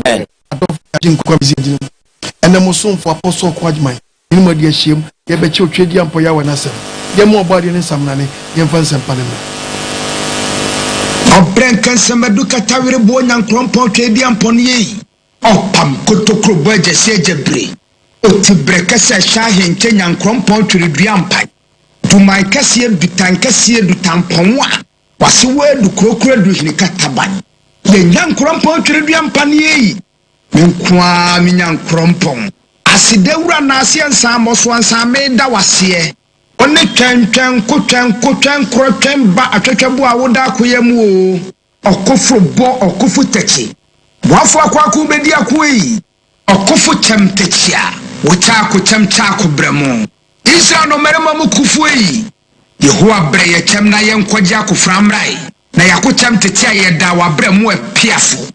Amen. And the Muslim for Apostle Quadman. You know, dear shame, you bet your trade young Poya when I say, you're more body than some nanny, young fans and Panama. O Brankan Samaduka Tawiri Bon and Crompo trade young Pony. O Pam Kotokro Budget Sejebre. O Tibrekasa Shahin Kenyan Crompo to the Driampai. To my Cassia Dutan Cassia Dutamponwa. Was a word to Crocro Dunikataban. The young Crompo to the Driampani. Nkwa minyan krompon asidewura na asian samos wan sameda wasie one twentwen kotwen krotwen ba atwetwabu a woda akoyam o okofo bo okofo techi wafo akwaku bedi akoyi okofo temtechia wuta akotem chako bremo Israel no merema mu kufu yi Yehowa bre ye kem na ye nkwaja akoframrai na yakotem techia ye da wa bremo apiafo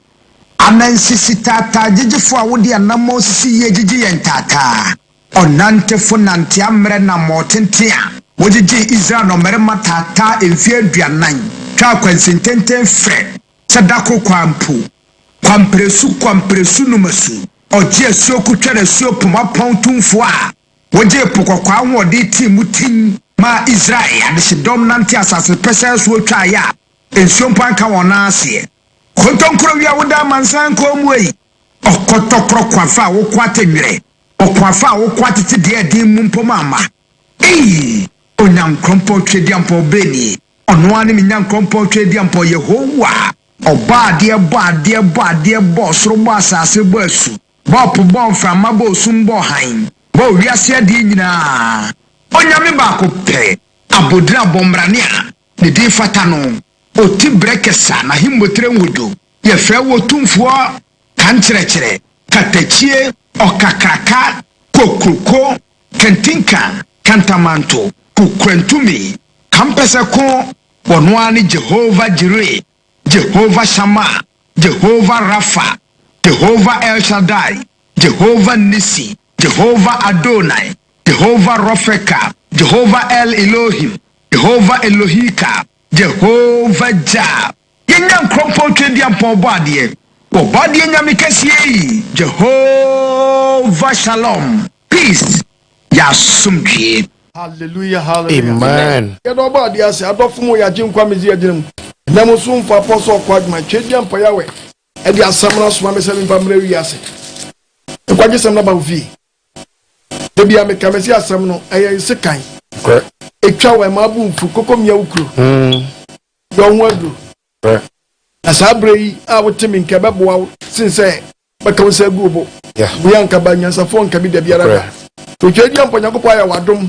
Anansisi tata jijifo a wodi anamo sisi ye jiji yentata onante fo nante amre na motente a wojiji Israel no merema tata emfie aduanan twa kwansintenten fre sadako kwampresu numasu oje asuo kutwere asuo pomapon tumfo a woje pokokwa ahode timutin ma Israel adishidom nante asase pesa asuo twa ya ensuo mpanka wona ase Kotonkro wia woda mansan ko muyi okotokro kwafa wo kwate nwere okwafa wo kwate ti de din mumpomama onyan krompo twediampo beni ono ani minyan krompo twediampo Yehowa oba de bo soro bo asase bo asu bo po bo mframa bo sumbo han bo wiase de nyina onyame ba ko pe abodra bombrania ne di fata no Oti brekesa na himbotre ngudu ye fre wo tumfo kankyerɛkyerɛ katachie okakraka kokruko kentinka kantamanto kukrantumi kampese ko wonwani Jehovah Jireh Jehovah Shammah Jehovah Rapha Jehovah El Shaddai Jehovah Nisi Jehovah Adonai Jehovah Rofeka Jehovah El Elohim Jehovah Elohika Jehovah Jah. Yenyam krompo twedi ampon boade. Wo boade nyame kese Jehovah Shalom. Peace. Ya sumdwe. Hallelujah, hallelujah. Amen. Ya do boade ase adofumo ya jinkwa mezi agirim. Na musum fa Apostle Kwadman twedi ampo yawe. E di asamna soma mesele mpamre wi ase. E kwaje samna ba ofi. Debi ameka mesi asam no eye sekan. Correct. Etwa we mabu mfu kokomia ukro yo nwadu asabre a wotemi nke beboa sinse baka wose agubo we anka banyansa fo nka bi da biara to twedi amponya kopo ya wadom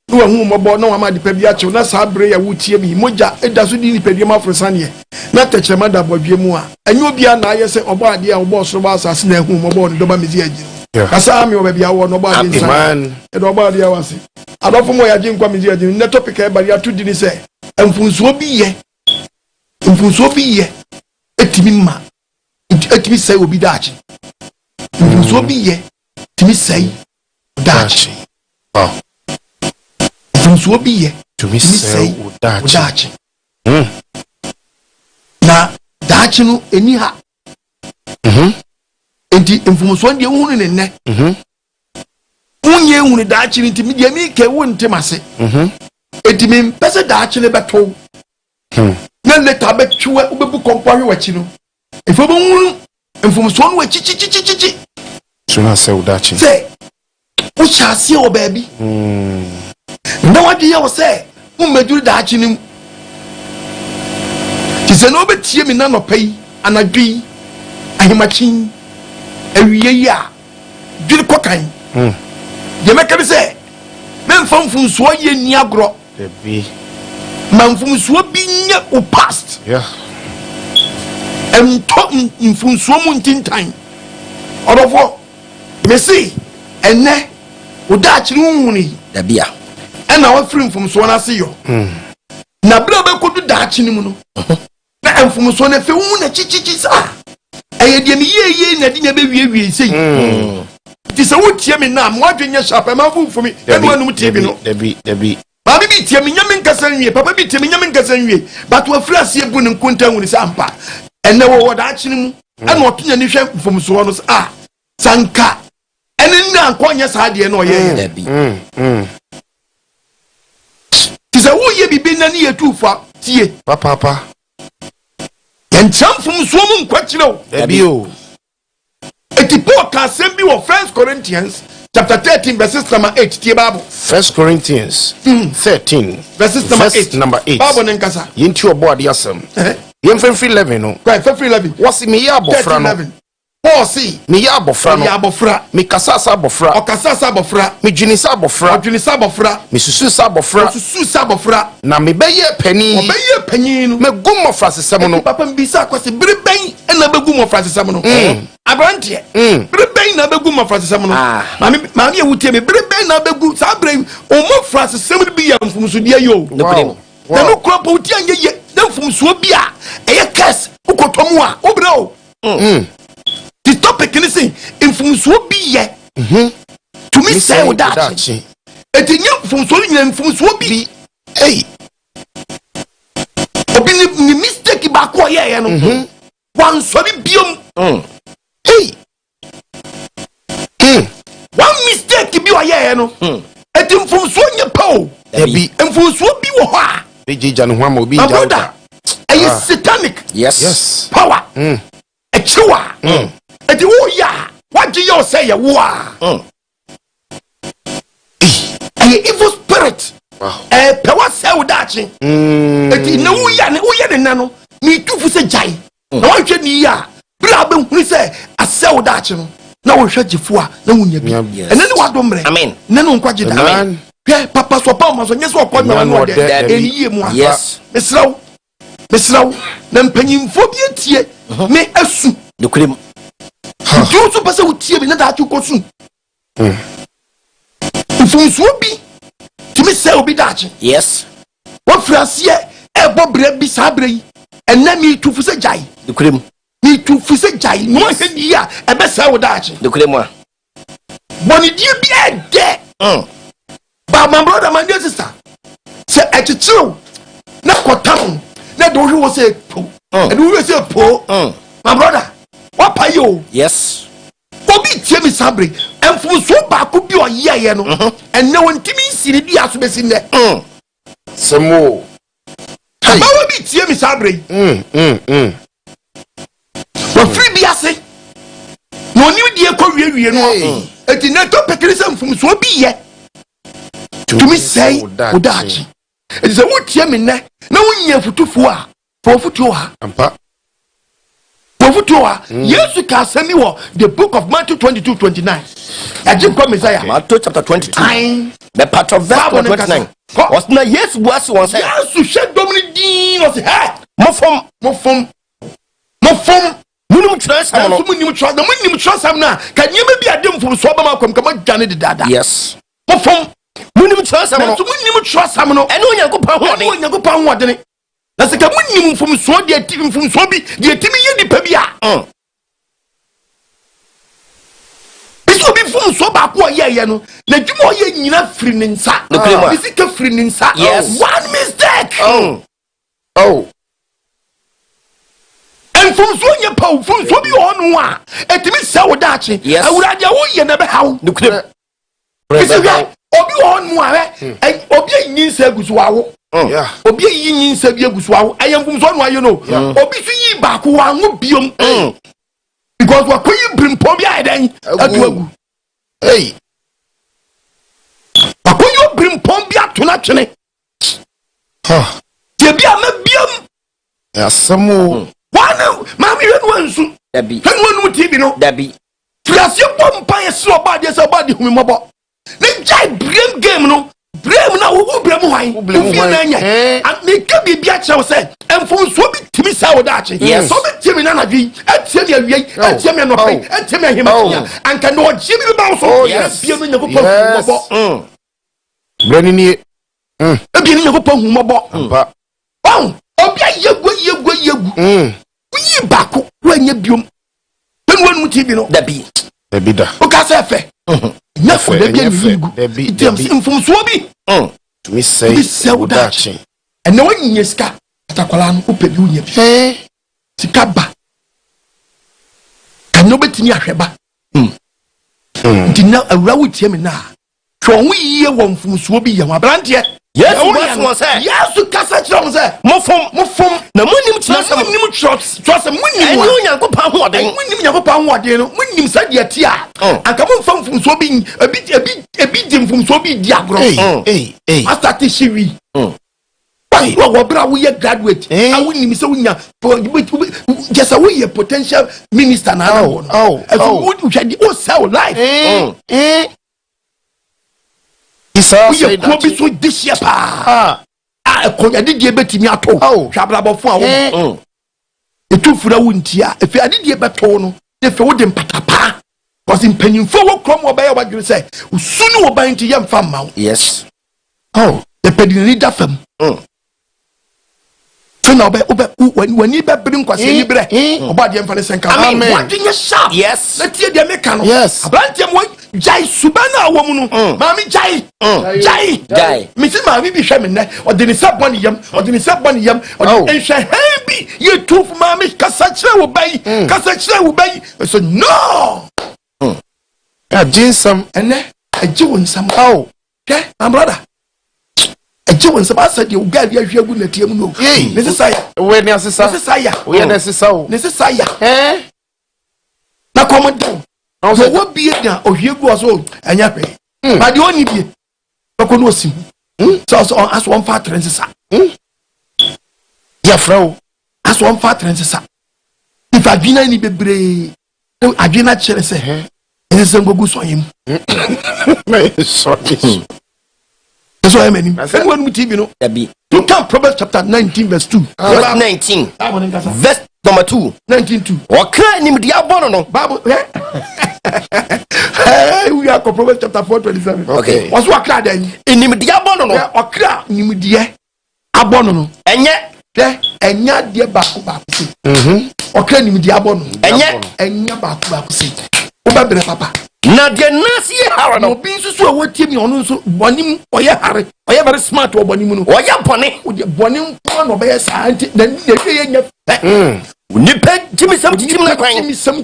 no hu mobo no wa de pa bi achew na sabre ya wutie bi moja eda so di ni pedie ma frosane na techema da bodwe mu a anyo bia na aye se obo ade a obo soro ba asase na hu mobo no do ba mezi agi kasa mi oba bia wo no ba ade nsa e do ba ade awase adofo mo ya ji nkwa mezi agi ne topic e bari atudi ni se mfunsuo bi ye etimi ma etimi sai obi dachi mfunsuo bi ye etimi sai dachi mfunsuo bi ye etimi sai dachi na dachi no eni ha enti mfunsuo de hunu ne nne unye hunu dachi ni timi de mi ke wo ntemase etimi pese dachi ne beto na leta betwe obebu kompare wachi no efo bo hunu mfunsuo no wachi tuna se udachi se o chase o baby na wadi ya wo se umeduru dachi nim ti se no betie mi na no pai anadwi ahimachin awiye ya dwiri kokan ye meka bi se memfamfunsuo ye ni agro debi manfumsuo bi nye o past ento mfunsuo mu ntintan odofo mesi enne odachi nhuni dabia ena wa free mfumsuo na se yo na bla be kodu dachi ni mu no na mfumsuo na fe hu na chichichi sa eye de mi ye na di na be wie sei ti se wotie mi na mo adwenye shape ma fu fumi enu anu tie bi no debi Baby bi tie mi nyame nkasa nwie papa bi tie mi nyame nkasa nwie but wa frase ebu ne nkonta hu ni sampa enne wo dachi ni mu ɛna ɔtonya ni hwɛ Mfomsuo no sanka ɛne na ankonya saade no ɔyɛ tise wo ye bibi na ne yetufa tie papa ɛnkyam Mfomsuo mu nkwakire o ebio eti Paul ka asɛm bi wɔ 1 Corinthians chapter 13 verses number 8 tie Bible 1 Corinthians 13 verses number 8 Bible ne nkasa yenti obo ade asɛm yemfemfri 11 no right fefri 11 wasi me ya abofra no Paul si me ya abofra no ya abofra me kasasa abofra okasasa abofra me dwinisa abofra me susu abofra na me beye pani no me gum of frasesem no papa mbisa kwase bireben na begum of frasesem no abrante bireben na begum of frasesem no mami ewutie me bireben na begu sa abrem o mo frasesem bi ya Mfomsuo dia yo na no kro pa utie anyeye na Mfomsuo bi a eye kes ukotomu a obreo the topic is saying Mfomsuo bi ye to me say with that eti nya Mfomsuo bi hey obi ni mistake ba ko ye no wan so bi biom hey one mistake bi o ye no eti Mfomsuo nya pao ebi Mfomsuo bi wo ho a bejija no ho ama obi ja satanic yes power a chiwa eti wo ya what you say ya wo a evil spirit power say that eti na wo ya ne na no ni tufu se jai na wo hwe ni ya bra be hu se asel that no na wo hwe gifo a na wo nya bi ene ne wado mre amen ne no nkwaje da amen papa so pa ma so nye so okwa na no de eniye mu a yes mesraw na mpanyimfo bi etie me asu de krem du so pese utie bi na da atwo kosu Mfomsuo bi timi se obi dache yes wo frasie ebo bra bi sa bra yi ena mi tufu se jai de krem mi tufu se jai no hedi a ebe se wo dache de krem a boni die bi ede ba my brother my dear sister se echichiru na kotam na do wo se po e do wo se po my brother what pay you yes obi tie mi sabre Mfomsuo ba ko bi o ye no enne wontimi nsiri di aso besi ne semo ba wo bi tie mi sabre wo free bi ase no ni die ko wie no eti na to pekiri se Mfomsuo bi ye to me say odachi eti se wo tie mi ne na wonya futufu a fo futu ha ampa Yesu ka semi wo the book of Matthew 22:29 ajim ko Messiah Matthew chapter 22 the part of verse 29 was na yes was one say Yesu she domini din was hey mofom munum transam no munum transam na ka nyema bi ade Mfomsuo ba makom kama dwane de dada yes mofom munum transam no munum transam no ene onyankopɔn ho de na se ka munnim Mfomsuo de Mfomsuo bi de timi ye nipa bi a biso bi Mfomsuo ba ko ye no na dwuma ye nyina firi ne nsa bisi ka firi ne nsa one mistake Mfomsuo nye pa Mfomsuo bi ono a etimi se wo dache awurade wo ye na be hawo bisi ya obi ono a obi yin se gusu awo obi yin se bi egusu awo ayem Mfomsuo no ayo no obi su yi ba ko wa ngo biom because wa koyi brimpo bi adan atu agu wa koyi brimpo bi atuna twene je bi ama biom asamo wana mami wenu ansu dabi wenu TV no dabi fiase bompa yesi obade se obade humimobo ne jai brain game no brain na wo brain hwan ofi na nya me ka bibia chew se Mfomsuo bi timi sa wo dache so bi timi na nadwi atie me awie atie me no pai atie me hima anka no oje bi ba so bia no nyako humimobo brani ni bia no nyako humimobo ampa obi yegu yi bako wanya biom wenu TV no dabi da o ka se fe na fo da bia ni dabi Mfomsuo bi to me say udachi and no one yeska atakwala no opebi unya bi sika ba no betimi ahweba ntina awura wutie me na hwe wo yiye wo Mfomsuo bi ye ho abrante yes what say yes kasa chiro say mofom na munim trust munim enyo Nyankopɔn hoɔden munim Nyankopɔn hoɔden no munim sadia ti a anka mofam Mfomsuo bi ebi di Mfomsuo bi di agro astati shiwi wo bra wo ye graduate awunim se wunya just a we potential minister na wo hwadi o sell life isa say that we so this year pa konya didie betimi ato hwabrabofo a wo etufura wuntia efi adidie beto no efi wo de mpatapa because impanyimfo wo krom wo ba ya wadwere say usunu wo ba nti ye mfa ma wo yes the pedini da fam so now when you be bring kwase ni bre oba de mfa ne senka amen wadwenya sharp yes let ye de meka no yes abrantie mo jai subana wo mu no maami jai mi si maami bi hwe me ne odi ni sabon yam odi ni enhwe hebi ye tuf maami kasa kire wo bai so no jinsam ene aji won sam okay my brother aji won sam asa de ugali ahwe na tiam no ne sesaya we ne asesa we ne sesa o ne sesaya na komodo so wo bie da ohwie gu so anya hwe ma de oni bie bako no osim so aso on fa trensesa ya frau aso on fa trensesa if adwina ni bebre adwina kire se ese ngogu so yim so that's why many when TV no you can Proverbs chapter 19 verse 2 verse 19 verse number 2 19:2 okra nim dia bono no Bible we are Proverbs chapter 4:27 okay what's what okra then nim dia bono no okra nim dia abono no enya dia ba ko se okra nim dia abono enya ba ko se oba bere papa na de nasi hare no obi nsusu a wotie mi ono nso bonim oye hare oye very smart o bonim no oye bone bonim ko no be sa anti na ye nya nipa timisam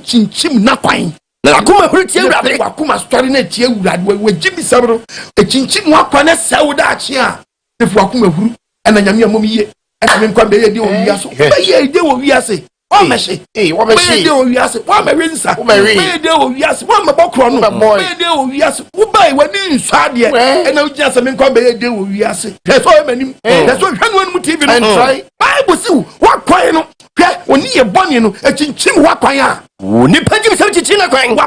chinchim na kwan na akoma huru tie urade akoma story na tie urade we jimisam no chinchim wa kwan na sawo da achi a efu akoma huru na nyame amom ye na me nkwa be ye de o wiaso be ye de o wiase o meshi be de o wiase wa me rensa be de o wiase wa me bokro no be de o wiase wo bai wani nsu ade na ujia se me nkwa be ye de o wiase so emanim so hwanu mu TV no try bible si wa kwan no oni ye boni no echinchim wa kwan a oni pagim sam chichi na kwan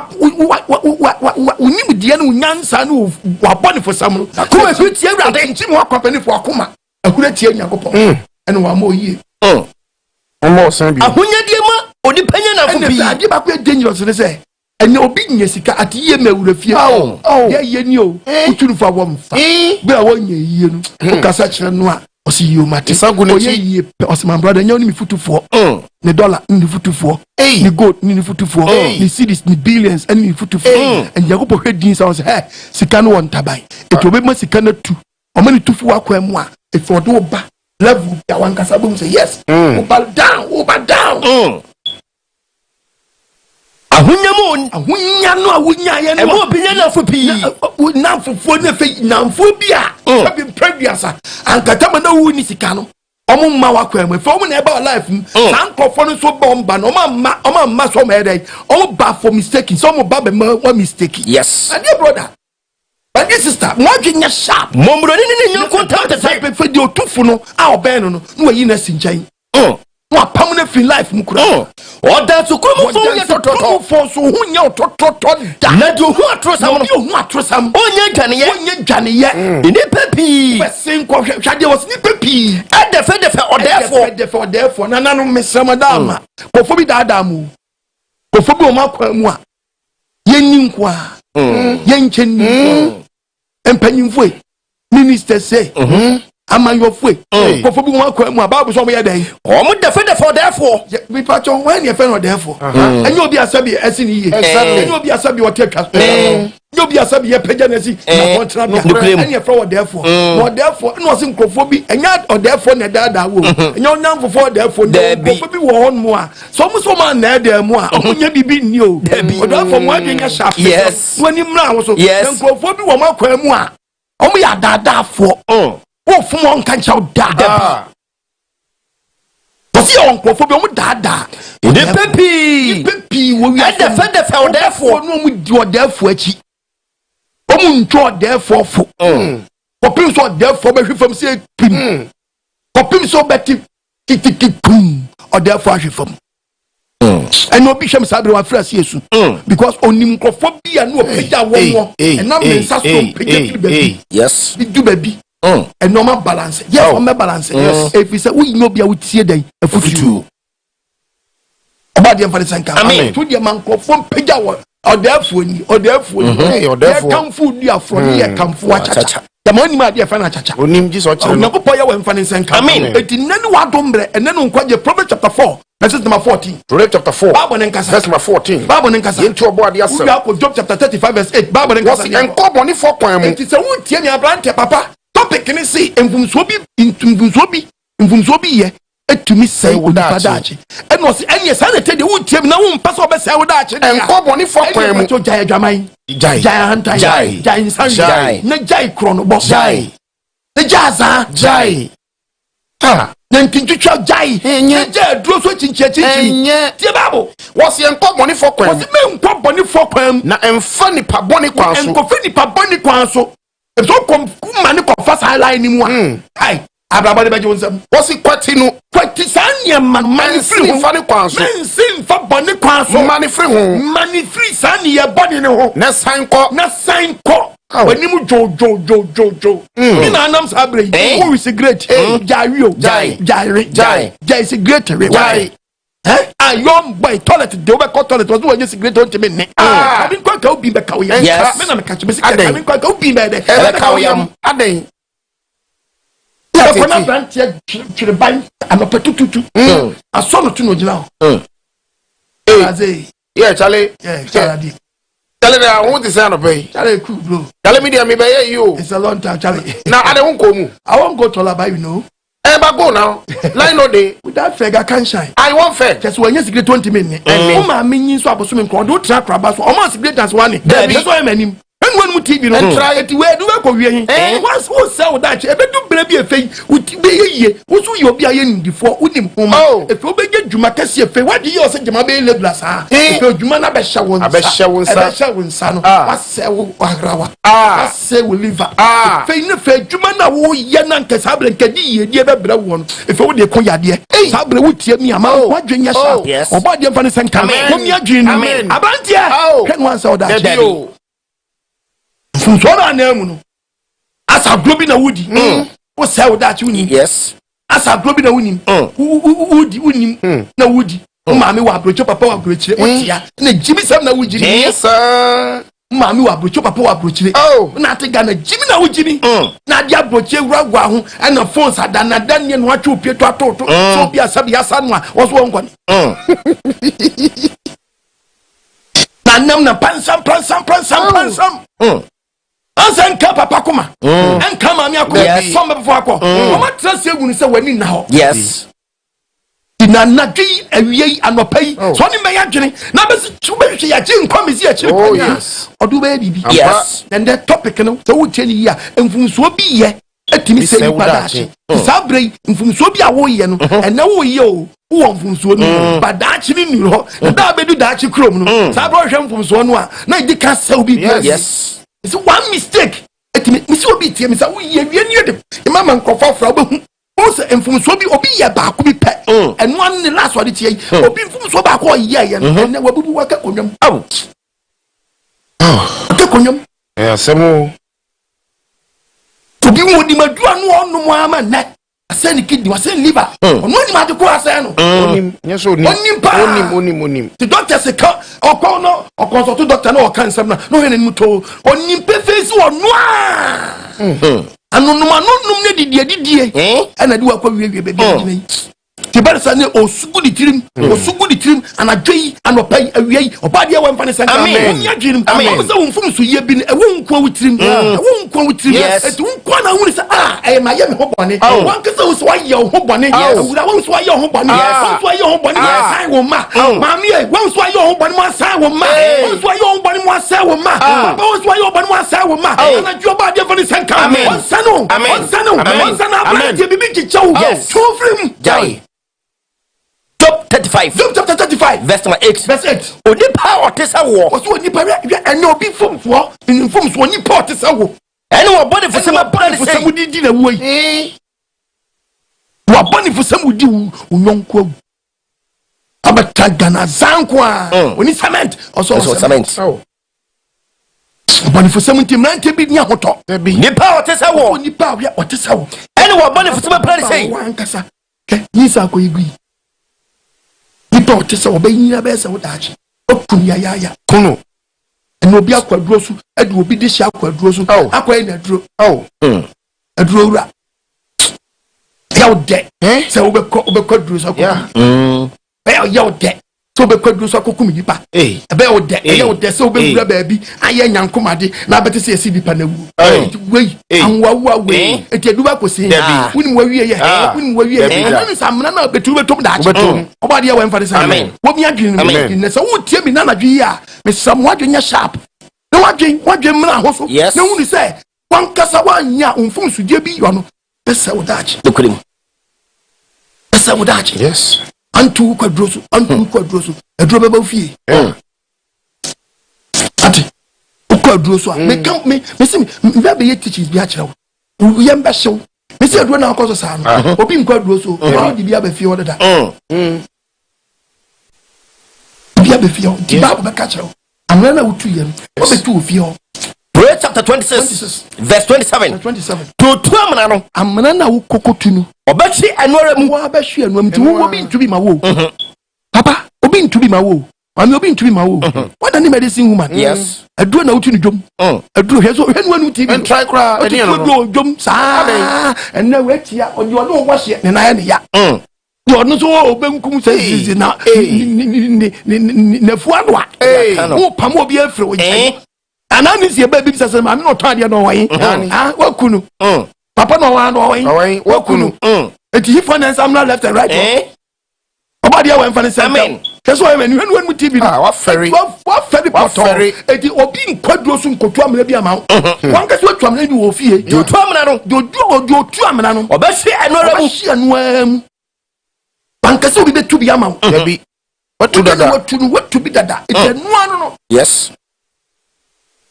oni mudie no nyansa no wa boni fo sam no akoma huru tie urade chinchim wa kwan fo akoma ahura tie Nyankopɔn ene wa ma oyi omo san bi ahunyadie ma oni panya na fopi ade ba ko dangerous ne say ene obi nya sika atiye mawura fie ye ni o uturu fa wo mfa be a wonye yie no kasa kire no a osi yo mate oye yie osi my brother nya oni mi futufo ne dollar ni futufo ni gold ni futufo ni cedis ni billions and ni futufo and Yakobo hwedin sa say hey sika no won tabai eto be ma sika na tu o ma ni tufu akwa mu a efo do ba level ya wan kasa bum say yes over down ahunya no awunya ye no emo binya na fopi na fofo na fe na mfo bia be previous ankata na wu ni sika no omo mma wakwa mu fe omo na eba life mu na nkofo no so bomba no omo mma so ma edai omo ba for mistake so omo ba be ma mistake yes my dear brother my dear sister mo adwenya sharp momro ni nyo contact the type fe di otufu no a obenu no no yi na sinjan wa permanent free life mu kura oda so komo fo ye tototo fo so hunya tototo da na do hu atrosam onye dwane ye ni papi person ko hwade was ni papi adefe odefo na nanu mesama dama ko fo bi dada mu ko fo bi o makwa mu a yenni nkwa yenchenni empanyimfo minister say ama your fue nkofo bi won kwa mu Bible so mo ye den o mo defend for therefore we patch on when you friend therefore enye obi asabi esi ni ye enye obi asabi otetwa enye obi asabi ye pagya na si na kontra bia enye friend therefore no therefore no se nkofo bi enye therefore na dada wo enye onyam for therefore nkofo bi wo hon mu a so mo so man na da mu a onya bibi ni o therefore mo adwenya sharp woni mra wo so nkofo bi wo makwa mu a omo ya dada fo wo fumo nka ncha da Bosi on krofo bi o mu dada de pepi wo wi defend the therefore no mu di o therefore achi o mu ntwo therefore fo popim so therefore be hwefam se pim popim so beti pum o therefore hwefam and no bisham sabre wa frase yesu because onim krofo bi ya no opija wo and na me nsa so opija bi yes bi du baby a normal balance yes on balance yes if you say we no bia we tie den afututu oba de mfa senka amen to de man krofo pija wo odafu ni ya kamfu di afro ya kamfu achacha the money ma de fa na achacha onim Jesus chire no ko ya we mfa senka amen eti nani wa dombre ene no nkwaje Proverbs chapter 4 verse number 14 Proverbs chapter 4 Bible nenkasa verse number 14 Bible nenkasa yento obo ade asem Job chapter 35 verse 8 Bible nenkasa enko boni fo kwan mu eti se wontie ni abrante papa topic ni si mfumsuo bi ye etumi sai wodaachi eno si enye sa na tede wontie na won pasa obesa wodaachi enko boni fo kwan mu to jai adwaman jai hanta jai insan na jai krono bo jai na jaza jai na ntintuwa jai na jai duro so chinchi tie babo wose enko boni fo kwan wose me enko boni fo kwan na emfa nipa boni kwan so enko fi nipa boni kwan so so kom mani ko fa sa line ni mu ai abraba de beje wonsam wose kwati sanya mani free fa ni kwan so sin fa boni kwan so mani free sanya boni ne ho na sign ko wani mu jo ni na anam sabre who is great jai is great why young boy toilet de obe ko toilet was when cigarette on me ne abi kwa ka obi be ka wo yam me na me ka chime sika abi kwa ka obi be de ka wo yam aden ya ko na brand ya chire ban amapetututu aso no tu no gina azei chale da won say no pay chale cool bro chale media me be you it's a long time chale na ade won ko mu I won't go to Alaba you know go now line no day without fega can shine I want fair just when you secret 20 minutes o ma menyin so aboso me nko do tra kraba so o ma secret as one that's why manim when mu TV no try it we do ko wie once who sell that e be do bra bi efei uti be yeye wo so ye obi aye ndifo unim homa efe obeje djuma kase efe wadi ye o se djuma be lebla sa efe djuma na be hya wonsa no wase wo agrawa wase wo liver efe ne fe djuma na wo ye na nke sabre nke di ye die be bra wo no efe wo de ko yade sabre wo tie mi ama wo adwenya sha oba de mfa ne senka wo mi adwenu abantie kan wan sa that Mfomsuo na mu no asa globi na wudi wo say wo that wuni yes asa globi na wuni wudi na wudi mama mi wa brocho papa wa brochire wo tia na jimi sam na wudi yes sir mama mi wa brocho papa wa brochire na atiga na jimi na wudi na dia broche wuragwa ho na phone sada na danie no atwe opieto atoto so bia sabi asa no a wo so won na nam na pansam Ansan ka papa kuma enka mami akoma from before akọ o ma trust egunu se wani na ho yes ina nadwi awie anopai so ni meya dwene na be tube hwe ya ji nkomisi a chire kwanya odu be bibi yes and the topic no so wutie ni ya mfumsuo bi ye atimi se ni padachi sabre mfumsuo bi a wo ye no ena wo ye o wo mfumsuo no padachi ni ni ho da be du dachi krom no sabre hwe mfumsuo no a na di ka se bi yes it's one mistake etimi misi obi tie mi sa wo ye wie ni de mama nkofo fra obehu o se mfumsuo bi obi ye ba ko bi pe eno an ne last wade tie obi mfumsuo ba ko ye ye na wabubu waka konwam ka konwam asemo obi mo di madua no onu mo ama na aseni kidney wasen liver onu ni ma de ko asen no onim yeso onim the doctor say okon so doctor no o kan sam na no he ni muto onim pe face onu a anonuma nonum ne didie ana de wakwa wie baby Tibarsa ne osugu di tirim anadwei anopai awiei obade wa mfa ne sanka onya dwirim amasa Mfomsuo ye bi ne wonko wutirim etu nko na hunu sa ma ye me hobone wankasa wo so aye ho bone awura wo so aye ho bone wo so aye ho bone sai wo ma maami e wo so aye ho bone mo sai wo ma wo so aye ho bone mo sai wo ma papa wo so aye ho bone mo sai wo ma anadwo obade mfa ne sanka onsano abante bibi kichawo tufrim jai Job 35 verse 8 onipa otesa wo oso onipa ene obi Mfomsuo onipa otesa wo ene wo body for some plan say di na wo yi wo body for some di unyonko abataga na zanko a oni cement oso cement body for some team nante bi nya hoto nipa otesa wo onipa otesa wo ene wo body for some plan say wankasa ke yisa ko yigui nipa otesa obayina besa wodachi okunya ya kono eno obi akwaduro su ede obi de hia akwaduro su akwa na duro aduro ura ya ode se obekwaduro su akwa ya ode so obekwaduro su akwa kumi nipa ebe ode ya ode se obewura baabi aye nyankomade na abete se esi nipa na wu wei anwawa wei etedu ba kosi wuni wawie ye anu samna na betu betom da achi obade ya wemfa de say wo mi adwene ne se wo tie mi na nadwe ya me sam wadwenya sharp na wadwen mra ho so na wuni se wankasa wanya Mfomsuo die bi yo no pesa wodachi dokulim pesa wodachi yes antu kwaduro so aduro beba fie ati kwaduro so me se me be teachers bi a kire wo ye mba hyew me se aduro na akoso sa no obi nkwaduro so o di bi abafie wo dada bi abafie wo di ba be ka kire wo amana na wutu ye no o be tu ofie wo Proverbs chapter 26 verse 27 to amana no amana na wo kokotu no obachi enore mu wa bahwe enore mti wo bi ntubi ma wo papa obi ntubi ma wo ami obi ntubi ma wo what any medicine woman yes aduro na wutu ni dwom aduro hwe so hwe no tv and try cry eni no dwom sa enna wetia oni ono wo hye ne na ya ne ya yo no so obenkum se na ne fuadwa wo pam obi afre wo anani si ebe bi sase ma no tade no wayin wakunu papa no wa no wayin wakunu eti hifo na samla left and right obadi ya wen fa ne amen keso e menu enu tv wa ferry poto eti obi nkwaduro so nkotu amena bi ama wan keso otu amena bi wo fie otu amena no do otu amena no obahwe enora mu wan keso obi betu bi ama ya bi watu bi dada eti enu anu no yes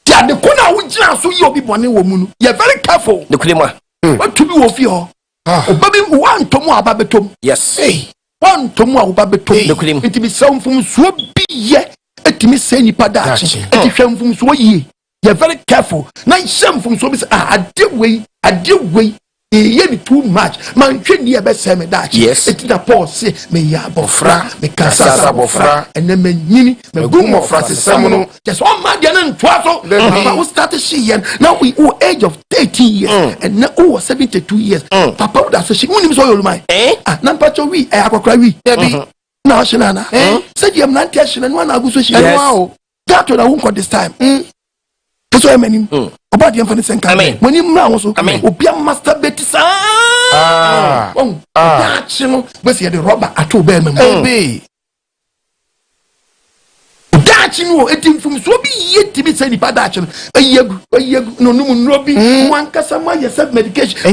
ya de kona wujina so yi obi bone wo mu no you very careful de kulema what to be wo fi ho obabi wan tomu aba betom yes wan tomu aba betom de kulem enti bi sa Mfomsuo bi ye etimi se nipa da achi enti hwe Mfomsuo yi you very careful na hwe Mfomsuo bi ade wei ye ni too much man hwe ni e be se me da achi enti da Paul se me ya bofra me kasa bofra ene manyini me gumofra se samuno just on ma dia na ntwa so papa we start she yen now we age of 13 years and now 72 years papa would say she unim so yolumai na mpacho wi akokra wi na shina na say you am na tia shina no na aguso shi no that one won't this time so I mean about the infant senka when you mra so obi master betisa that you know we see the rubber at obey me that you know etim Mfomsuo bi yeti bi say ni pa that you ayegu no no bi wan kasa ma yesef medication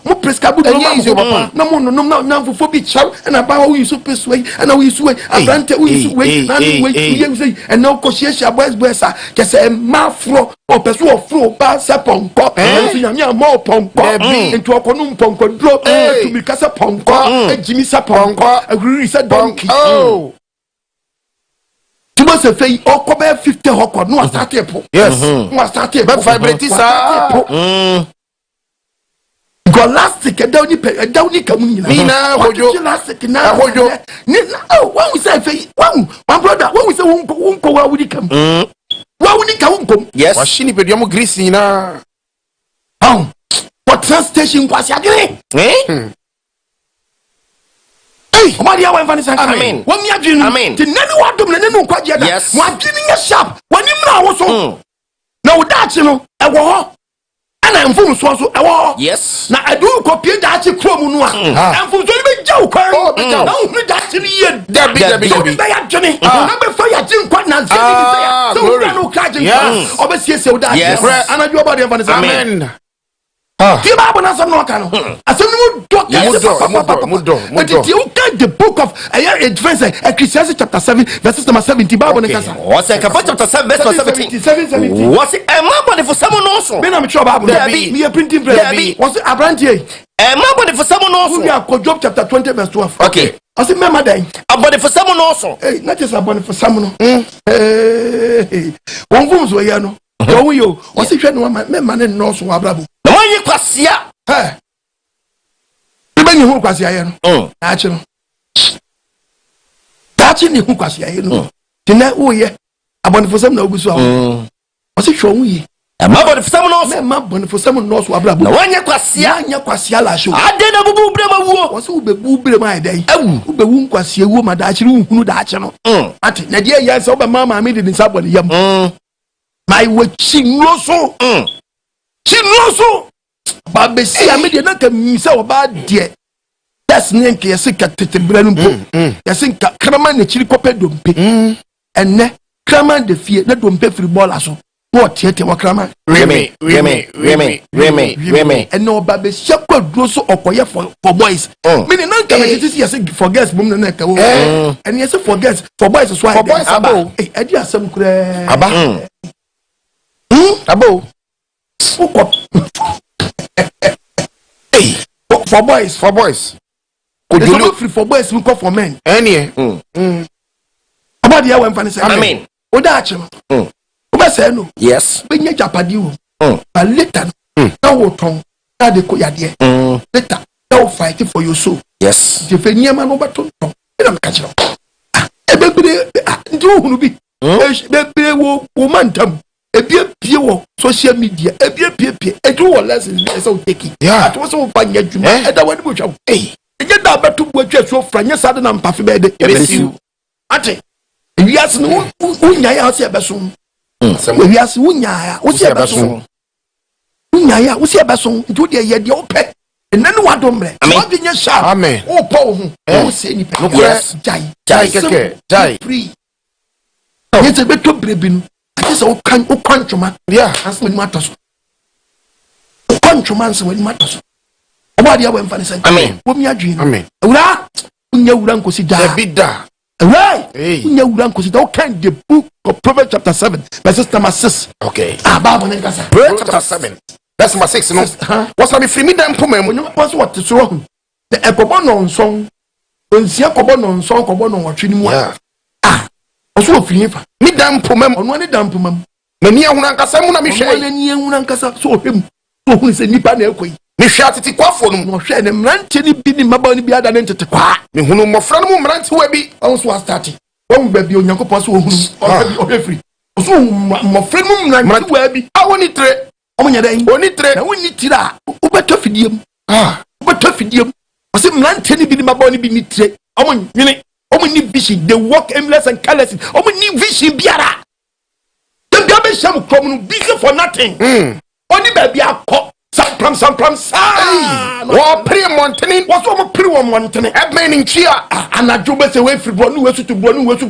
mo prescribe papa na mo no na fofo bi chaw na ba wo yusu pesoi na wo yusu abrante wo yusu we na we you say and now koshia boys kese mafro o peso ofro ba se ponko so nyamia ma ponko into okonu ponko dro to mi kasa ponko ejimi sa ponko agri sa donkey Timo se fei okobe 50 hoko no start epo yes no start epo vibrate sa go elastic dawni kamu nyina hojo elastic na hojo ni when we say fei one brother when we say wonko wa wudi kam wa wudi ka wonko yes washini pedua mo grease nyina station kwasi adwene Omadi awa mfani sanka. Amen. Wami adwene. Amen. Ti nani wadom na nenu kwaji ada. Yes. Mo adwene nye sharp. Wani mra wo so. Na udachi no ewo ho. Ana Mfomsuo so ewo ho. Yes. Na adu ko pie dachi krom nu a. Mfomsuo ni be jaw kwan. Na hu dachi ni ye Dabi. Be ya adwene. Na be fa ya jin kwa na nse ni say ya. So we no ka jin kwa. Obesiesie udachi. Anaju obadi mfani sanka. Amen. The Bible na some no can. Asem no do. You get the book of Ecclesiastes chapter 7 verses number 70 Bible na kasa. What's chapter 7 verse 17? What's a man for someone also? Me na me try Bible. Me printing press. What's abrantie? A man for someone also. We are Job chapter 20 verse 12. Okay. I say mema den. Abone for someone also. Hey, not just abone for someone. Hey. Won Mfomsuo ya no. Don't you? What's it no mema ne no so abrabo. Why you kwasia? Hey. Ibe ni hu kwasia ye no. Achi no. Dachi ni hu kwasia ye no. Tina wo ye. Abone for some na ogusu awo. What's it show we? Abone for someone also. Mema abone for some no so abrabo. Why you kwasia? Anya kwasia la show. Ade na bubu brema wo. What's ubebu brema ai den. Ubewu nkwasia wo ma dachi ru hunu dachi no. Ati na die ye se obema me de nsabone yam. My we chinroso. Chinroso. Babe si amede na ka misa oba de. That's nyenke yesi ka tetebra no po. Yesi ka krama na chiri kope dompe. Enne krama de fie na dompe free ball aso. What yete wa krama? Reme. Enne oba be si akwaduro so okoye for boys. Me ne na ka me titi yesi for girls bum na ka wo. Enne yesi for girls for boys so why? For boys abo. E di asem kure. Aba. Abo. For boys. Ojulu Free for boys, we call for men. Any. About the hour when say Amen. Odachi. Oba say no. Yes. Be nye japadi wo. But later, na wo ton. Na de ko yade. Later, na fight for your soul. Yes. The fe nyama no baton ton. E na me catch no. E be be ndi wo hunu bi. E be wo mantam. Ebie wo social media ebie edu wo lessons e so take it at wo so fa nya dwuma e da wani bo twa e je da betu bo atwa so franya sade na mpafe be de ebesiu ate wiase no unya ya se ebeso wiase unya ya wo se ebeso unya ya wo se ebeso ntu de ye de ope enani wadomre wo nya sha amen o po hu wo se ni pe yes jai keke free yete betu brebinu Ati o kwanchuma anse wani mataso o kwanchuma anse wani mataso obadi awe mfani sanka wo mi adwin amen ura unya ura nkosi da bida right unya ura nkosi da o kan the book of Proverbs chapter 7 verses number 6 okay Bible nkasa Proverbs chapter 7 verse number 6 no what's na be free me dem poma mu pass what so wrong the ekobo no nson onsia kobo no nson kobo no wotwe ni mu oso ofirifa mi dam pomam ono ne dam pomam mani ehuna nkasa mu na mi hwe ono ne ehuna nkasa so ohwem so ohun se nipa na ekoi mi hwe atiti kwafo no no hwe ne mrante ni bi ni maba ni bi ada ne ntete kwa mi hunu mofra no mu mrante wa bi on so start won ba bi onyankopɔ so ohunu ohwefiri so mofra no mrante wa bi awoni tre omunya den oni tre na woni tira ubeto fidiem ubeto fidiem o se mrante ni bi ni maba ni bi ni tre omunyene omuni vision they walk aimless and careless omuni vision biara the biabe sham krom no busy for nothing oni ba bia akọ sampram wo pre montene wo so mo pre wo montene e ni nchia anajo be se we free bro no wesu to bro no wesu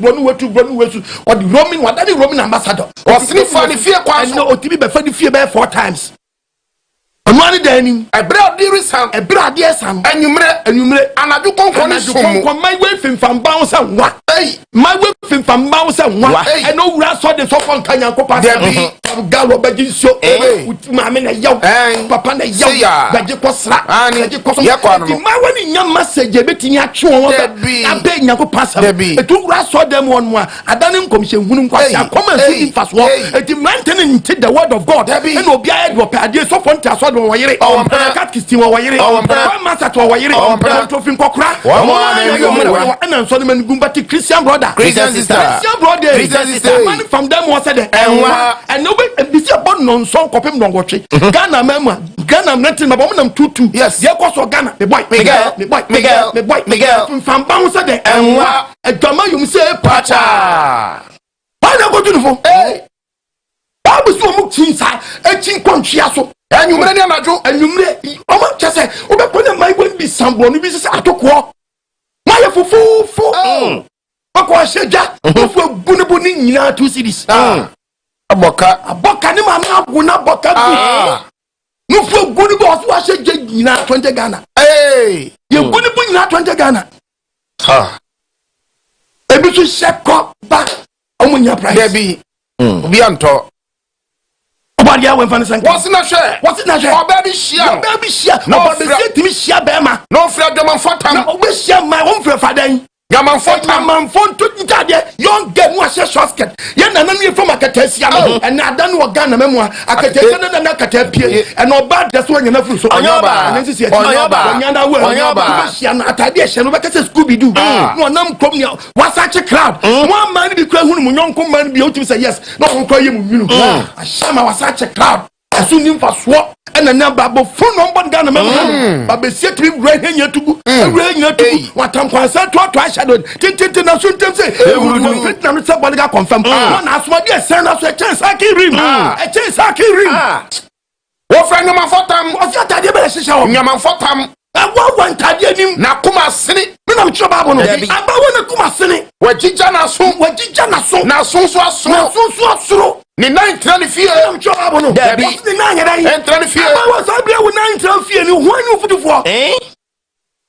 or the roman ambassador o sini fa ni fie kwa so no otibi be fa ni fie be 4 times Onwani dani ebre adi esam enumre anadu konkon ni sumu my way fimfam bounce nwa my way fimfam bounce nwa e no wura so de so fon kanya ko pa galo baji so ma me na yaw papa na yaw baji ko sra baji ko so my way ni nyam message e betini atwe won abe nyanko pasa etu wura so dem won mo adane nkomhye hunu nkwasi akoma so infas wo eti maintain into the word of God e no obi aye do pa ade so fon ta so do wayire cat kistin wo wayire master to wayire to fin kokra and so man gumbati Christian brother Christian sister man from them was said and no be see about non so kopem don gotwe Ghana mema Ghana nothing my bomb 2-2. Yes, yeah, cause Ghana. The boy, Miguel. From bounce at the Enwa. A drama you say Pacha. Why not go to the phone? Hey, I was so much inside a chin conchiaso. And you many amajo, and you may, oh, just say, oh, but my will be someone who is at a quar. Why for fool? What said that? If we're bunabuni in 2 cities. A boca, Nima, Buna Boca. No for good boss, what said you 20 Ghana? Hey, you're going to put in 20 Ghana. Ha. A bit of shep cop back on your price. Baby, be on top. About your weapons and what's in a share? What's in a share? Baby, share. No, baby, share, Bama. No, Fred, the man for time. I wish you my own for Friday. Yaman phone to young get one short skirt. Yan and from a catesia, and I don't know Ghana memoir. I can tell you that I can appear, and no bad that's when you're not so on your bar. And this is on your bar. On your bar. At ideation, what can Scooby do? No, I'm coming out. What's such a crowd? One man be crying when young man be able to say yes. No one call you. I shama was such a crowd. As soon as Mfomsuo and a number of phone number Ghana member, but be set to rain here to go. Rain here to what I'm concerned to I shadowed. Tintin, I shouldn't say, somebody got confirmed. One as what you send us a chance I can ring. A chance I can ring. What friend of my photom was your idea? Yaman photom. I want him. Nakuma Sini. No trouble. I want to come Sini. What Jijana soon? What Jijana soon? Now soon so. Ni 9 fear am trouble no. Debbie. Ni 9 fear. I was able with 9 fear. You want you for the for?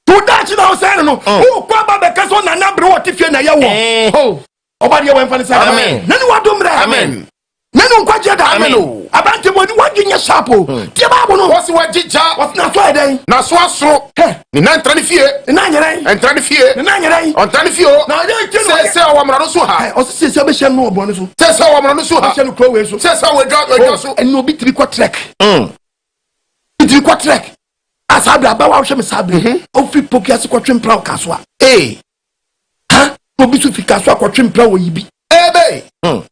To that now say no. Oh, kwa ba because on na bro what fear na ya wo. Oh. Obadi ya wemfa ni say amen. Nani wa domre. Amen. Nanu kwa jeda amen. Abante mo ni wadwenya sharpo. Tie ba no. What's what jija? What's na so eden? Na so asoro. Ni 9 fear. Ni 9 fear. Ni 9 on 10 fear. Na dey say o amra no so ha. O say be hye no obo no so. Say o amra no so ha. Hye no kro we so. Say we drop so. En no bi tiri kwa trek. Tiri kwa trek. Asabra ba wa hye me sabre. O fi pokiase kwa twempra kaso a. Ha? O bi so fi kaso kwa twempra wo yibi. Ebe.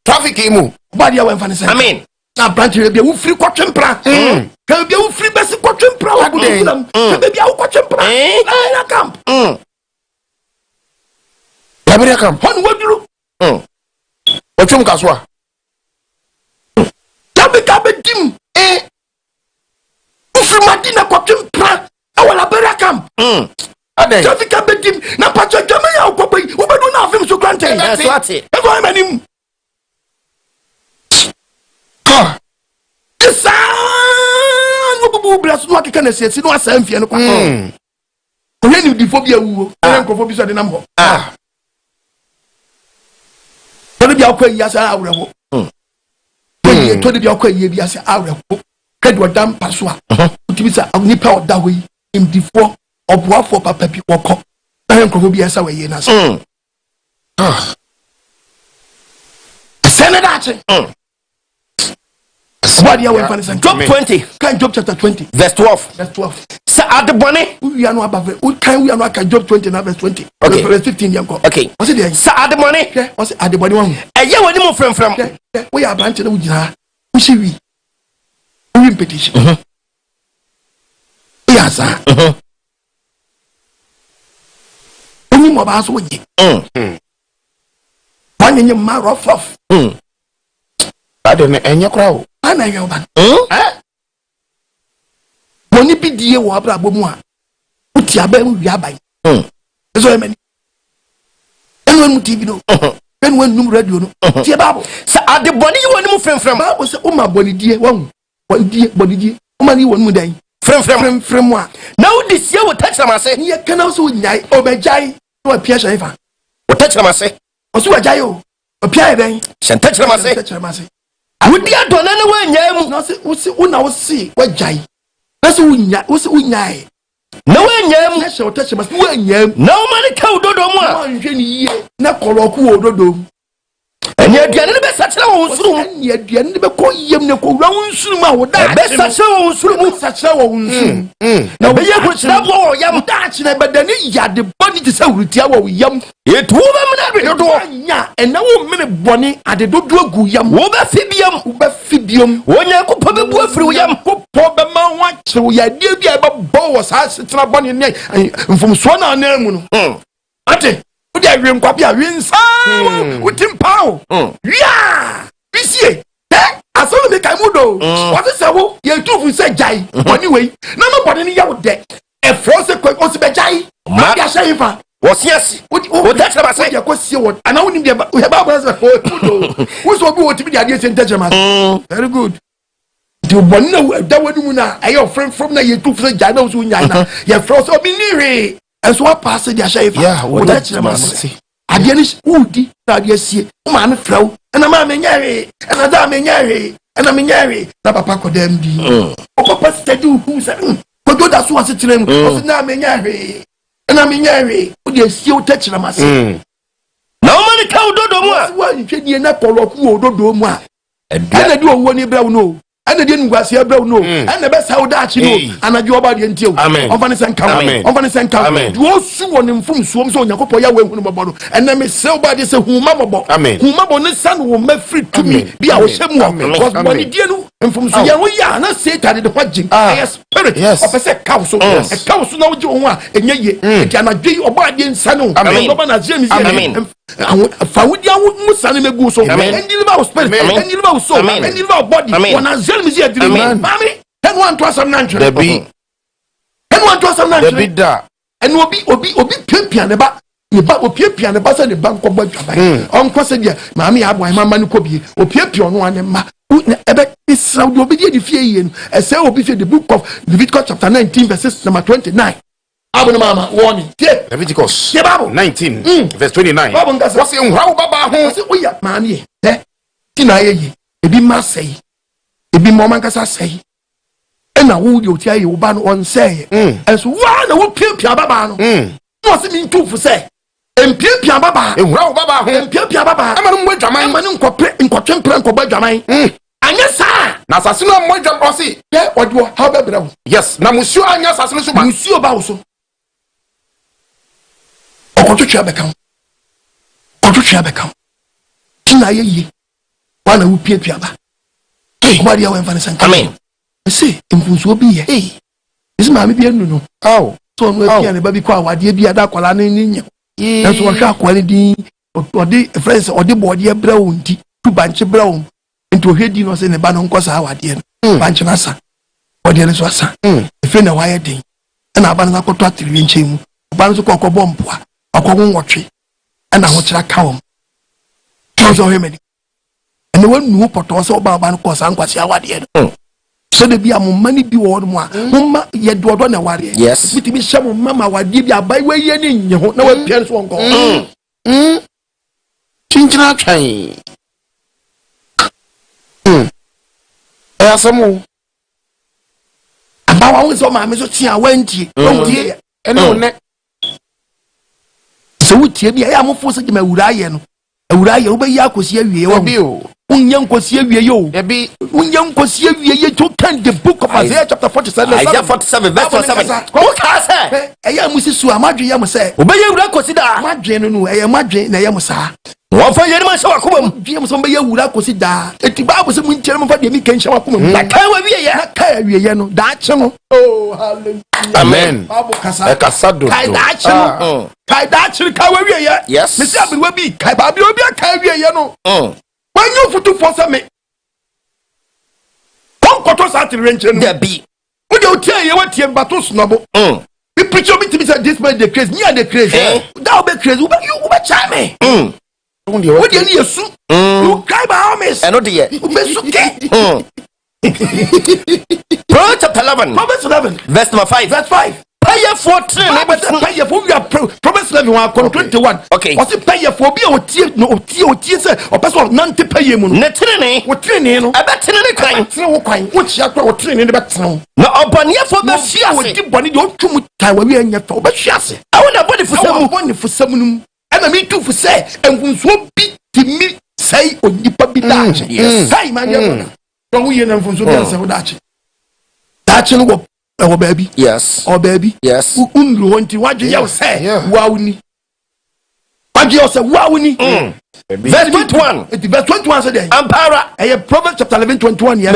Traffic mu. Obadi ya wemfa ni say. Amen. Na branch re bia wo free kwa twempra. Ka bia wo free besi kwa twempra wo budu fulam. Ka bia wo kwa twempra. Na camp. Kabiri camp. Hon waduru. Otwum kaswa. Kabe dim. Wo free madina kwa twempra. Awala bere camp. Ade. Kabe dim na pacho jama ya okoboy. Wo bedu na afim so grante. That's what it. E go emanim. No bless no can say no asem fie no kwa. Onye ni difobia wuwo. Onye nkofobia so de nam ho. Todi bia kwa yi asa awrewo. Todi bia kwa yi bi asa awrewo. Kedi odam paso a. Utibisa nipa oda ho yi. Imdifo oboafo papa bi wokọ. Onye nkofobia asa we yi na so. Senator Job 20. Can Job chapter 20. Verse 12. Verse 12. Sa adebone. We are no above. We are can Job 20 now verse 20. Okay. Verse 15 yanko. Okay. What's it there? Sa adebone. Yeah. What's it adebone one? Eye wani mo from. Yeah. We are branch na we jina. We see we. We petition. Yes sir. Oni mo ba so we. Wani nyi ma rough off. Ade na enye kra. Ana yoban. Moni bidie wo abrabo mu a. Uti abam wi abai. Eso emani. Enu mu TV no. Enu num radio no. Tie babo. Sa ade boni yi woni mu frem. Babo se o ma boni die won. Boni die. O ma ni woni mu dan. Frem a. Na wo disie wo touch am ase. Ye kana so nyai obejai. No apia hyefa. Wo touch am ase. O so wajai o. Opia den. Shen touch am ase. Touch am ase. Wudi adona na wanyam na se una wo si wajai na se unyai na wanyam na she otache mas wanyam na o mani ka ododo mu a wanhwe ni yie na koloku ododo eni aduane ne be sachira wo nsuru mu eni aduane ne be ko yem ne ko wura wo nsuru mu a wo da be sachira wo nsuru mu sachira wo nsuru na be ye ko chira bo wo yam da chira be da ni yade boni ti se wuritia wo yam etu wo be mena be dodo nya ena wo mene boni ade dodo agu yam wo be fibiam wo nya ko pa be bu afiri wo yam ko po be ma wa so ya die bi aba bo was asetena bone ne mfomsuo na anam no ate wo dia wi nkwabi a wi nsa utim pawo ya bisie asolo me kai mudo what is wo ye tufu se jai boni we na no boni ni ya wo de e froze ko o se be jai ma ya sha ifa was yes o touch na say ya ko sie wo ana woni de we ba ba se for mudo wo so bi wo ti bi de ade se ntaje ma very good the boni na da woni mu na ayo from na ye tufu se jai na wo so nya na ye froze o bi ni re and so pass the sha ifa yeah wo touch na ma say ade ni udi na ade sie o ma na fraw na ma me nyare na da me nyare na me nyare na papa ko dem di o papa steady who say ko do da so asetirem o se na me nyare o de sie o touch na ma say na o mani ka ododo mu a wa ntwedie na koloku ododo mu a ana di owo ni brawo no ana di ngwase brawo no ana be sa Daakye no anajo oba de ntie o onfane senka do su woni Mfomsuo so Onyankopɔ ya we hunu bobo no ana me se oba de se huma bobo ne san wo ma free to me bi a wo hyemu because boni die no Mfomsuo ya wo ya na Satan de hwagin I spirit opese kawo na wo je wo a enye ye ti anadwe oba de nsa no oba na je mi fa wo dia wo musa ne megu so endile ba wo spirit endile ba wo soul endile ba wo body wana zel mi je adiri mami hen wan to asam na ntwe Debi da enu obi piapia ne ba opiapia ne ba se ne ba nkɔbɔ dwaban onko se dia mami ya abo mama ne kobie opiapia no ane ma ebe israel do obi di fie yie no ese obi fie the book of Leviticus chapter 19 verses number 29 abuna mama warning Leviticus 19 verse 29 wase nhwa wo baba ho se oya mami ti na ye ebi ma sei ebi mo man kasa sei ena wo di otia ye wo ba no on sei enso wa na wo piapia baba no no se mi ntufu sei empiapia baba ehura wo baba ho empiapia baba ama no mo dwaman ama no nkɔtwempra nkɔba dwaman anya saa na asase no mo dwam ɔse ye ɔde wo ha bɛbrɛ wo yes na musuo anya asase no so ba musuo ba wo so ɔkɔtwetwa bɛka tina ye yi wa na wo piapia ba ɔba dia wo mfa ne sanka amen se Mfomsuo bi ye isi maame bi anu no so no afia ne ba bi kwa awade bi ada kwala ne nya enso wo hwa akwale din odi friends odi body e bra wo nti tu banche bra wo nti o hwedi no se ne ba no nkosa awade no banche na sa odi ne so asa efe na waye din na aba na akoto atiri nche mu ba no so kokobɔ mpoa akɔgo nwɔtwe na ho kyera ka wo so hwemedi ene wanu pɔtɔ se oba no kosa nkwase awade no so de bia mo mani bi wo mo a mo ye dodo na ware yes bitimi hye mo mama wade bi abai we ye ne nye ho na wa pia so nko chinchina twan asamo abawa wo so ma me so tia wantie wantie ene one so wutie bia ya mo fo se gima awuraye no awuraye wo be ya akosi awie wo bi o unyankosi awie yo ebi unyankosi awie ye to kan the book of Isaiah chapter 47 Isaiah 47 verse 7 ko ka se eya musisu amadwe ya mo se obeya wura kosi da amadwe no eya madwe na ya mo sa won fa yeri ma hye wakoma mu dwe mo so beya wura kosi da eti babu se mu nkyere mo fa de mi kan hye wakoma mu na kai wa wie ye na kai awie ye no Daakye no oh hallelujah amen babu kasa kasa do kai Daakye no kai Daakye kai wa wie ye yes me se abiwa bi kai ba bi obi kai wie ye no when you futu for some konkoto sa tirenche no there be we dey otie ye watie mbato snobo we preach obi to be say this man dey craze me and dey craze that be craze you be try me we dey ni yesu you cry by all means eno de ye be suke Proverbs chapter 11 verse number 5 verse 5 pay for train pay for we are Proverbs 11 121 okay o se pay for bi otie say o person nante pay mu no ne trene wo trene no aba trene kwan trene wo kwan wo chia kwa wo trene ne be trene na obaniefo be fiase wo di boni de o twum tai wa wi anya fa wo be fiase awo na body fusamu boni fusamu num ana mi tu fu say Mfomsuo bi timi sai onipa bi Daakye sai man ye no wo ye na Mfomsuo bi say wo Daakye no wo baby yes oh baby yes unru honti wadwe ye say wa wuni What you say? Wow, ni. Verse 21. Verse 21 said, Ampara. Proverbs chapter 11:21. Yeah.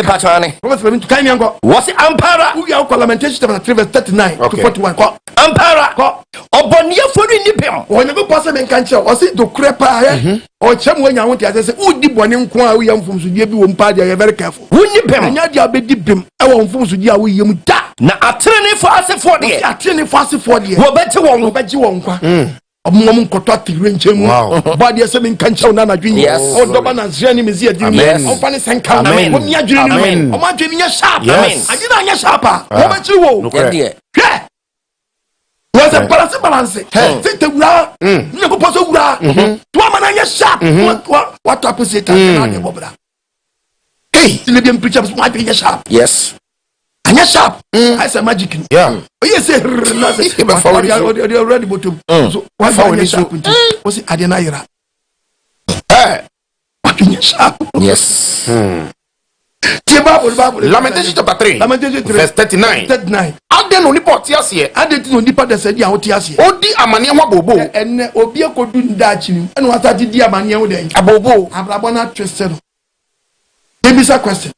Proverbs 11. Can you go? What's it? Ampara. Who you call Lamentation chapter 3 verse 39 to 41. Ampara. Obonia for the nipem. When you go pass them in cancer, or see to crepa or chem when you want to say, who did one in Kwa, we am from Sudia, we are very careful. Who nipem? And you be deep him. I want from Sudia, we am da. Na atene for us for the atene for us for the. Wo betu won. Beji won kwa. Omom koto tirenche mu. Body say me cancer na na dwin. O doba na zani me zia dwin. O fa ne senka. O mi adwin ni. O ma dwin ni sharp. Amen. Adi na nya sharp. O beji wo. Yeah. Was a balance. Sit the wura. You go post wura. To amana sharp. What opposite and bobra. Hey, the Libyan preachers want to sharp. Yes. Anya sharp. I say magic. Yeah. You say already bottom. So why sharp? Was it Adena Ira? What you sharp? Yes. Lamentation chapter 3 verse 39. Ade no nipa otiase. Ade ti no nipa de said ya otiase. Odi amane ho bobo. Enne obi akodu ndachi ni. Ene wata di amane ho den. Abobo. Abrabo na twese no. Ebisa question.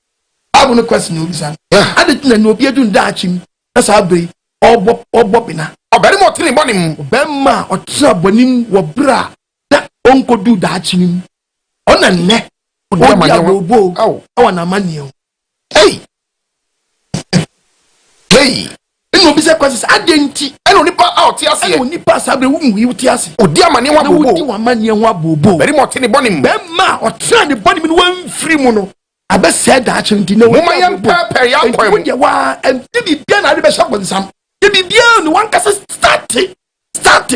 Abu no question no bisa. Ade ti na obi edu ndachi ni. Esa abri obo bina. Obere mo tini bonim. Bemma otra bonim wo bra. Na onkodu ndachi ni. Ona nne. Odi amane ho bobo. Awana amane ho. Hey. Hey. No be say questions adenti eno nipa out ase eno nipa sabre wu wi uti ase odi amane ho bobo odi amane ho bobo beri mo tini bonim be ma o tran ni bonim ni wan free mu no abe said that chinti no mo mayam papa ya kwam de wa and bi bia na de be sha bonsam de bi bia no wan kasa start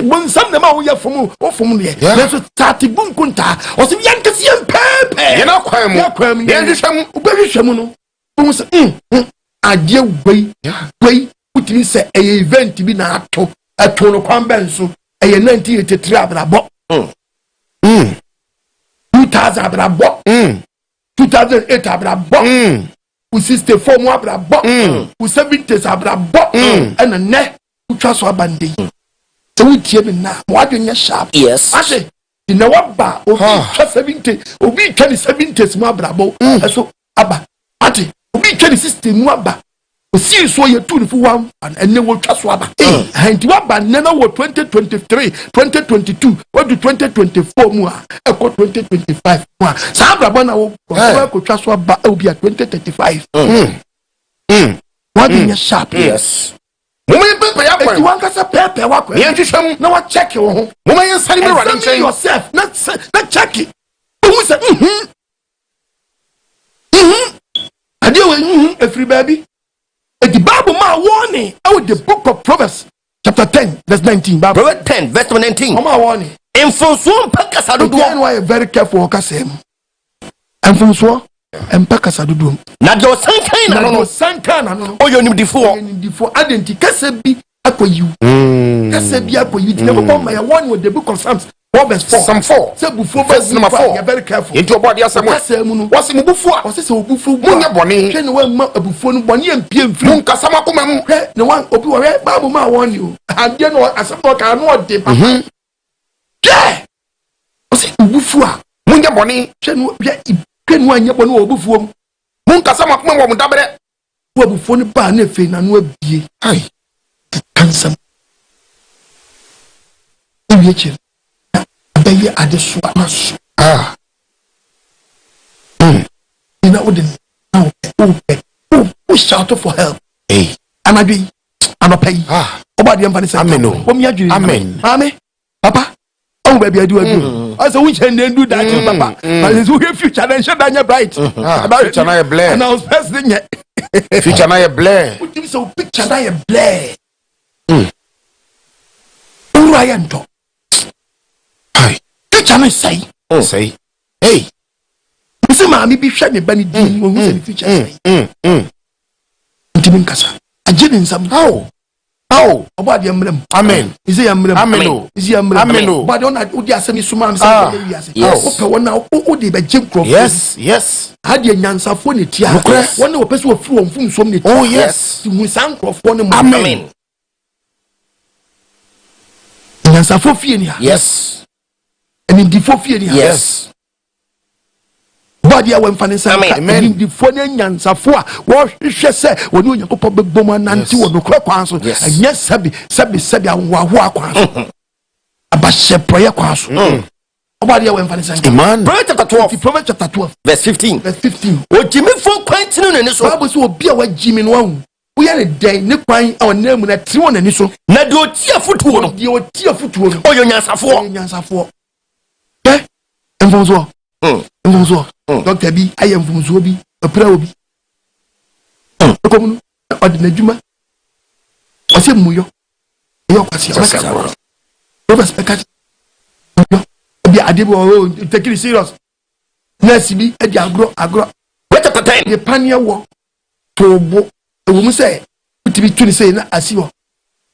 bonsam na ma wo ya fomu wo fomu no ye na so start bunkunta o se yan kase yan papa ye na kwam ye hwehwam ubehwehwam no bo se ade wei utimi se event bi na ato no kwamba nso 1983 abrabo 2000 abrabo 2008 abrabo 64 mo abrabo 70s abrabo and ne utwa so abande so utie bi na mo adwenya sharp yes ase ina waba obi twa 70 obi twa 70s mo abrabo so aba ate obi twa 60 mo aba see so you two for one and then we'll trust waba and waba nena wo 2023 2022 what do 2024 mu a 2025 mu a sabra bana wo ko trust waba obi 2035 what in sharp yes moment pepe ya kwa wan kasa pepe wa kwa ye hwehwam na wa check wo ho moment yan sani me rade nchen yourself na check it who say ade we every baby. The Bible ma warning out the book of Proverbs chapter 10 verse 19. Proverbs 10 verse 19. Ma warning. Mfomsuo mpakasa dodo. Again why very careful okasem. Mfomsuo mpakasa dodo. Na do sankan na no sankan na no. Oyo nimdifo. Nimdifo adenti kasa bi akoyiu. Kasa bi akoyiu. The Bible ma warning with the book of Psalms 4 verse 4. Psalm 4. Say before verse number 4. You very careful. Into obodi asem. Wasi mubufu a. Wasi se obufu. Munya boni. Hwe ne wa ma abufu no boni empie mfiri. Mun kasa makoma mu. Hwe ne wan obi wo hwe Bible ma warn you. Ade no asem no ka no ode papa. Yeah. Wasi obufu a. Munya boni. Hwe ne anya boni obufu mu. Mun kasa makoma wo mudabere. Wo obufu no ba na efe na no abie. Ai. Kansa. Ewie chiri. Baby adeso anaso ina odin now who shout for help anadwi anopay obade mfa ne say amen omi adwiri amen amen papa on baby adu asa we chen dey do that papa but so we future then should danya bright future na ye blare and I was first thing future na ye blare we give so picture na ye blare uru to future say say hey say maami bi hwe ne ba ne din wo say future say ntimi nkasa agye nsam how obade amrem amen ise amrem amen ise amrem amen obade ona odi asemi suma am say wi ase ope wona odi be gye crop yes hade nyansafo ne tia wona wo pese wo fi wo mfumsom ne tia oh yes hu san crofo ne mo amen nyansafo fie ni ha yes and in the fofie yes body when fanning some amen the phone nyansafo a wo hwehwe se woni onyankopɔ bebom anante wo no kwan so anya sabi awo akwan so abahye proye kwan so body when fanning some amen Proverbs chapter 12 verse 15 ojimi fo kwantinu ne so bible so obi a wajimi no ahu wo ya ne den ne kwan a onam na tri won ani so na de otia futuo no oyo nyansafo Mfomsuo doctor bi aye mfomsuo bi opra obi komu odina djuma ose muyo yo kwasi amaka over spekat bi adebo o take it serious nurse bi e di agro what at time the pania wo tobo ewo mu say tibi tuni say na asiwo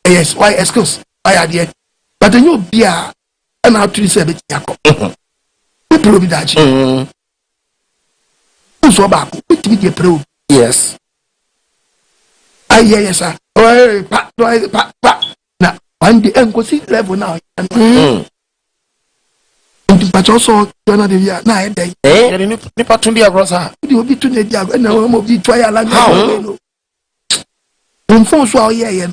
yes why excuse why ade but you bi a na tuni say be yakọ people be that so back with me the pro yes yes sir pa na one day enko see level now but also na de via na e dey ni patundi abrosa di obi tu na di agro na mo bi try ala no Mfomsuo ye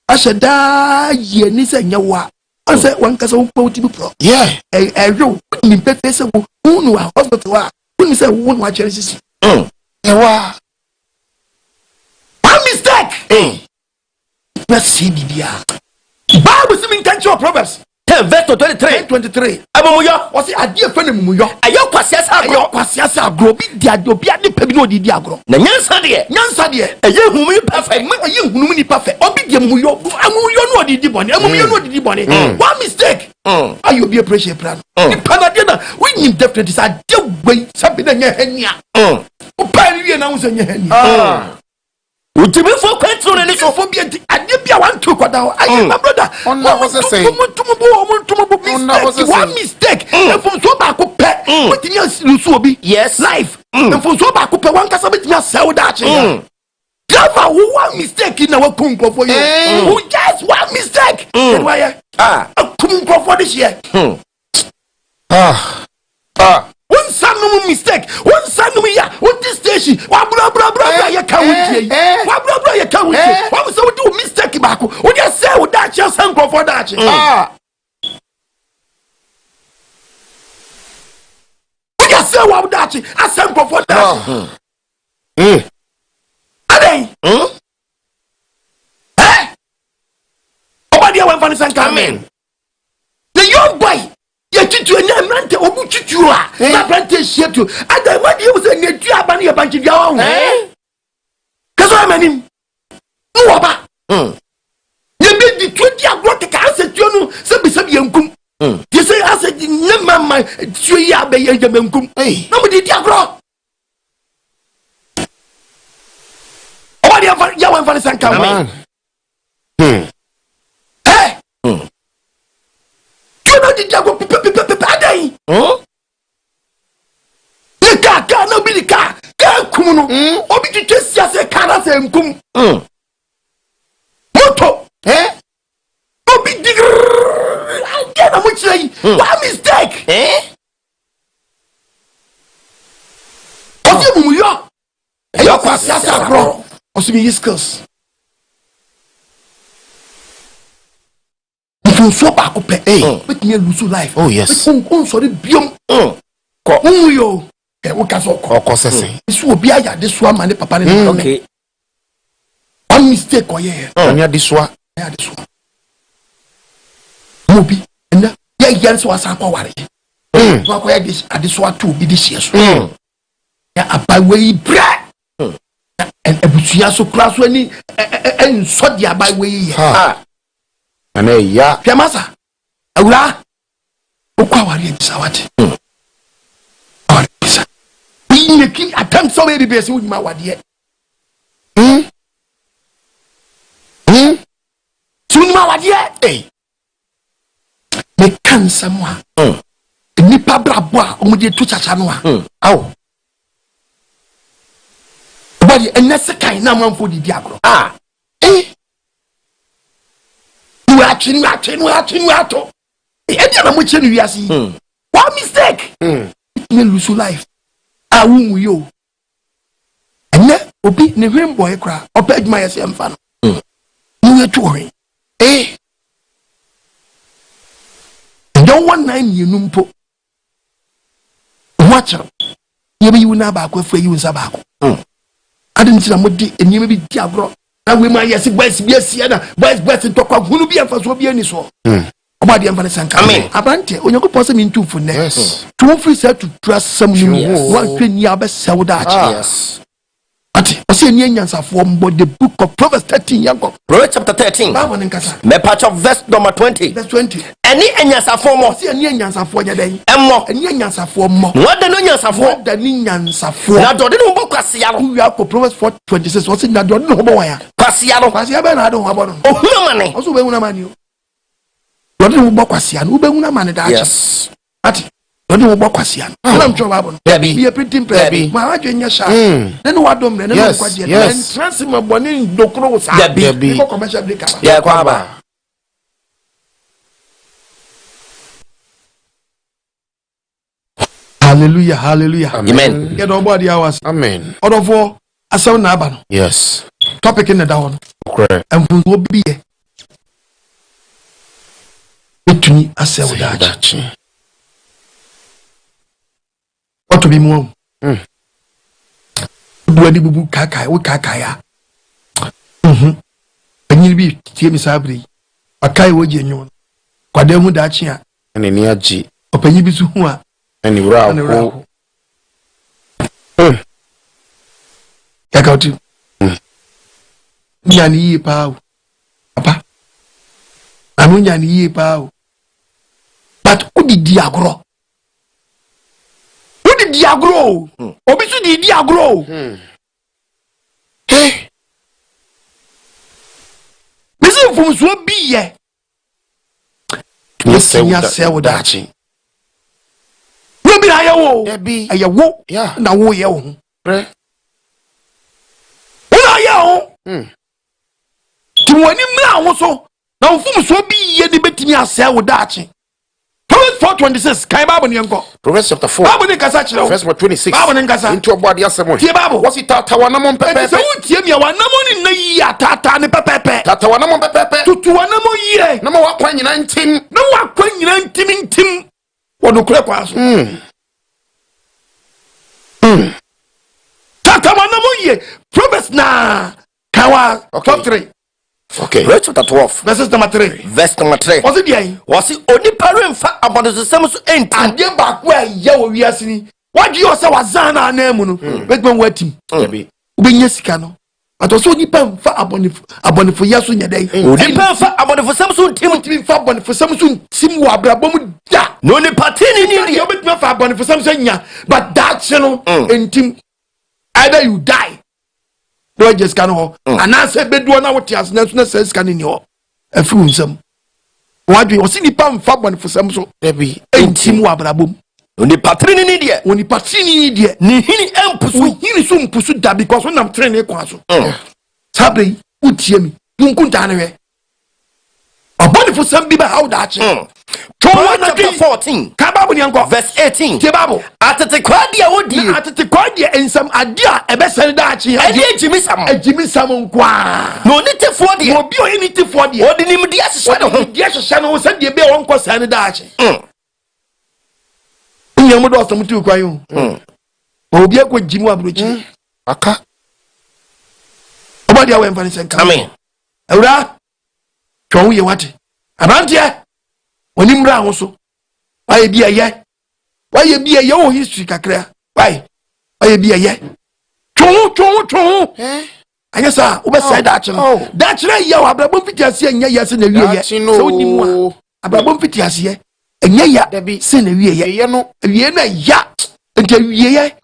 asheda ye ni se nyewa ase wan kasa wo pawti bi pro yo ni pepe se wo unu a hospital a unu se wo unu a chere sisi ewa one mistake na see bibia Bible say in tension Proverbs 10 verse 23 amomuyo o say ade fa na mumuyo ayo kwasiasa agro bi di ade obi ade pa bi no di agro na nyansa de eye hunu ni perfect obi di mumuyo no di bone amumuyo no di bone one mistake ayo bi pressure plan the panade na we need definitely say ade wey sabi na nya hania o pa wie na wo say nya hania ujimi fo kwetro ne so fo bi ade bia wan to kwada ayi my brother on na was say one mistake Mfomsuo ba ko pe wetimi alusu obi yes life Mfomsuo ba ko pe wan kasa betimi asel da ache Java one mistake na wa kunko for you who just one mistake why kunko for this year one sanu mistake one sanu ya one this station wa bra ya ka wutie wa bra ya ka wutie wa so do mistake ba ko o dey say o da che sanko for da che o dey say wa da che asanko for da che adai obadi wa fanisa amen the young boy ye tutu enya mrante obu tutu a na brante hietu adai ma die wo ne tu aba ne ye banchi dia wo kaso amanim wo ba ye be di tu dia agro te ka ase tu no se bi yankum ye se ase ne mama tu ya be ye yankum na mo di agro obadi ya wa fanisa amen di jago adai le ka na bi ka kum no obi twetwe siase kana se nkum moto obi dig again na mo chiri one mistake obi mu yo kwasi asakro osimi yiskos Mfomsuo ba ko pe with me lose life oh yes on sorry biom ko unyo wo ka so ko sese isu obi aya de so ama ne papa ne okay one mistake ko ye anya de so mobi na ya yan so asa kwa ware wa ko ya de so atu bi de hie so ya abawe bra and ebutua so kura so ani en so de abawe ana ya piamasa awura okwa ware bisa wate ware bisa ni ki attempt so many base wo nyima wade sunima wade me kansa mo nipa brabo a omuje tu chacha no a awo body enese kan na manfo di agro we atwinu ato e dia na mo che no wiase One mistake. It may lose life. I won't you. And then, Obi, the rainbow cry, or beg my SM fan. You are touring. Eh? Don't want 9 you numpo. Watch out. You will not back with you in Sabaco. I didn't see a muddy and you may be diabro. And we might yes, yes, boys, best to talk of who will be and for any so. About the Empress. I mean, Abante, when you go possibly in 2 for next. 2 free set to trust some new 1 thing you best sell that. Yes. I see an answer from the book of Proverbs 13. Proverbs chapter 13. Me patch of verse number 20. Verse 20. Any answer for more. See any answer for your day. And more. Any answer for more. What the no answer for? The answer for. Now, don't you know Cassiano? We are for Proverbs 4:26. What's in that? Don't know why. Cassiano. Cassiano, I don't have one. Oh, no money. Also, we want money. Don't know about Cassiano. We want money. Yes. Don't know about Cassiano. I'm sure about be a pretty baby. My heart in your shop. Then what don't know? Yes. Transfer my money in the cross. Be commercial breaker. Yeah, Quaba. Hallelujah, hallelujah. Amen. Get on board the hours. Amen. Out of all, I saw Naban. Yes. Topic in the down. Okay. And we will be here. Betumi Asei Daakye. What to be more? Bloody bubu kakai, we kakaya. And you'll be Timmy Sabri. A kai wojan. Quademu Daakye. And in Yaji. Open you be to and you row. Yakauti. Nyani pau. Papa. Amu nyani pau. But who did Diagro? Who did Diagro? Obisu did Diagro. Hey. Listen from so be ye. Betumi Asei Daakye. No be ayawo. Ebi. Ayawo. Yeah. Na wo ye wo. Pre. Una ye wo. Ti woni mra wo so. Na Mfomsuo bi ye de Betumi Asei Daakye. Proverbs 4:26. Kai Bible ni enko. Proverbs chapter 4. Bible ni kasa kire. Verse 26. Bible ni kasa. Into a body asemo. Tie Bible. What's it tawanamon pepe? Se wo tie mi wanamo ni na yi atata ni pepepe. Tawanamon pepe. Tutu wanamo yi. Na ma wakwa nyina ntim. Na wakwa nyina ntim. Wodo kure kwa so. Tata wanamo yi. Proverbs na kawa top 3. Okay. Verse chapter 12. Verse number 3. Verse number 3. What's it there? Was it only parent fa about the same so enti? Ade ba kwa ye wo wiase ni. What do you say wazana na emu no? Betwen watim. Ebi. Ubenya sika no. Atoso nipa fa abonefo yaso nya dai. Nipa fa about the same so Tim fa abonefo samso tim wo abrabom da. No ni patini ni You bet fa abonefo samso nya, but that no entim either you die. No just can ho. And I say bedu na wote as na says can ni ho. Afi unsam. Wadwe o si nipa fa abonefo samso. Ebi. Entim wo abrabom. Oni patrini ni die. Oni patrini ni die. Ni hini empusu. Hini so mpusu da because when I'm training kwa so. Sabre utie mi. Nkunta na we. Abonefo sam bi ba how Daakye. Proverbs chapter 14. Ka Bible ni anko. Verse 18. Tie Bible. Atete kwadia wodi. Atete kwadia ensam adia ebe sene Daakye. Edi ejimisam. Ejimisam nkwa. No ni tefo die. Obi o ni tefo die. Odi ni mdi asese no ho. Di asese no se de be won kwa sene Daakye. Nyamu do asam tu kwa yo. Obi akwa jimu abrochi. Aka. Obadi awen fani senka. Amen. Ewura. Twon ye wate. Abantie. Oni mra ho so. Waye bi eye. Waye bi eye o history kakra. Waye bi eye. Twon. Anya sa wo be say Daakye no. Daakye ye wa abrabom fitiase anya ye se na wie ye. Se onimu a abrabom fitiase anya ya se na wie ye. Wie na ya. Nti wie ye.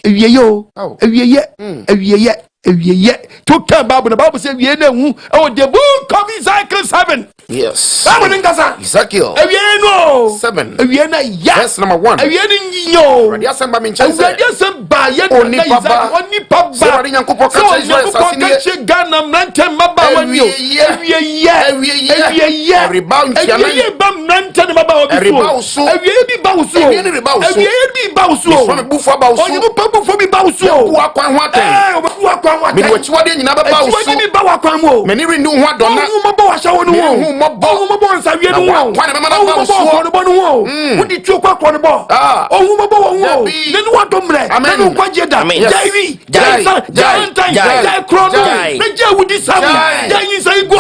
Wie ye o. Wie ye. To kan Bible the Bible say wie na hu. Oh the book of Ezekiel 7. Yes. Bible ngasa. Ezekiel. Wie no. 7. Wie na ya. Verse number 1. Wie ni yo. Ready asamba mi nchese. Ready asamba ye na Ezekiel. Oni papa. Se wadi nyankopo kache Israel sasini. Kache Ghana mrante maba amani o ewie rebound bam nante ne baba obi so ewie bi ba uso ewie bi ba uso from bufa ba uso onye bu papu bi ba uso bu akwan ho atan bu akwan ho atan me wachi wade nyina ba uso me ba akwan mo me ni renew ho adona mo ba wa shawo no wo mo ba nsa wie no wo akwan me ma ba uso no bo no wo wodi tu kwa no bo ohun mo ba wo wo ne ni wa do mre ne no kwa jeda jaiwi jai krono ne je wudi sam jai sai go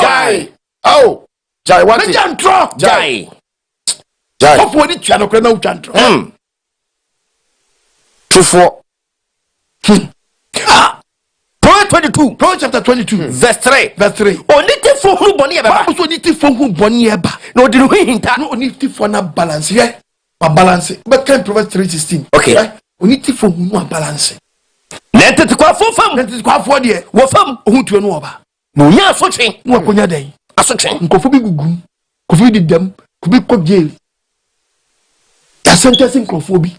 oh jai what ne jantro Jai. of what it channel na jantro tufo Proverbs chapter 22 verse 3. Only tifo hu boni eba. Bible so ni tifo hu boni eba. No odi hu hinta. No only tifo na balance here. Ma balance. But can Proverbs 3:16. Okay. Right? Only tifo hu no balance. Nente tikwa fofam. Nente tikwa fo de. Wo fam Ohun tuo no oba. no nya asotwe. No akonya den. Asotwe. Nkofo bi gugum. Kofi di dem. Kubi ko jail. Ya sentence nkofo bi.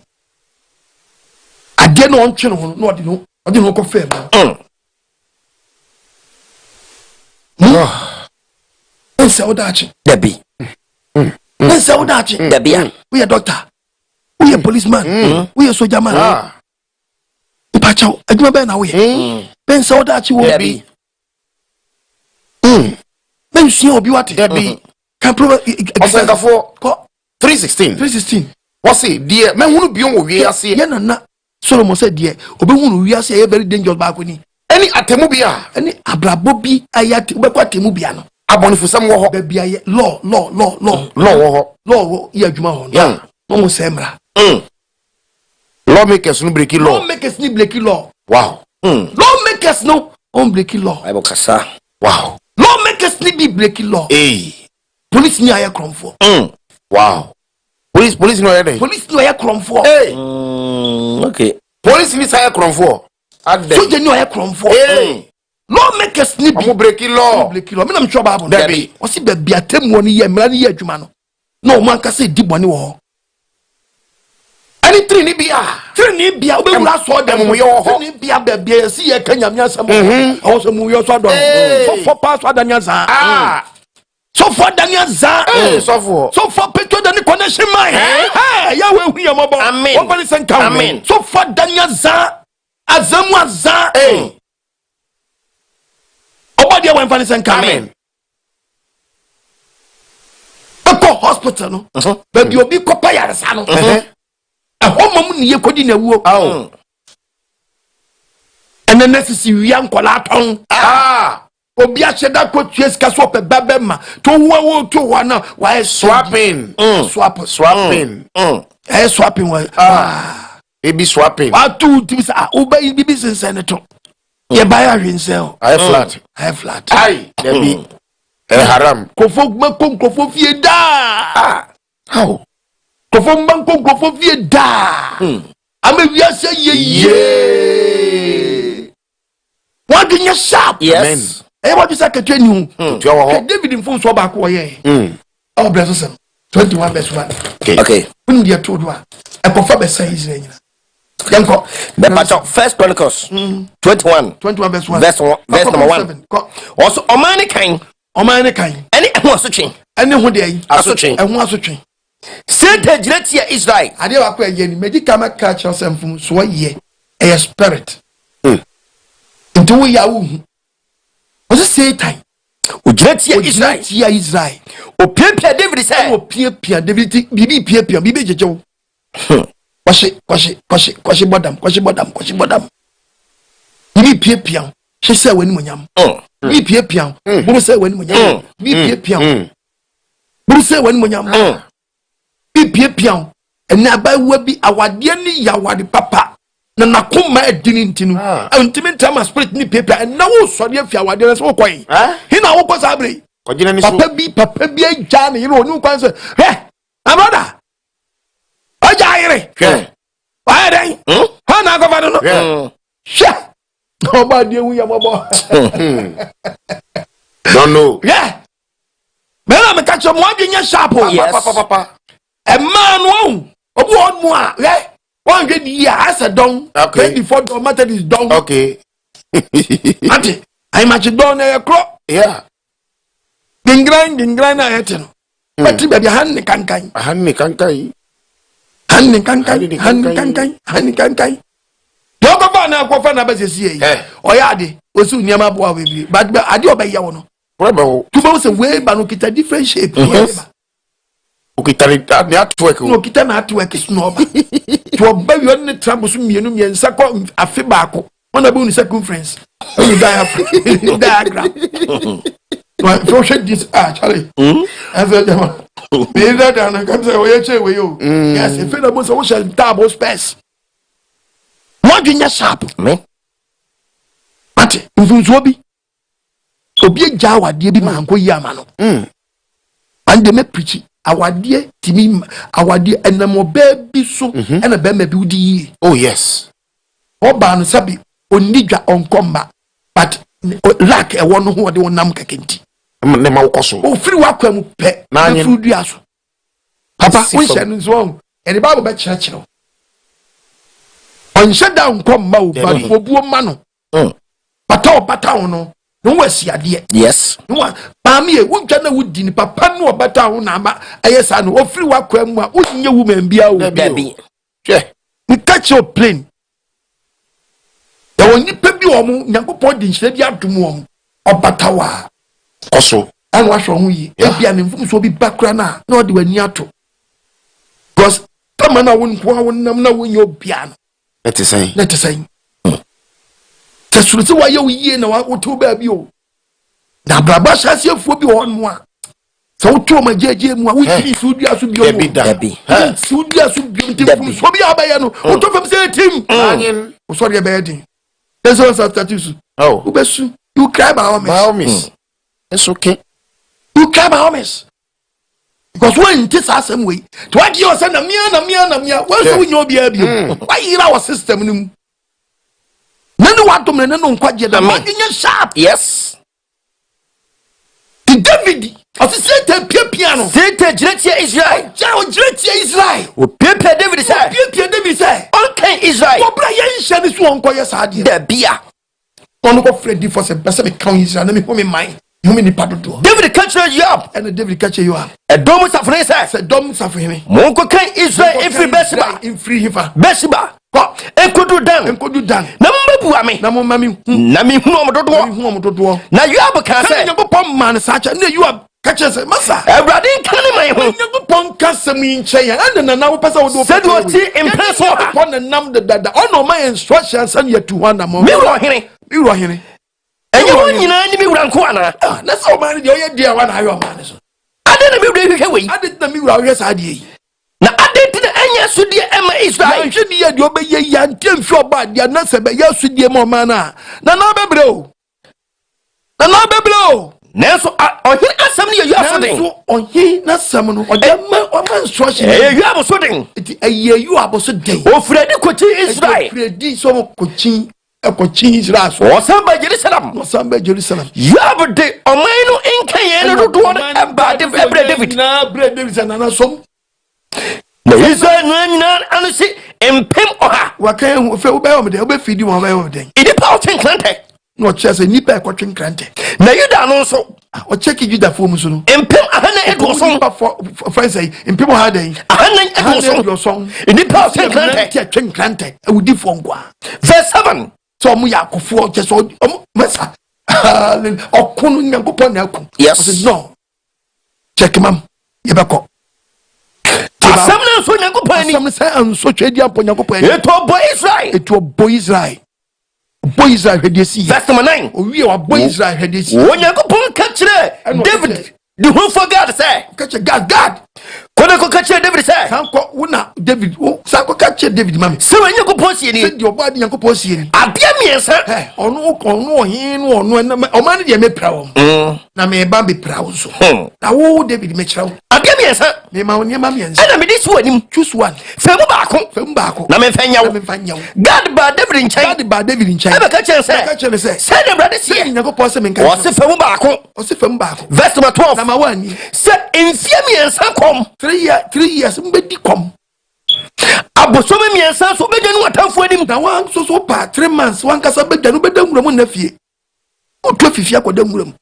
Ade no ontwe no no odi no ko fam. Nse odachi Debi. Nse odachi Debi an. We a doctor. We a policeman. We a soldier man. Ipacho, aduma be na we. Nse odachi wo Debi. Ben si obi wate. Debi. Can prove Osengafo ko 3:16 what's it dear men hunu bion wo wi ase ye na Solomon said dear obi hunu wi ase very dangerous back ni any atemu bia any abrabo bi ayate obekwa atemu bia no abonifusam wo ho be bia ye law wo ho ye adwuma ho no mo semra lawmakers no break law lawmakers ni break law wow lawmakers no on break law Bible kasa. wow lawmakers ni be break law police ni aye kromfo wow police no yede police ni aye kromfo Okay. police ni say kromfo ade soldier ni aye kromfo lawmakers ni omo break law me na mtwa babu Debi. o si be atemu ni ye mra ni ye adwuma no no man ka say di bone wo ho any three ni bia obewura so dem mo yo ho ni bia be bia si ye kanya miasam o so mu yo so do so for pass adanya za so for Daniel za so for Petro the connection man ya we hu yamobo Amen. o bani senka Amen. so for Daniel za azamu za obadi we mfani senka Amen. Eko hospital no baby obi kopa yaresa no ahomam ni ye kodi na wuo ene nesisi wia nkola ton obi a cheda ko tues ka so pe babema to wo to wa na wa swapping swapping wa baby swapping atu tibisa obai bibi sense to ye buy a hwensel I flat ai debi haram kofo gbon kofo fie da how kofo mban kofo fie da ame wia se ye what do you sharp Yes. What is that? Continue. David Mfomsuo back away. Oh, bless us. 21 verse 1. Okay. When you are told one, I prefer the size. The First Chronicles 21 verse 1. Verse number 1. Also, Omani kind. Any asotwe. Any one day. Asotwe. And one asotwe. Satan Jiretia Israel. I did acquire any medical catch yourself from so ye a spirit. Into we are. Was it Satan? Ujiretia Israel. O Pia David said. O Pia David Bibi Joe. Kwashi bodam. Bibi Pia. She said when Munyam. Bibi Pia. Who say when Munyam? Bibi Pia. Who say when Munyam? Bibi Pia. And now by Webby, our dear Yawadi Papa. Na kuma edini ntinu antimi ntama spirit ni paper and na wo so de afia wade so kwan hina wo ko sabre kogina ni so papa bi agya ne yiro onu kwan so abada agya yire wa den ha na go fado no she no ba de wu ya bobo don't know me na me catch mo adwenya sharp papa e man wo obu on mu a one good year as a dong. Okay. 24 matter is dong. Okay. Auntie, I match it down a crop. Yeah. Gingran na yete no. But baby hanne kankan. Hanne kankan. Yoko ba na akwa na bezesi yi. Oyade, osu niam boa we bi. But ade obeya wo no. Problem. Tuba say we ba no kita different shape. Okita ni atwork. No kita na atwork no ba. To ba wi on ne trouble so mienu miensa ko afi ba ko. Ona be on circumference. You diagram. No, so this Charlie. As a demon. Be that and I can say we you. Yes, if you know so shall double space. What do you sharp? Me? Mate, Mfomsuo bi. Obi ja awade bi man ko yi amano. And they make preach awade timi awade enamo baby so and a bema bi udi. Oh yes. Oba no sabi onidwa onkomba but lack e wono ho de wonam kakenti. Ne ma wokoso. O free wakwam pe na frudu aso. Papa we share no so. And the Bible be church. On shut down come ma but obuo ma no. Bata no. No wasi ade. Yes. No pa me e wudwa na wudi ni papa no bata ho na ma ayesa no o free wakwam a wunye woman bia o. Baby. Che. We catch your plane. There woni pe bi omo Nyankopon di nhire bi adom omo. Obatawa. Koso. And wash on we. Ebia ne Mfomsuo bi bakra na odi wani ato. Because come na won kwa won nam na won yo bia no. Let us say. Tesuru wa ye wiye na wa to ba bi o. Na braba hyasefuo bi won mo a. So to ma jeje mu a wo tiri sudi aso bi o. Debi. Sudi aso bi o Mfomsuo bi abaye no. O to fam say team. Anyin. O so de be din. There's also status. Oh. Ubesu. You cry by miss. It's okay. You cry by homies. Because when this has some way, to what you say, na mia, what's we know be able? Why in our system? None want to men no quite the man sharp. Yes. The David, as he said, piano. Sete Jetia Israel. Jao Jetia Israel. O Pepe David say. Pepe David say. Okay, Israel. O Brian Shan is one quite sad. The beer. On go Freddy for some Pacific County Israel. Let me put me mind. You mean the part of David catch you up. And David catch you up. A dome of Fraser. Said dome suffer him. Monko can Israel in free Besiba. In free hifa. Besiba. And could do done. Number Buami. Nami Humo. Now you have a cancer. You man such a you are catches a massa. Everybody can my home. You pon Casamin Chaya and then now person will said what he impressed upon the number that honor my instructions and yet to one among me. You are hearing. And you want you know me Rankwana. That's all man. You're dear one. I didn't away. I didn't know yes I did. Now I didn't anya sudi Emma Israel. I should hear you be yan team for bad. You're not say yes to dear mana. Na no bebro. Nanso on here assembly you have something. On here na someone or man instruction. You have something. You have something. Oh Freddy Kochi Israel. Freddy so Kochi. Israel. Or somebody Jerusalem. You have a day. O mine in Kayana do one about David. Na bread David and some. The Israel and see and pim or her. What can you feel about me? They'll feed you on everything. In the pouting clanty. No chess a nipper watching cranty. Now you done also. Or checking you that for Musun. And pim a hundred was for friends say in people had a hundred your song. In the pouting cranty. I would give one. Verse 7. So Muyako for just all Massa. Or Kunu Yankupon. Yes. No. Check mum. Yabako. Some Yankupon. Some so trade upon Yankupon. It was boy Israel. It was boy Israel. Boy Israel had this. Verse number 9. We are boy Israel had this. When Yankupon catch David. The who forgot to say. Catch a God. Kono catch David say. Sanko una David. Sanko catch David mami. So when Yankupon see ni. Your body Yankupon see ni. Abia mi sir. Ono hin ono na o man dey me prawo. Na me ba be prawo so. Na wo David me prawo. Abia mi sir. Me ma oni ma mi sir. Na me this one him choose one. Femu baako. Na me fanyawo. God ba David in China. God ba David in China. Ebe ka chen say. Ka chen say. Say the brother see. Yankupon say me nka. O se femu baako. Verse number 12. Na ma wani. Say infia mi ensa kom. 3 years mbedi kom. Abosome mi ensa so be dwanu atamfo anim. Na wan so pa 3 months wan kasa be dwanu be danwura mu na fie. O to fifia ko danwura mu.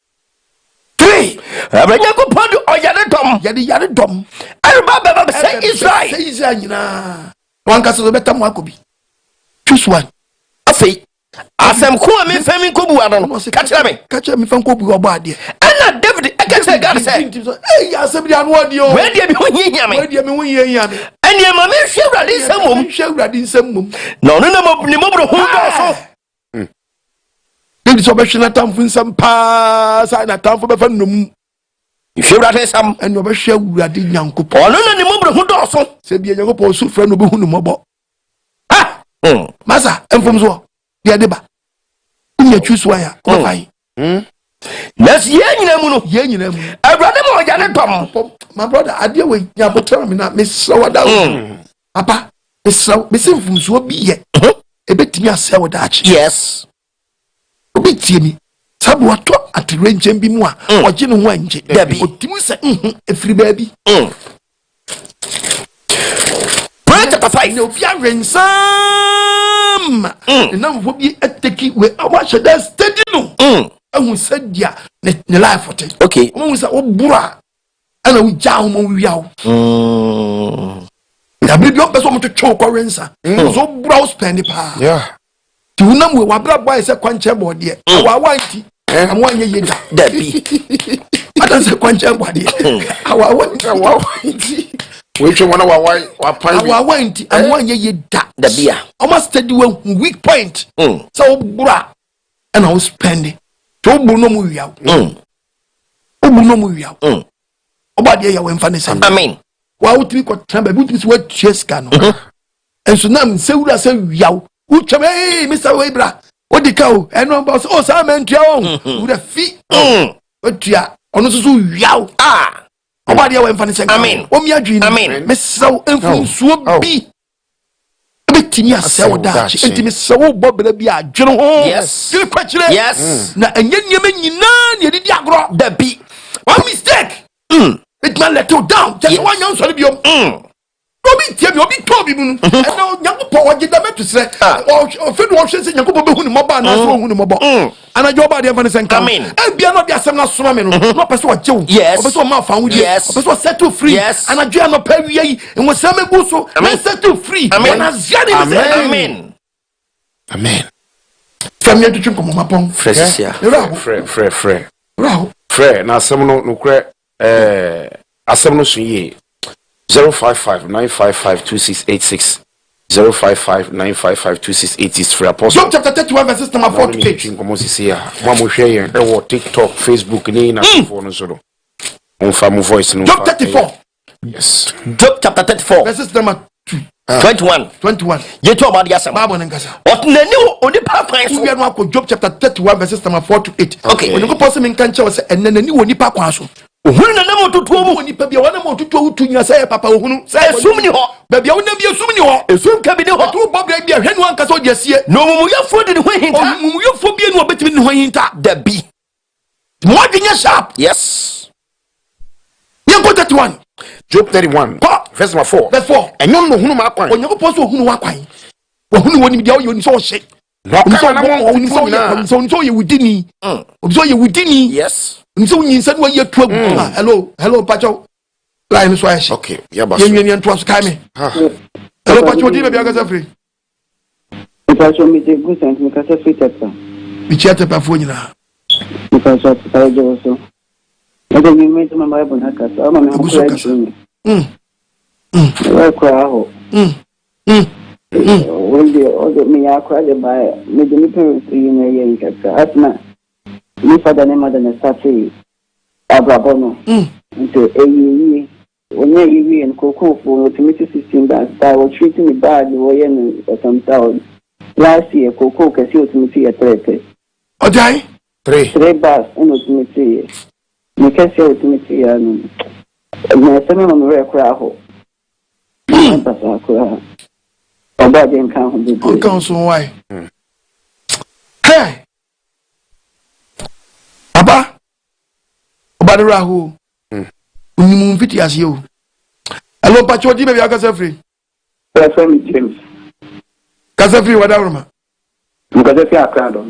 say Abranya ko pondo oyare dom. yare dom. Everybody say Israel. Say Israel nyina. One ka so betam akobi. Choose one. Afei. Asem ko me fami ko bu ado no. Catch me. Catch me fam ko bu obo ade. Ana David ekese God say. Hey, asem dia no ade o. Where dey be ho yia me? Where dia me ho yia me? Eni ma me hwe urade nsam mom. Hwe urade nsam mom. No no no ni mo bro ho do so. David so be hwe na tamfo nsam pa sa na tamfo be fa nnum. Hwe urade nsam eni obe hwe urade nyankopon. Ono na ni mo bro ho do so. Se bia nyankopon so fra no be hu no mobo. Ha! Masa Mfomsuo. Dia deba. Unya choose one ya. Ko fai. Let's ye nyina mu no. Ye nyina mu. Abrade mo oyare dom. My brother, I deal with ya botra me na me slow down. Papa, me slow, me say Mfomsuo bi ye. E betumi ase wo Daakye. Yes. Obi tie mi. Sabu ato atirenje bi mu a, oje ne ho anje. Dabi. Otimi se efiri ba bi. Pray chapter 5. Ne obi arensam. Na mfo bi ateki we awashe da steady no. Ehun sadia ne life ote. Okay. Omo say obura. Ana wo ja ho mo wiawo. Ya bi o person mo to cho ko rensa. So bura spend pa. Yeah. Ti unam we wabra boy say kwanche bode. Wa wanti. Am anye ye da. Dabi. Atan say kwanche bode. Awa wanti. We try one wa pan. Awa wanti. Am anye ye da. Dabi a. Almost steady one weak point. So bura. And I will spend it. To bu no mu wiawo. Obu no mu wiawo. Obade ya we mfa ne sam. Amen. Wa utimi ko tamba bi utimi we cheska no. Enso nam se wura se wiawo. Uchame Mr. Webra. Odika o eno boss o sa mentua o. Wura fi. Otua ono so wiawo. Obade ya we mfa ne sam. Amen. Omi adwi ni. Amen. Mesaw Mfomsuo bi. Betumi ase wo Daakye. Enti mesaw bobra bi adwene ho. Yes. Kile kwachire. Yes. Na enye niam nyina ne didi agro. Dabi. One mistake. It man let you down. Just one young son of you. Obi tie bi obi to bi mu no. E na Nyankopon oje da metu sre. O fe do o hwe se Nyankopon be hu ni moba na so hu ni mobo. Ana jo ba de fa ne senka. E bia no de asem na soma me no. No person o jew. O person o ma fa hu die. O person settle free. Ana jo no pa wi yi. En wo se me gu so. Na settle free. Na zia ni me. Amen. Amen. Family to chim ko mama pon. Fresia. Frɛ. Bravo. Frɛ na asɛm no kra asɛm no so yie 055-955-2686 055-955-2686 for Apostle. Job chapter 31 verses number 4 to 8. Como se sia, mamo share TikTok, Facebook ni na phone so. On fa voice no. Job 34. Yes. Job chapter 34 verses number 21. Yeto about yasam. Bible nkasa. Otnani onipa kwan so. We are now Job chapter 31 verses number 4 to 8. Okay. When you go person in kancha say enani onipa kwan so. Ohunu na na mototo mu onipa bia wana mototo utunya say papa ohunu say esum ni ho. Ba bia wona bia esum ni ho. Esum ka bi ni ho. To bobra bia hwenu ankasa odi asie. No mumuyafo de ne ho hinta. Mumuyafo bia ni obetimi ne ho hinta. Dabi. Mo adwenya sharp. Yes. Yeko 31. Job 31 verse number 4. Verse 4. Enyo no hunu makwan. Onyankopon so ohunu wakwan. Ohunu woni dia oyoni so hye. No ka na mo so ye wudini. So ye wudini. Yes. So yin said what you to hello pacho. Line so hye. Okay, ya ba. Yen to so kai me. Hello pacho di be bia ga free. Pacho mi te good sense mi ka se free tapa. Mi chiate pa fo nyina. Mi pacho ta jo so. Ego mi me to mama ebo na ka so ama me ko ya chi. Kwa ho. Odo mi ya kwa de ba me de mi parents yi na ye nkasa asma mi father ne mother ne safi abrabo no nto eyi onye yi en kokofo to me to 16 that was treating me bad wo ye no some town last year koko kasi o to me ya 3 odai 3 bars no to me see me kasi o to me ya no me se me mo re kwa ho pasa kwa Oba den kan ho bi. On kan so why? Hey. Baba. Oba de raho. Unimu mfiti asio. Hello pacho di be akasa free. From James. Kasa free wadawruma. Nkasa free akra do.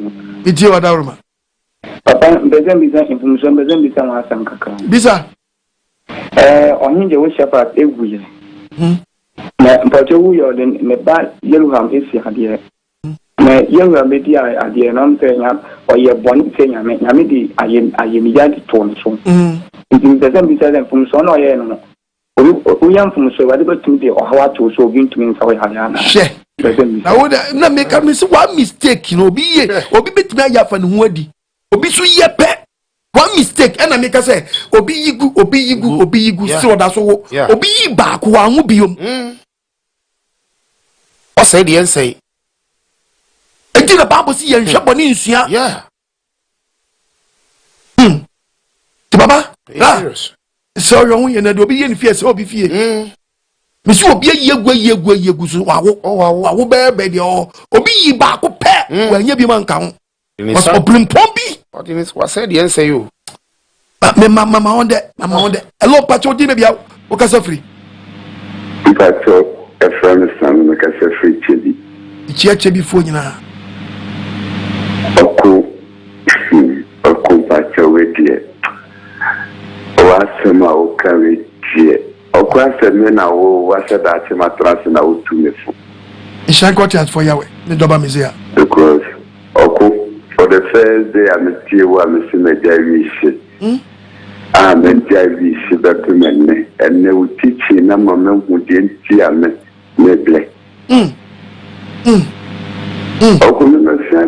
Iti wadawruma. Papa, Bezambisa, Mfomsuo, Bezambisa, Masam Kaka. Bisa. On the shepherd every year. But you are the bad yellow is here. Young lady, I dear non saying or your bonnet saying, I mean, I am yet torn so. It doesn't be said from son or yen. We am from so whatever to the or how to so going to mean for Hayana. I would not make a one mistake, you know, be bit my yap and woody. Obi so ye pet. One mistake, and I make us say, Obi Igu, so that's all. Obi back one will be What say the say? The Bible see and shop on Insia. Yeah. Baba, so young and will be in fear, so be fear. Monsieur will be a year I will bear baby or be back pet when you be man count. What's up, Pombi? What said the say you? Mamma on that, hello, Pacho, maybe out, because of free. If I talk a friend, son, make us a free chili. Church before you now. Oku Pacho, with you. Wasema ukawe tie. Oku aseme na wo wasa da chema trans na utumefu. Ishankoti for Yahweh. The Doba Mizia. Because Oku for the first day I'm still wa mesime jawishi. I'm jawishi batumene and ne utichi na mama mudenti ame meble. Oku me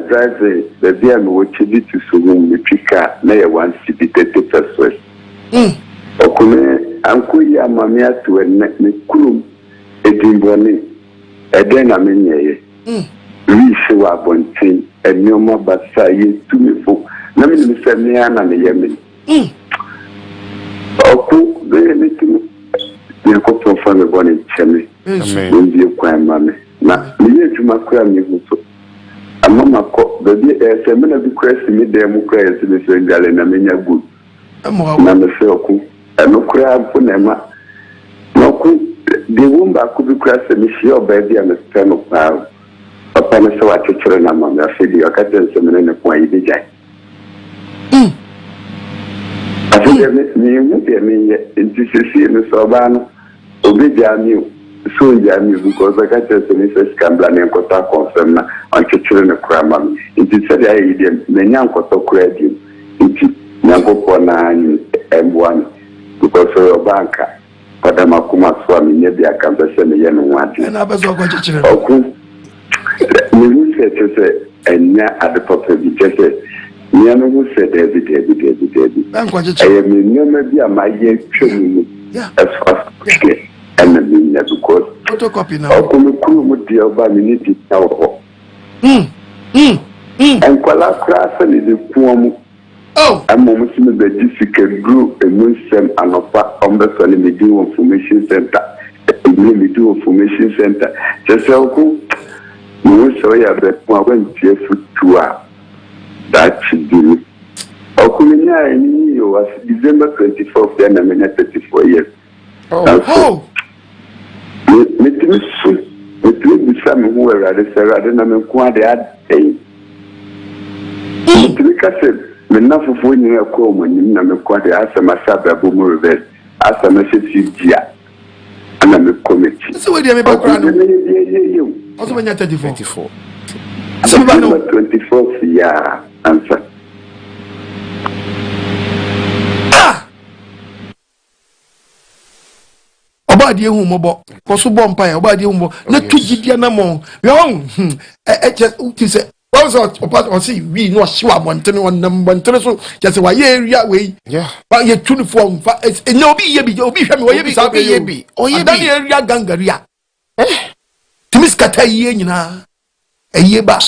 drive the day I'm watching it to so me pika na ya 1 pesos. Okume ankuyi amami atu ne kurum edimboni eden na menyeye rishi wa bontin enyoma basa yetumefo na me se me ana ne yemi oku be metum ne ko tofa me boni cheme ndi kwa mame na me yetuma kwa mi huso amama ko be se me na bi kwesi me dem kwa yesi me so ndale na menya good na me se oku enokura funema noku de wumba ku bi kura se mi shi oba bia me se no pa papa ne se wa chechere na mama afedi akate se me ne kwa yi bijai afedi mi mu de mi ye ntisisi ne so ba no obi dia mi so ya mi because akate se mi se skambla ne nkota confirm na an chechere ne kura mama ntisisi ya yi de me nya nkota kura di nti nyankopɔ na M1 because your banker pada makuma so ami nye bia kan pese me ye no wade na bezo ko chichire oku me hu se enya ade papa bi tese me no hu se David ban ko chichire me nyoma bi amaye twemu as fast and me nya because photocopy na oku me kuru mu dia oba me ni di na wo en kwala krasa ni de kuomu. Oh, I'm almost in the difficult group, a Muslim and a part on the Medical Information Center. A Medical Information Center. Just so cool. You saw ya that one went to that should do. Okuminya ni was December 24th, then I'm in 34 years. Oh, It was some who were rather than I'm quite that day. Mena fufu nyina ko mo nim na me kwade asema sabe abomo reverse asema setia ana me kometi so we dey me background also when you 34 asema ba no 24 ya answer oba die hu mobo ko so bo mpa ya oba die hu mo na tugidia na mo yo just say or see we no sure montene on montene so just why area we but you uniform no be obi hwe me we bi sa be oye bi area gangaria timis kata ye nyina eye ba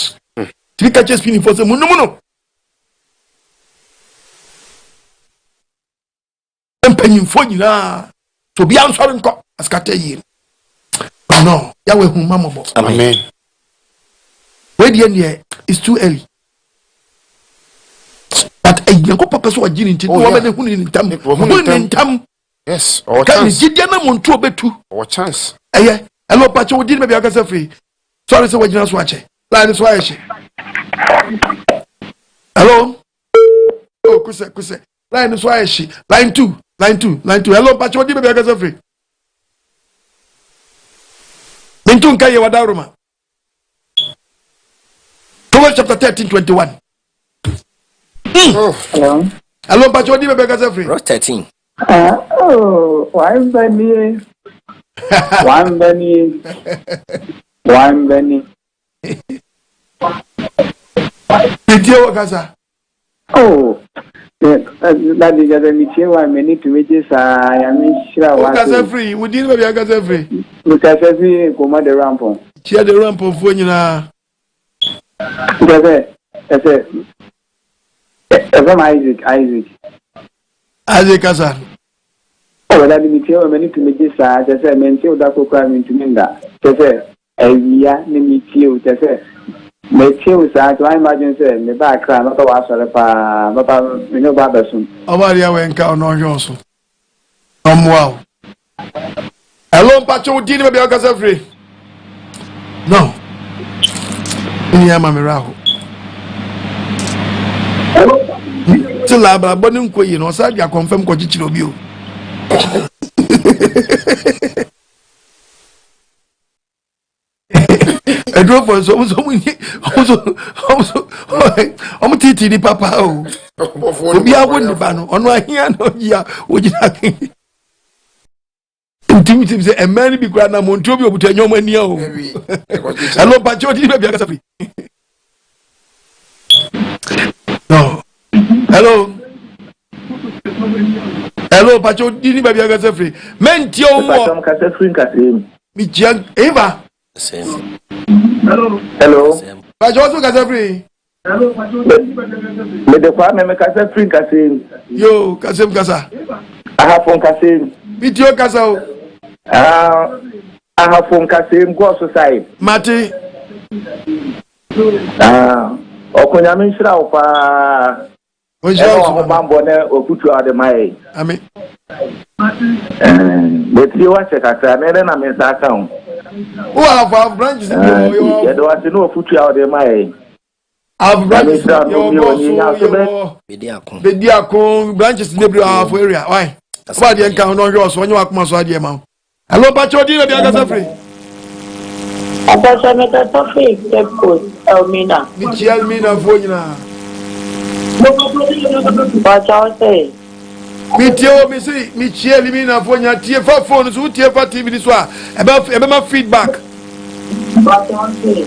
three catches spinning for some no empanyin fo nyina to be answer nko askata ye no ya we hu mamobo amen. Where the end is too early. But a young papa so a gin into one tam. Yes, or chance. Gideon Monto betu or chance. Eh, hello, Pacho did maybe I can say free. Sorry, so what you watch it. Line is why she. Hello, Oh, kuse. Line so I she. Line 2. Hello, Pacho, di baby akasa free. Mintu nkaye wadaruma. Proverbs chapter 13:21. Hello, Pacho, di baby akasa free. Verse 13. One Benny. Pidio wakasa. Oh, that is the meeting one minute to make this. I am sure Wakasa free. We didn't baby akasa free. Because every command the rampon. Chia the rampon for you na. Isaac kasa. Oh, that is meeting one minute to make this. I say, mention that program to Minda. Say, a year, meet say. Meeting I imagine say me back cry not was papa me no baba soon. Obaria we nka no hwoso. Wow. Hello Pacho di ni be akasa free. No. Ni ama me raho. Till aba boni nkoyi no sa dia confirm ko chichiro obi o. I drove for so titi di papa o. Obi awon ba no ono ahia no ya ogina. Intimi say a man be kra na monto bi obutanyo mani o. Hello Pacho di be akasa free. No. Hello Pacho di be akasa free. Menti o mo. Pacho kasa free kasa. Mi jian Eva. Same. Hello. Pacho also kasa free. Hello Pacho. Me de kwa me kasa free kasa. Yo, kasa. Aha phone kasa. Video kasa o. Aha phone kasa go society. Mate. Okonya me shira o pa. O mambo ne okutu ade mai. Amen. Betumi wache kasa nene na me sa ka o. Who have branches in your you don't know futu out there my have branches in your Bediakon branches in the half area. Why? Why the encounter on yours when you walk my idea, ma'am? Hello, Pacho, do you have a free? I thought I met a topic, Elmina. Michel Mina Fogna. What I say? Michel Mina Fogna, TFA phones, who TFA TV this one about feedback. What I say?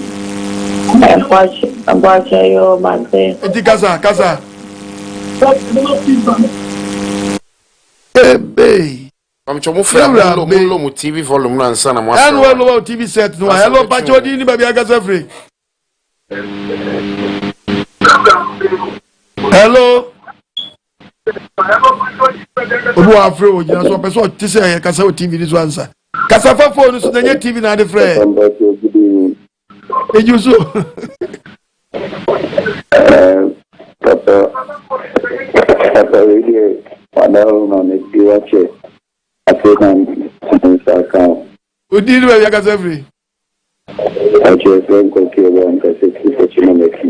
I'm watching your man say. Casa. Baby. I'm Chomo TV volume and son. I'm well TV set. No, hello, Pacho, do you baby? I got free. Hello. Obu afro you so person ti say kasa TV this one sir. Kasa for phone so na TV na dey friend. Eju so. Papa really wanao na niwache. Atena nsaka. Odi ni ya kasa free. Ache ko kiwa nkase kichimo meki.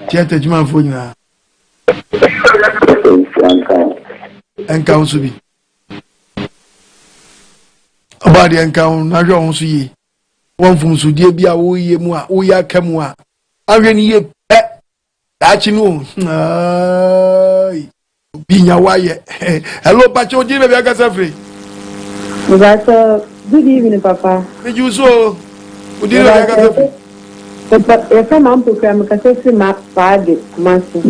Chete juma phone na. Enka unsu bi obadi enka un na hwe unsu yi won fumsu die bia wo ye mu a wo ya kamu a ahwe ni ye pe daachi no ai binya waye. Hello Pacho di be aka safre. Good evening papa. Me juso odi be aka safre. Papa e fa man program ka se ma faade maso.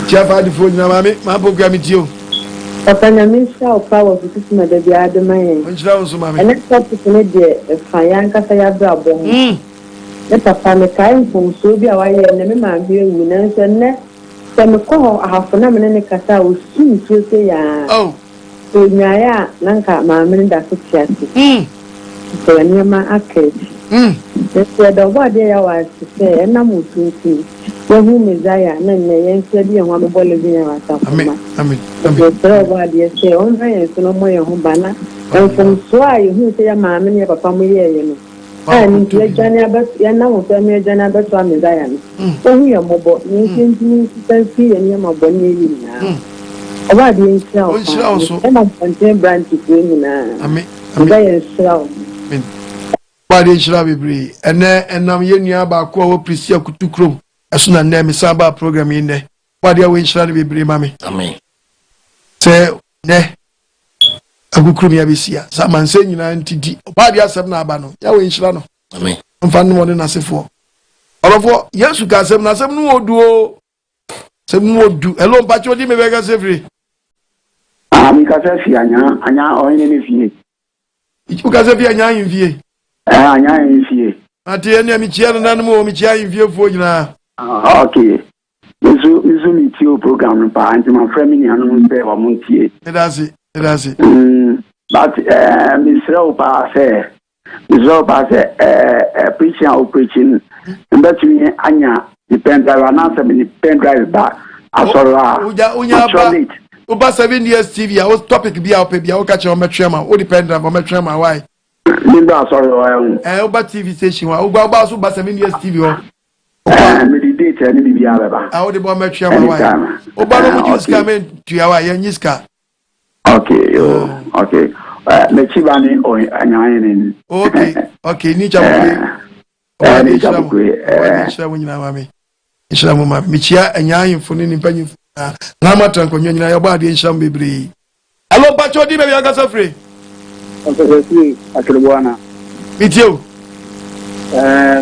Chapa di phone na mami ma program tio. Papa na me sha o power to ma da bia de man. Onjira unsu mami. And next topic ne de fayan ka sa ya bra bo. Ne papa me kai Mfomsuo bi a wa ye ne me ma bi ewu na nso ne se me ko ahafo na me ne kasa o su nsuo se ya. Oh. So nyaya nanka ma me da ko tiati. So ne ma akedi. Se da wa de ya wa se na mu tunti. Wehu Messiah na ne yense bi enwa bole bi ya wata kuma. Amen. So wa de se on ra yen so no mo ye ho bana. Mfomsuo a ye hu se ya ma me ne papa mo ye ye no. and your Jania, you're now family Jana, that's one is I am. So we are mobile, you can see any of my bonnie now. About the insult, and I'm content branch to bring in. I mean, Body shall be brave, and I'm yen about co Priscilla Kutukrum, as soon as name Saba program in there. Body away shall be brave, mammy. Amen. Say, ne. A good crummy abisia. Some man saying, you body as a nabano. Yahweh Shlano. Amen. I'm finding more than I say for. All of what, yes, you can say, Nasam no do. Some more do. Hello, Pacho, me Vegas every. Because I see Anya or any fee. You can say, Anya in VA. Anya in fee. At the end of Michiel and Animal, Michiel in VA for you now. Okay. This is a meteor program, and my friend in Anu Bay or Montier. It does it. But Miss Ropa said, Miss Ropa said, preaching or preaching, and that me Anya depends on answer me pen drive back. I saw it. Over 7 years TV, I was topic be out, baby. I'll catch on my trema, or depend on my trema. Why? Linda, sorry, over TV station, over 7 years TV. Meditate and be I would about my trema. Why? Obama, you coming to our Yaniska. Okay, okay. Mechibani or Anyan. Okay, Nicha. When you know me. Ishamuma, Michia, and Yan for any. Namatan konyo ya body in sham bibri. Hello Pacho di baby agasa free. Okay, akirwana. Mitio.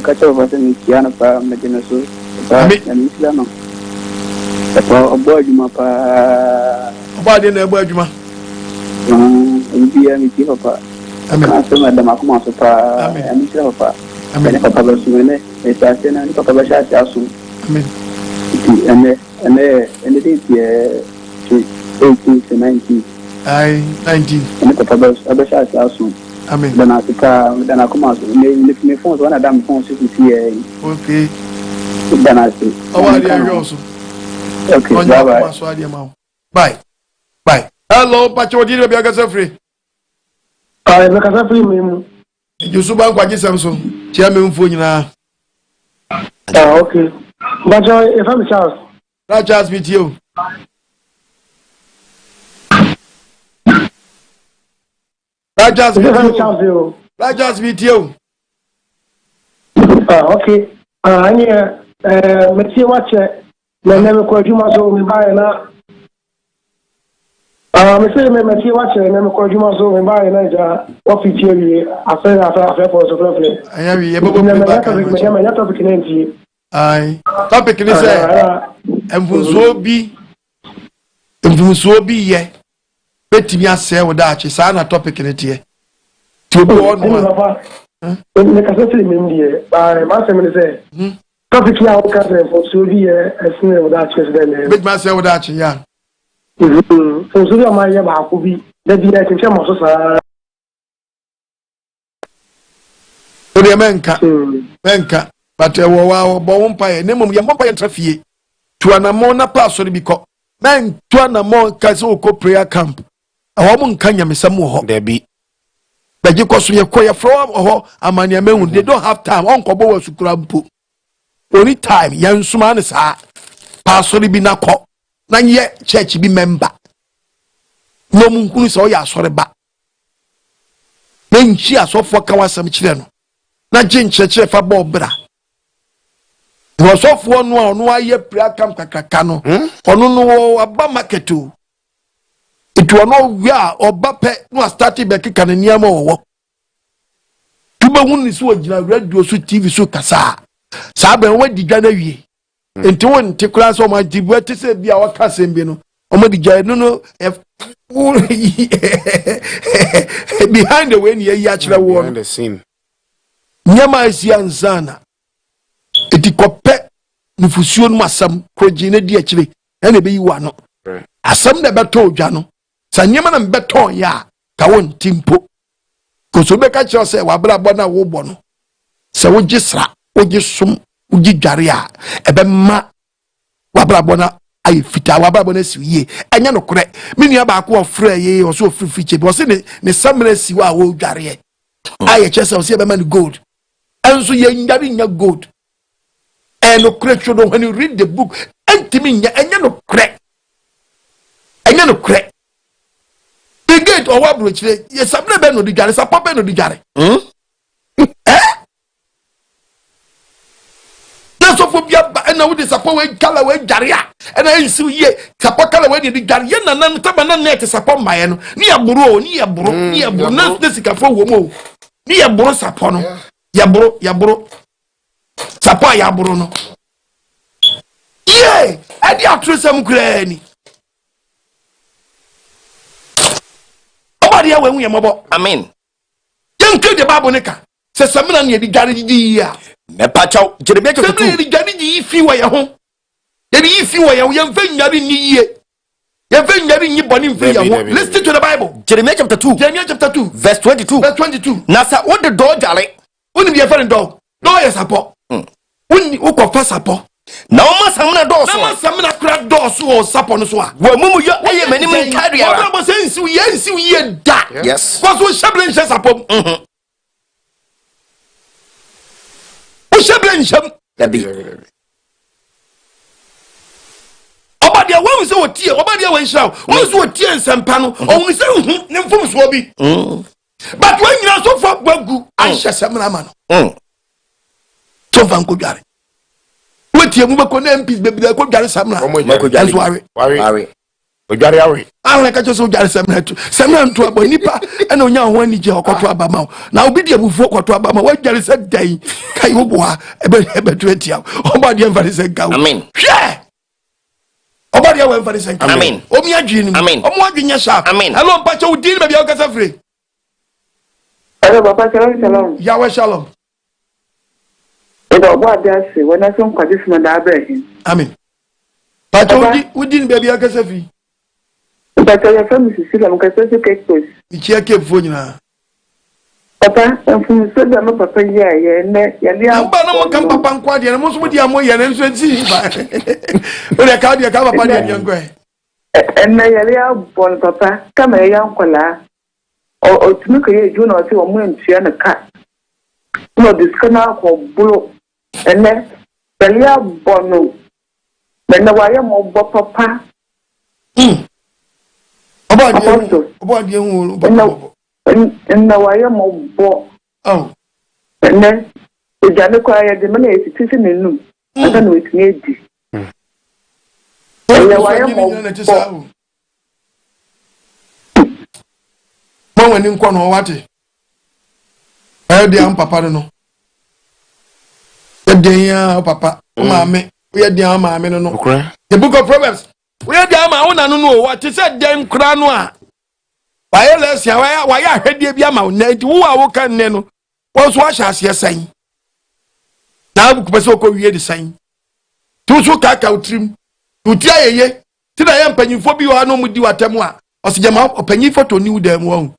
Kacho baten kiana pa medina so. Pa ni islamo. Pa obojuma pa. Obade na obojuma. Mbia miti papa. Amen. Asema da makuma so pa. Ni islamo pa. Amen. Papa basumene, esa tena ni papa bashati asu. Amen. And the date 18 to 19. Aye, 19. And the purpose of the shot also. Amen. Then I come out. Me phones one of them phones to see. Okay. Then I say. Oh, I hear also. Okay. Bye. Bye. Hello, Pacho, did you be a gasafree? I am a gasafree. You suban kwa Samsung. Chairman Funina. Okay. But if I'm Charles. Not just with you. Not just with you. Not just with you. Okay. I near Matthew Watcher. I never called you my soul in by now. Matthew Watcher, I never called you my soul in by now. What feature I said after for so I have a topic. Aye. Topic is Mfomsuo bi ye. Betumi Asei wo Daakye sa na topic ne tie. Ti obi wo no. Ne ka se me die. Ba ma se me say. Topic ya wo ka se Mfomsuo bi ye esine wo Daakye se den. Betumi Asei wo Daakye ya. Mfomsuo ma ye ba ko bi. Da bi ya tinche mo so sa. Ode menka. But wo bompa ne mum ye bompa ye trafie. Tuanamo na pastor bi ko. Men tuanamo ka se ko prayer camp. Awo mun kanya mesam ho. There be. Beji koso ye koye from ho amania mehu. They don't have time. On ko bo wasukura mpo. Only time ya nsuma ne sa. Pastor bi na ko. Na ye church bi member. No mun kunu se o ya asore ba. Menchi asofo ka wasam kire no. Na jincheche fa bo bra. Was off one aye prayer camp kakaka no. Ono no aba market o. It was no wia oba pe no start be kika ne niam wo. Tuba hunu so gina radio so TV so kasa. Sa ba we digwa na wie. Enti won te kura so ma dibu te se bia wa kasem bi no. O ma digwa no behind the way ni ya kire wo. Behind the scene. Nyama isi anzana. Eti kope nufusuo no masam krogine di akire na ne be yiwa no asam na beto odwa no sa nyema na beto ya ka won timpo ko so be ka kire se wa bra bo na wo bo no se wo gisra wo gisum wo gidware a ebe ma wa bra bo na ay fita wa bra bo na siwie anya no kore menua ba ko ofre ye o so ofrifiche bo se ne samre siwa wo dware ay chese o se be man gold And so you're in good. And no correction when you read the book, and to me, and you no crack. And you no crack. The gate or what bridge, yes, I'm never no digare, a papa no digare. That's what we have, and now this upon way, color way, Jaria, and I see ye, Kapakala way, the Garian, and then Tabanan net is upon my end, near Buro, near Buro, this for womo, near Bros upon Yabro, Sapa Yabrono. Yea, and the actress am granny. Nobody when we are mobile. Amen. Young kid the Babonica says some man near the Garidia. Mepacho, Jeremiah, the Garidia, if you were your home. Then if you were young finger in the year, you're finger in your body. Listen to the Bible. Jeremiah chapter 2, verse 22. Verse 22. Nasa, what the dog, Jolly? Wouldn't be a friend dog. No, yes, support. Wouldn't you go for support? No, Massamana doors, Massamana crack doors or suppon as well. Well, Mumu, you are many carrier. I was saying, so yes, you that. Yes. What was Shablin says upon? Shablin sham. That be. About the one was so tear, about the one shall, was what tears and panel, or we say, Mfomsuo be. But when you are so far, Bagu, I shall summon a man. So van could get it. What you move on MPs, baby, I could get some. Worry. I like I just got some to a nipa and on your one nijo or Abama. Now be the before Abama. What there is a day, Kayuba, a 20 hours. About the emphasis, I mean, yeah. About your emphasis, I mean, Omia Jim, I mean, Omwa Shop, I mean, hello, Pacho, deal maybe your casa free. Hello, Papa, shalom. Yahweh shalom. What does say when I saw this man? Amen. But we didn't baby a casafi. But I have family to see them because I take place. The chair kept for you now. Papa, and from so that no papa, yeah, no come papa and quad, and most with your moy and see. When I can't your cover party and young guy. And my born papa, come a young cola or to make a june or 2 months, and a cat. No, this canal called Bull. And then the bono. Then the wire more papa. About you, and the wire more bo. Oh, and then the Jana quiet the money is sitting in room. I don't know it's needy. And the wire more. When you come on what? I heard the papa no. The papa, mammy, we are the mammy no. The book of Proverbs. We are the mamma, no, what is that damn cranoa? Why else, why I heard the Yama, net, who are walking Neno, was wash as you're saying. Now, Pasoko, we are the same. Two so cacao trim, to tell ye, till I am penny for you, I know with you at Temoa, or Sijama, or penny for to new them won't.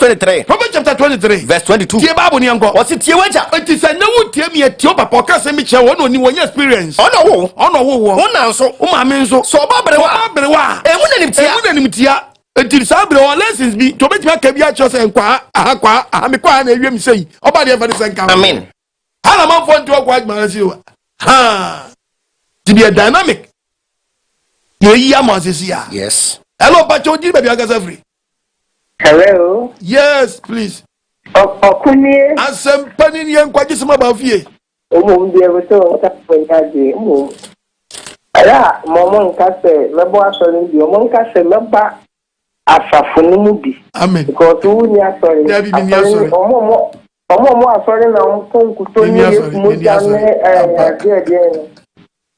23. Proverbs chapter 23, verse 22. Tia babu ni ango. Wasi tia waja. Eti sa na wo tia mi eti oba poka se mi che wo no ni wo experience. Ono wo. Ona nso, o ma me nso. So oba bere wa. E mu na nim tia. Eti sa bere wa lessons bi to betima ka bi a cho se nkwa aha me kwa na ewem sei. Oba de every sense. Amen. Hala man fo nti okwa adman si o. Ha. To be a dynamic. Ye yi amase ya. Yes. Hello Pacho, di baby agasa free. Hello. Yes, please. Okuni. Asem panin yen kwaji sama ba fie. Omo ndi e so ta kwaji omo. Ala momo nka se mebo asori ndi omo nka se meba asafunu mu bi. Amen. Because who ni asori. Ya bi ni asori. Omo asori na nkonkuto ni mu jane de.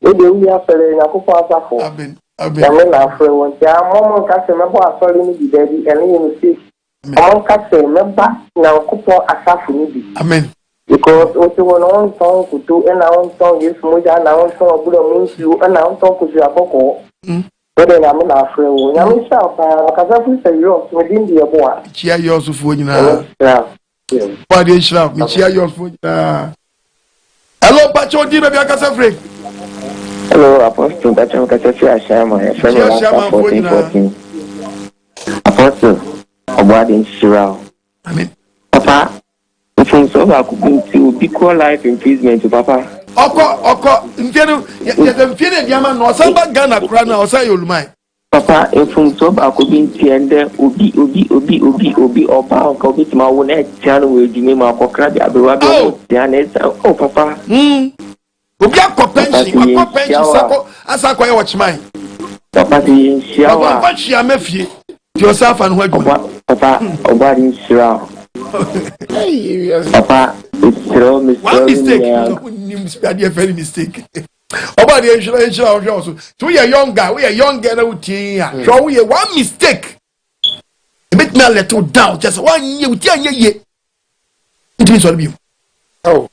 Ede wi asori na kokọ asafo. Amen. Amen. Na afre won ja momo nka se mebo asori ni bi dedi ene yin si. Omo nka se meba na kokọ asafo ni bi. Amen. Because what you want to do and I want to use Muja and I want to oblige you and I want to put your boko. But then I'm not afraid. I'm myself, because I say yours within the boy. Cheer yours for you now. Yeah. What is sharp? Me cheer yours for you. Hello, Pacho, do you have your casa? Hello, Apostle. That's what I say. I share my friend. Apostle, about in Shirao. Amen. so ba ku to be call life imprisonment to papa oko mfienu ya mfienu diama no samba Ghana kura na osa yolumai papa Mfomsuo ba ku binti ende obi oba o ko bitima wo na tiano we dimi ma kokra bi abewa bi o tiano oh papa obi akọ sako asako ye watchman papa ti shiawa papa chia mafie ti osafa no adwuma papa oba rin shira papa Mr. one mistake very mistake oba dey shira also so we are younger na utie ya so we one mistake a bit me let down just one year utie anye it means all be oh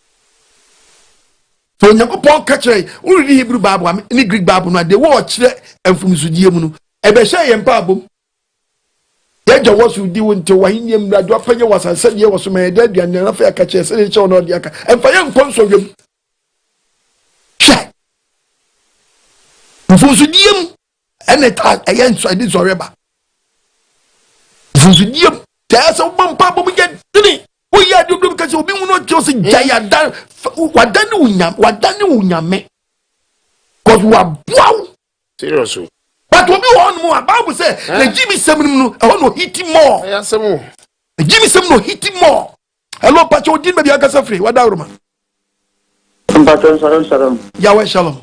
so nyakopon ka kire we read Hebrew Bible ni Greek Bible no dey watch Mfomsuo die mu no e be hye yempa abom ya jawo su di wonte wahinyem na do afanye wasanse die woso me da aduane na fa ka kire se ne kire no de aka emfa ye nkonso dwem Mfomsuo die mu ene ta e yen so adi zoreba Mfomsuo die mu ta so bompa bom je tini wo ya dum ka se obi mu no jose jaya dan wadani unyame cause we are wow seriously but obi won mu Bible say na Jimmy Semnum no e no hit more ya semu Jimmy Semnum no hit more hello pacho din be aka safri wada roma Mpacho shalom yawe shalom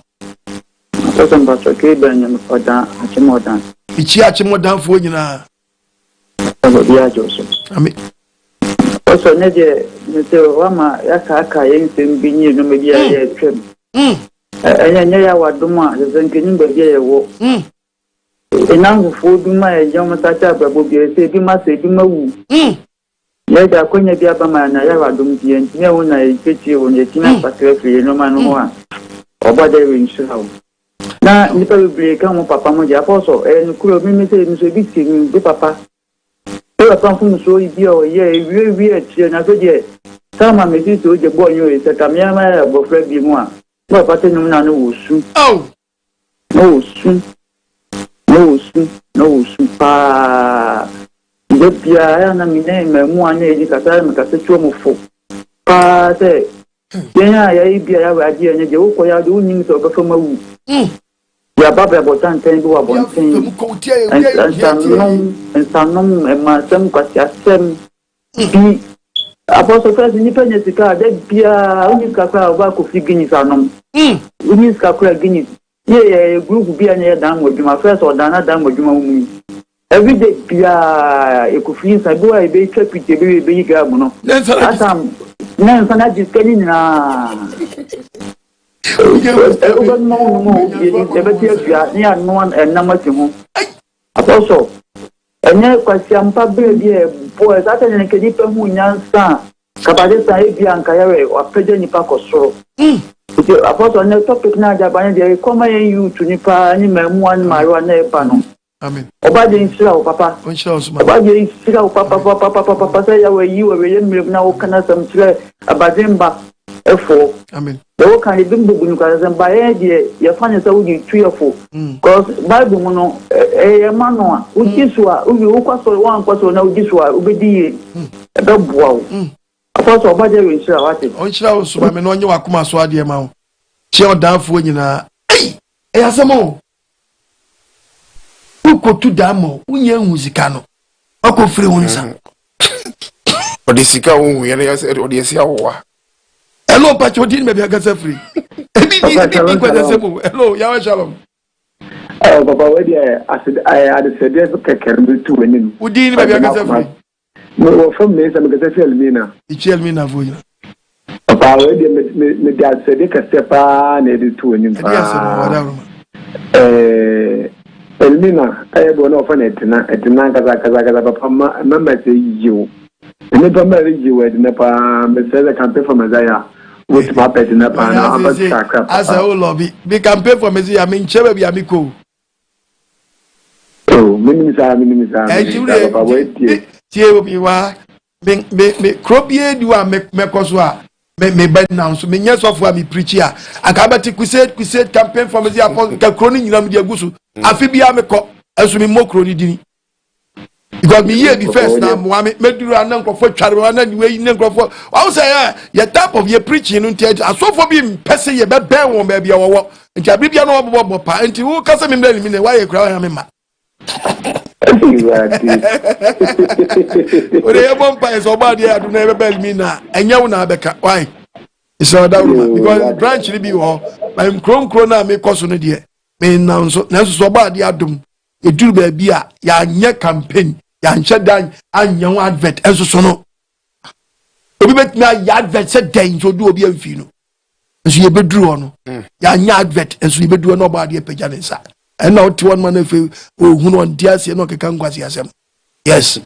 mpacho ke banya fodan achimodan ichi achimodan fo nyina obi ajoso amen also neje nse wama yaka yense mbinyi no media ya twem enya ya waduma zenkeni mbia ya wo enangu foduma ya jama tata babo bi se bi ma se bi mawu ya da konya bi abama na ya wadum bi enti ne wona echechi wona etina patrefie no manu ho a obade we nshirawo na nipa bi ka mo papa mo ja poso nkuro mi se mi so bi timi bi papa o pa Mfomsuo ibi o ye wi etie na so je sama me ti to je bo yin o se kamia ma bo fra bi mu a mo pa te num na no wosu no wosu pa de bia na mi ne me mu anya eji kata me kata chuo mo fo pa te yenya ya ibi ya wa di anya je wo ko ya do nim so ba fa mawu ya baba botan ten do abonten ensanom ma sem kwasi asem bi apostle first ni penye sika de bia uni kaka ba ko fi gini sanom uni kaka gini ye group bia na dan moduma first or dan moduma mu every day bia e ko fi sa go e be trapite be yiga mu no asam na sana jiskani na Uban mo yebeti afia ni anu enamati ho apostle enye kwasi ampa bebi e boy that na kedi pe hu nyansa kabade sa e bia nka yawe apeje nipa kosoro apostle na topic na jabanye de koma yen youth nipa ni memu an maro na e pa no amen obaje insira o papa obaje insira o papa say yawe yi we ye mmem na wo kana sam tire abademba efo amen o kan de bimbu bunu ka zan ba ye de ye fanya sa wuji tuyefo cause bible mu no e ma no a uji so a uji wo kwaso wan kwaso na uji so a ubedi ye e be boa wo apostle obaje we nsira wate o nsira wo so ba me no onye wakoma so ade ma wo che odanfo nyina e asemo uko tu damo unye huzika no akofire wonsa odisika wo ye na odisia wo hello pacho din me bia gasa free ebi kwada semo hello yawe shalom baba we dia asede kekeru tu wenim udin me bia gasa free no from me sa me gasa free elmina ichi elmina voya baba we dia me dia asede kesepa na edi tu wenim elmina bo no fa na etina kaza papa mama say you ne pa ma rigi we na pa me say the campaign for Messiah with my pet na pa na abaka as I lobby be campaign for Messiah me nchebe bia me ko minimisa papa we tie obi wa me krobie di wa me koso a me ben now so me nyeso for me preach a akabati crusade campaign for Messiah ka kroni nyina me di agusu afi bia me ko aso me mo kroni dini because me hear the first now meduru anankofo tware wana ni we nankofo I say your type of your preaching nti aso for be person ye be ben won ba bia wo nti abibia no obo pa nti wo kasa me mla ni why kura ya me ma ore e bon pa so ba dia adu na be bel mi na enya wo na abeka why so that because branch ni bi ho my kron na me koso no de me na so ba dia adum eduru ba bia ya nya campaign ya nche dan anya wo advert enso so no obi bet na ya advert se dan so do obi amfi no nso ye beduru no ya nya advert enso ye beduru no ba de pagya ne sa ena oti won man afi ohunu on dia se no keka nkwase asem yes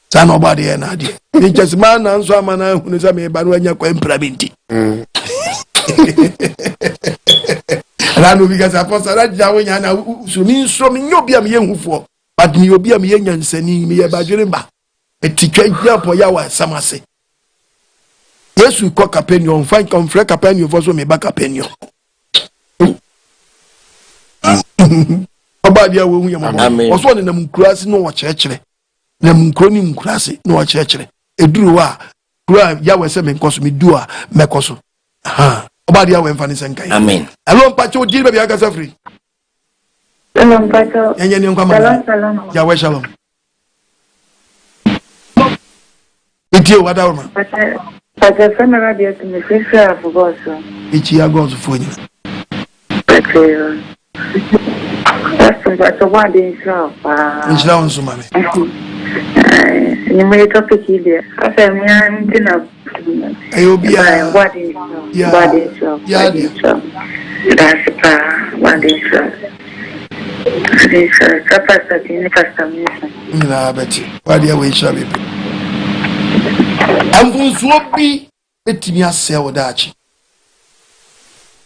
sa no ba de na de ni just man na nso amana hunu se me ba no anya kwa implementi ranu bi gasa posa ra jawo nya na so mi nso mi nyobi am ye hufo but mi obi am ye nyansani mi ye badwere ba etikwa yapo ya wa samase Yesu ko Capernaum find confrere Capernaum for so me ba Capernaum oba dia wo hu yamama oso ne nam kurase no wo kyerɛkyerɛ nam kroni mkurase no wo kyerɛkyerɛ eduru wa kura ya we se me nkoso me du a mekoso oba dia we mfa ne senkai amen alo mpacho di be bia kasa free Shalom pacho yenye ni nkwa shalom ya we shalom itio wadawma pacho sana radio tumefika fugoso ichi ya gozo fonyi pacho pacho wadi inshallah onso mame ni mwe topic ile asa mimi ntina ayobia wadi that's wadi this capacity ni customer na beti wadi we shabe Mfomsuo bi Betumi Asei wo Daakye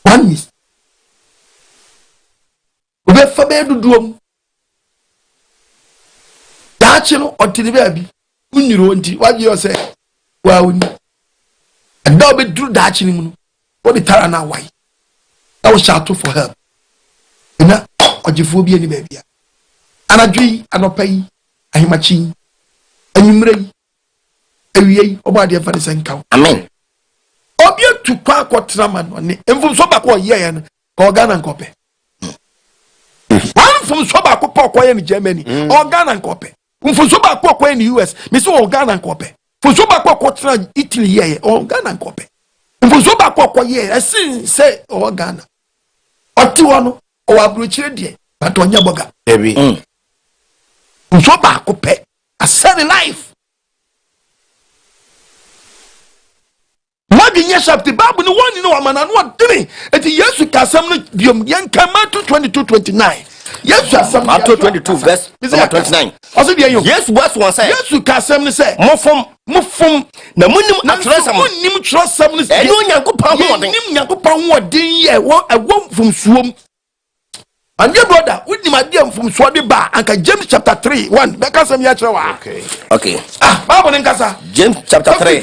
one is obe fa be duduom Daakye no otini be abi unyiro nti waje yo se wa woni enda obe duru Daakye ni mu no wo de tara na wai na wo shout for help na ogifo bi ani ba bia anadwi anopai ahimachi anyimrei ewie obade fa de senka amen obi atukwa akotra man ne mfomso ba ko ye no ka Ghana nkope mfomso ba ko pa ko ye ni Germany Ghana nkope mfomso ba ko ye ni US me so Ghana nkope mfomso ba ko tra Italy ye Ghana nkope mfomso ba ko ye asin say Ghana oti wono o abrochire de but onya boga ebi mfomso ba ko pe a set life Magi chapter Bible no one no amana no dini eti Yesu kasam no biom yanka Matthew 22:29 Yesu asam Matthew 22 verse 29 also dey you Yesu was one say Yesu kasam no say mofom na munim atrasam munim trasam no say eno Nyankopɔn ho den nim Nyankopɔn ho den ye wo mfomsuom and dear brother unim ade mfomsuo de ba anka James chapter 3:1 be kasam ya kire wa okay Bible nkasa James chapter 3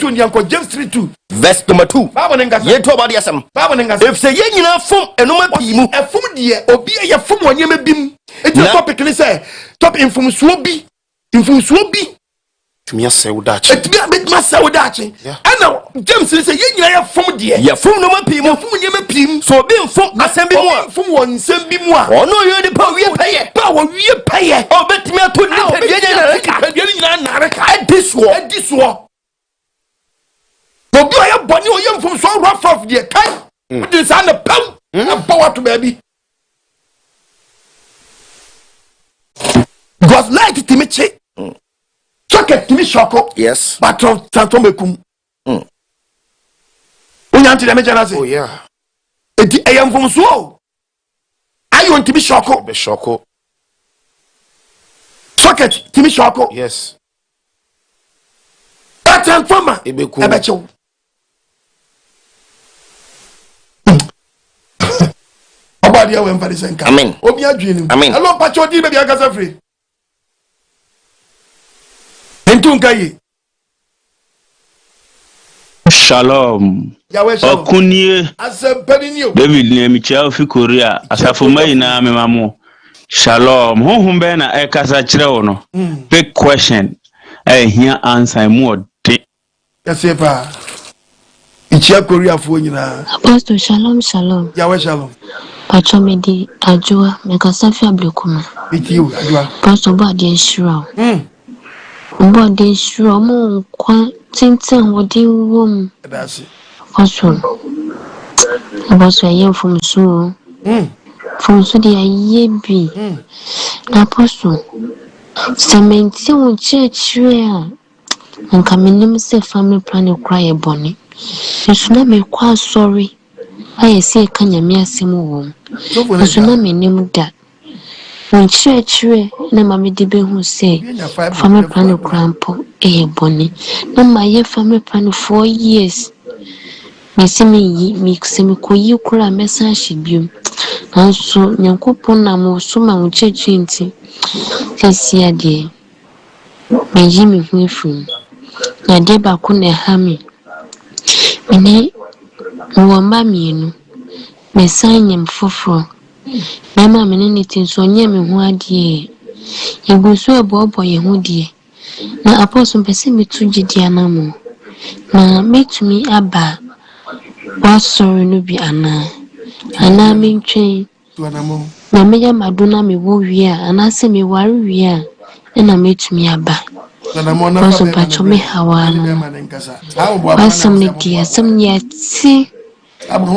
James 3:2 verse number 2 Bible nkasa ye to about yesam Bible nkasa if say ye nyina fom enoma pi mu efom de obi ye fom wonyema bim eti topic ni say top mfomsuo bi Betumi Asei wo Daakye Betumi Asei wo Daakye ana James ni say ye nyina ye fom de ye fom no ma pi mu fom nyema pim so obi mfom asem bi mu a fom won nsem bi mu a ono ye de pa wie peye pa wo wie peye o betumi ato ni pedie nyina na reka ediso obi oye boni oye mfomsuo rough de kai this and the pam power to baby because like timiche socket timi shoko yes but tantomekum unyanti de mejana say oh yeah eti eyam mfomsuo ayo timi shoko be shoko socket timi shoko yes transformer ebeku ebecho obadi awen fa de senka amen obi adwenu amen hello pacho di be bia kasa free entunkai Shalom. Okunie asempani ni o David ni emicha ofi Korea asafo mai na memamo Shalom. Who bena ekasa chire no? Big question. Here answer more. Yes, pa. Ichia Korea fo nyina. Apostle shalom shalom. Yawe shalom. Pacho medi ajua mekasa fi ablekuma. Iti ajua. Apostle body shiro. Body shiro mo kwa tintin wodi wom. That's it. Apostle ye Mfomsuo. Mfomsuo de ye bi. Apostle sementi wo chechire a nka menim se family plan cry boni. Esuna me kwa sorry. Aye se ka nyame asem wo. Esuna menim da. When chire na mama de be hu say family plan crampo boni. Na my ye family plan 4 years. Me se me ko yi kura message biom. Anso nyankopon na mo so ma wo chechire nti. Kesi ade. Me yi me hu efum. Na de ba ko na ha me. Mene wamba mienu. Me sanyem foforo. Mama mene ne tinso nye me hu ade. Yeguso ebobo ye hu de. Na apostle pese metu gidi anamo. Na metumi aba wasoro no bi ana. Ana mentwe. Na meya madona me wo wi a ana se me ware wi a na metumi aba. Apostle pacho me hawa no. Asam ne dia asam ne ati.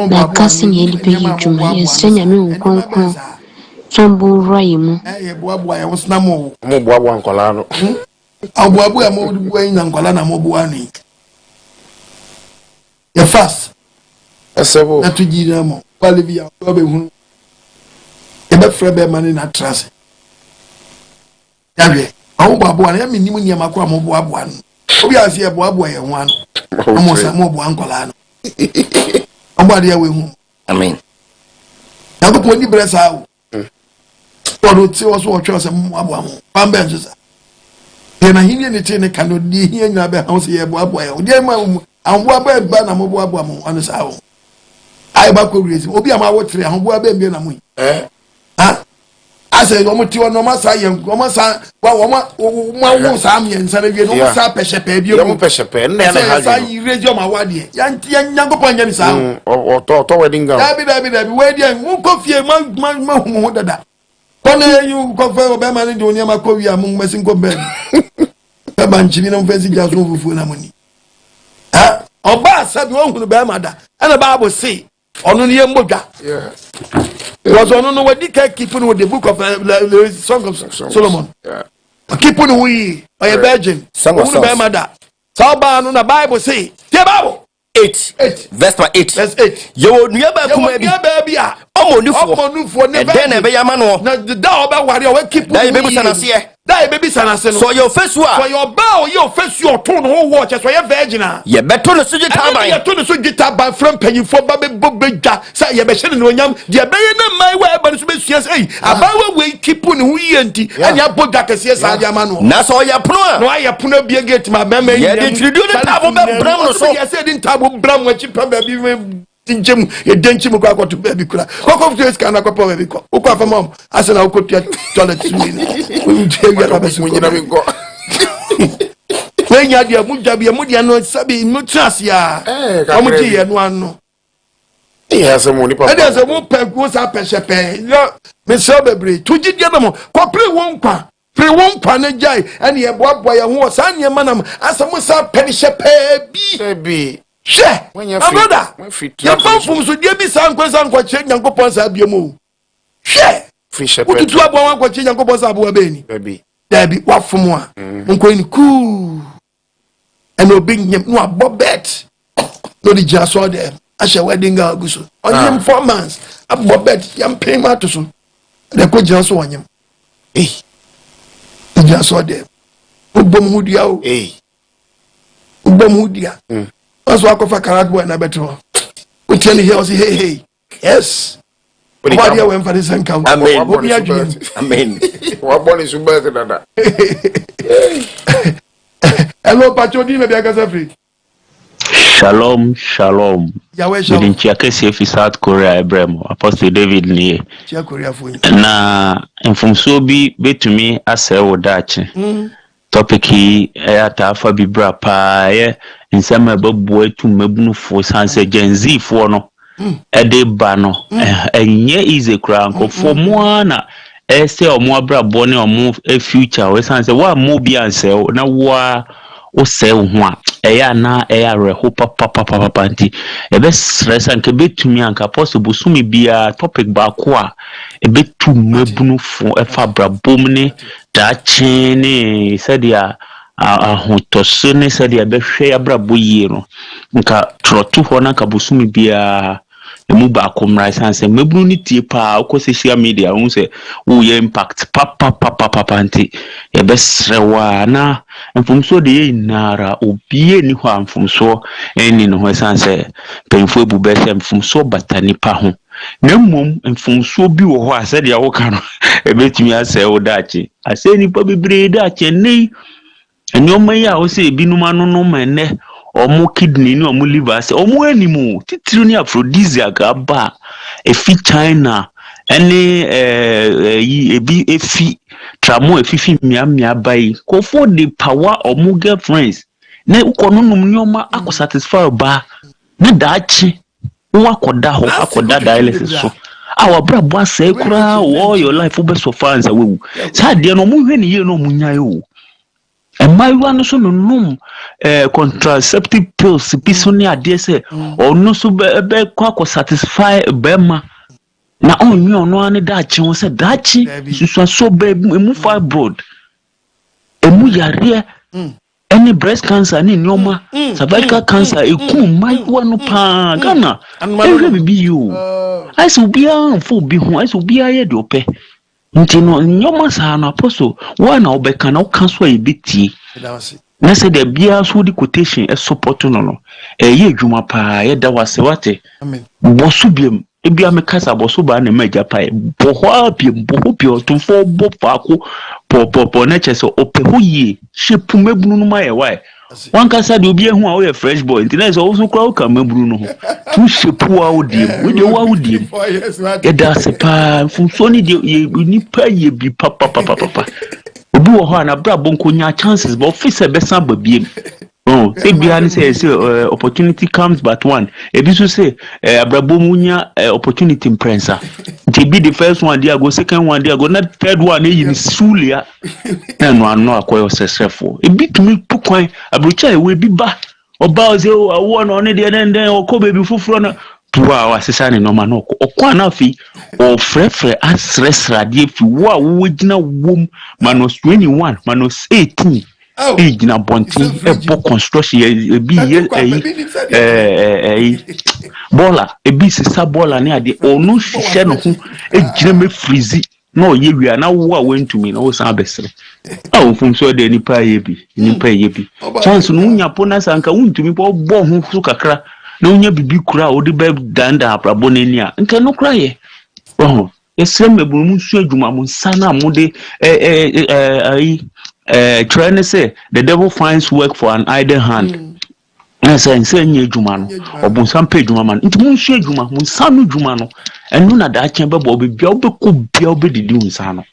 Na kasi ne di peyi djuma yesi nyame nkonkron. Tombo raimu. Boaboa ya wosna mo. Mo boaboa nkola no. Aboabo ya mo du yin nkola na mo boa ni. Ya fast. Esebo. Na tujira mo. Kwale bia obe hu. E be frebe mani na trase. Yawe. Awu boaboa na me nimu niam akwa mo boaboa no. Obi ase e boaboa ye ho ano. Mo sa mo boa nkola no. Ogbade ya we hu. Amen. Na ko poni bresa awu. Odo ti wo so wo twa se mo aboa mo. Pambe nso. Ye na hinie ne te ne kano di hia nya be ha so ye boaboa ye. Odi ma amboa ba ba na mo boaboa mo ano sa awu. Ai ba ko rezi. Obi ama wo tere amboa ba mbie na mo. Ha? Ase o mo ti wo no ma sa ye o ma sa wa wo ma wo sa am ye nsa na wie no mo sa peshepe bi o mo peshepe na na ha sa yi rejo ma wade ya nyankopon nya ni sa o wedding gown dabi wedding mu ko fie ma hu dada kono yu ko fe o be ma ni de oni ma ko wi am mesin ko be be ban chimi no fensi ja so fufu na moni ha oba sabi won hunu be ma da ana bible say onu ni embodwa was on no wadi ka keeping with the book of the Song of Solomon. Keeping we by a virgin. Song of Songs. So no na Bible say. The Bible 8 verse 8. Verse 8. You never come baby. Omonufo ne den e be yama no. Na the da oba ware o keep. Da baby sanase. Da baby sanase no. So your face wa. So your bow your face your tone no watch so your virgin. Ye beto no so gita ban. Ye to no so gita ban from panyifo ba be bobedwa say ye be hye no nyam de be ye na mai wa ba no so be suas ei abawa we keep no hu ye nti and ya bodwa kase sa de ama no. Na so ye pono a. No ye pono bia gate ma mama ye de tridu ne tabo be bram no so. Ye say din tabo bram wa chi pa ba bi tinjem ye denchi mu kwa to baby kura kokko face kana kwa pa baby ko kwa fa mom asena ukotia toilet swing we tell you about swing na bingo when ya dia mu dia no sabi mu trase ya o mu ti ye no ano e ase mu ni papa e dey say mu pe go sa peshepe yo me so bebre tuji dia no ko pre won kwa na jai ene ye boaboa ye ho sa ne manam asamu sa peshepe bi she my brother your Mfomsuo dia bi san kwa che nyankopon sa biemu she fisher ututu abon kwa che nyankopon sa abo abeni dabi wafom a nko ni cool and obi nyem no abobet no di jaso dem ashe wedding ga guso onyem 4 months abobet yam pay ma to so de ko jaso onyem jaso dem ubom hudia o ubom hudia so akofa karat boy na betro we tell here say hey yes what dia we mfa sen kam amen wa boni su birth dada hello pacho di me bia ka free Shalom, shalom. Yahweh shalom. Within Chiakesi fi South Korea, Ebrem, Apostle David Lee. Chia Korea for you. Na Mfomsuo bi Betumi Asei wo Daakye. Topic yi ata afa bibra pa ye nsema ebabu etu mabunufo sanse Gen Z fo no. Ede ba no. Enye easy kra nkofo mo na ese omo abrabo ne omo future we sanse wa mo bi anse na wa o se ho a eya na eya reho papa nti ebe stress anke Betumi anka possible sumi bia topic ba ko a ebetu mabunufo efa brabom ne Daakye ne sadia ahotose ne sadia behwe abrabo yie no nka trotu ho na ka busumi bia emu ba komra sanse mabunu ni tie pa ko social media won se wo ye impact papa nti e besrewa na Mfomsuo de nara obie ni ho Mfomsuo eni no ho sanse penfo ebu be se Mfomsuo batani pa ho na mmom Mfomsuo bi wo ho ase de wo ka no e Betumi Asei wo Daakye ase ni pa bebre Daakye nei enyoma ya wo se binum anu no menne omo kidney ni omo liver se omo animu titiri ni aphrodisiac aba efi China ene ebi efi tramo efifi miamia bai ko for the power omo girlfriends ne ukono num nyoma akosatisfy ba ne Daakye wo akoda ho akoda dialysis so awa brabo Asei kura all your life ube so fans awu sa de no mo hwe ne ye no mo nyae o Emaiwa no so no contraceptive pills pisoni ade se ono so be kwa satisfy bema na onyu ono ane Daakye won se Daakye susu so be emu fibroid emu yare any breast cancer ni nyoma cervical cancer ekum maiwa no pa Ghana ehwe bibi yo aiso bia fo bi ho aiso bia ye de ope nti no nyoma sa na Apostle wa na obeka na ukanso ebiti na se de bia so di quotation e support no ye adwuma pa ye da wase wate bosu biem e bia me kasa bosu ba na maja pa bo ho biem otumfo bo paako po na chese ope ho yie shepu mebunu no ma ye why one kasa de obi ehu a wo fresh boy nti na so so kra wo ka mebunu no ho tu shepu a wo diem we de wa wo diem e da se pa Mfomsuo ni de ni pa ye bi papa obi wo ho na bra bonko nya chances but officer be san ba biem say bia say opportunity comes but one ebi so say abrabo munya opportunity prensa nti be the first one there go second one there go na third one e yin sulia na no ano akoyo sesefo ebi tumi tukwan abrocha ewe bi ba oba o say wo no ne de den okobe bi fufuro na tuwa wasesa ne normal no okwa na fi o frefre asresra de fi wo a wo gina wom -21 -18 gina bontin ebo construction ebi bola ebi sisa bola ne ade onu hihye no ho gina me frizi na o ye wia na wo a wentumi na wo san besre Mfomsuo de nipa ye bi chance no nya pona sanka wuntumi bo ho so kakra na unya bibi kura odi be danda aprabo nani a nke no kura ye esem mebunu munsu adwuma mun sana mode trying to say the devil finds work for an idle hand na say nye adwuma no obunsan pe adwuma man nti munsu adwuma mun sanu adwuma no enu na Daakye be bo bia obekọ bia obedidi unsa no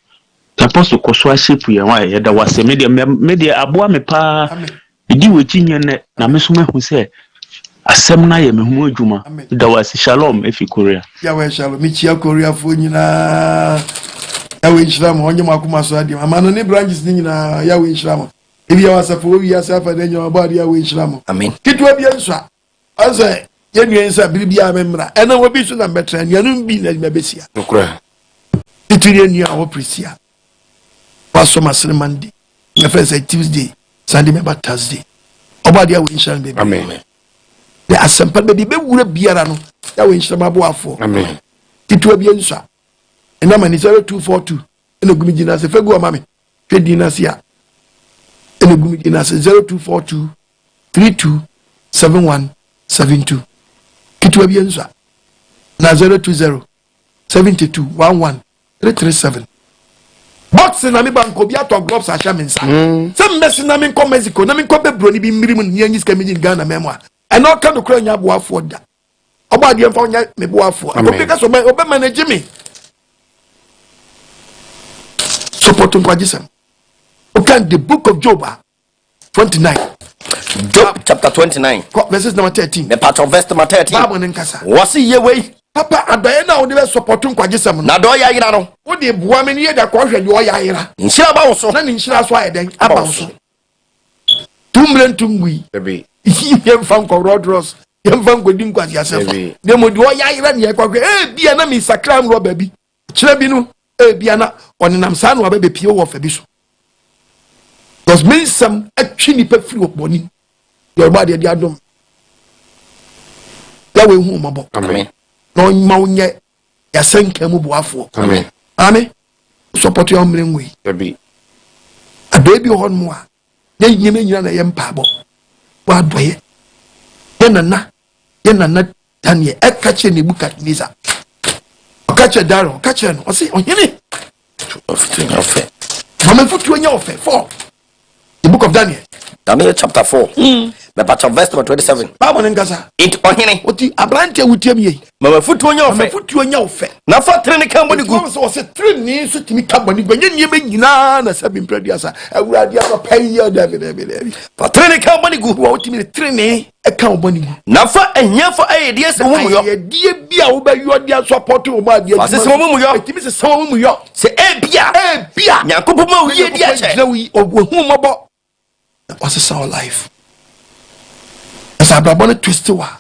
Apostle koso shape ye wa ye da wase media aboa me pa idi wechi nye na mesoma hu say asem na ye mehu adwuma da wase shalom efi Korea Yahweh shalom mi chia Korea fo nyina Yahweh shalom onye makoma so ade ama no ne branches ni nyina Yahweh shalom ebi awasafo wi asafa de nyo ba de Yahweh shalom amen kitwa bia nso ase ye nwe nsa bibia memra ena wo bi so na betra nuanum bi na besia okra titire ni a wo presia paso masere Monday na first Tuesday Sunday me Thursday oba de Yahweh shalom baby amen the asempa be be wura biara no Yahweh shalom aboafo amen kitwa bia nso ena mani 0242 ena gumi jina se fegu amame twedi na sia ena gumi jina se 0242 327172 kitwa bia nso na 020 72 11 337 box na mi banko bi ato gloves a sha mensa se mmesi na mi nko Mexico na mi nko be broni bi mmiri mu nyanyi ska mi Ghana memo and not can cry your boy for that. About the phone, me boy for. I because of manage me. Supporting Quadism. Okay, the book of Job 29. Job chapter 29. Verses number 13. The part of verse number 13. What's the way? Papa, and Diana on the supporting Quadism. Nadoya Irano. What the woman here that question you are Yaira. In Shabaso, none in Shas why then about 2 million to we. Young from Rodros, young from Godin yourself. They would do Yaira near Quack, be an enemy, Sacram baby. Chelabino, Biana, on an Amsan or baby Pio of a bishop. Because many some actually pay free of money. Your body, the Adam. That way, home about. Amen. No mountain yet. Ya send Camubuafo. Amen. Amen. Support your way. A baby on more. Then you mean you're a young pabo. What way? Yenana Tanya, a catch in the book at Nisa. Catch a darrow, catch an or see on you. Come put you in your fair. 4. The book of Daniel. Daniel chapter 4. The part of verse number 27. Babon and Gaza. It on him. What the Abrante would tell me? Mama foot on your foot to your fair. Now for training company goes was a 3 names to me company when you mean Yana Sabin Prediasa. I would have pay your David. For training company good what me 3 names account money. Now for a year for a dear dear Bia over your dear support to my dear. This woman it is someone we are. Say Bia Yakumo ye of whom about what's our life. As I brought twist to her.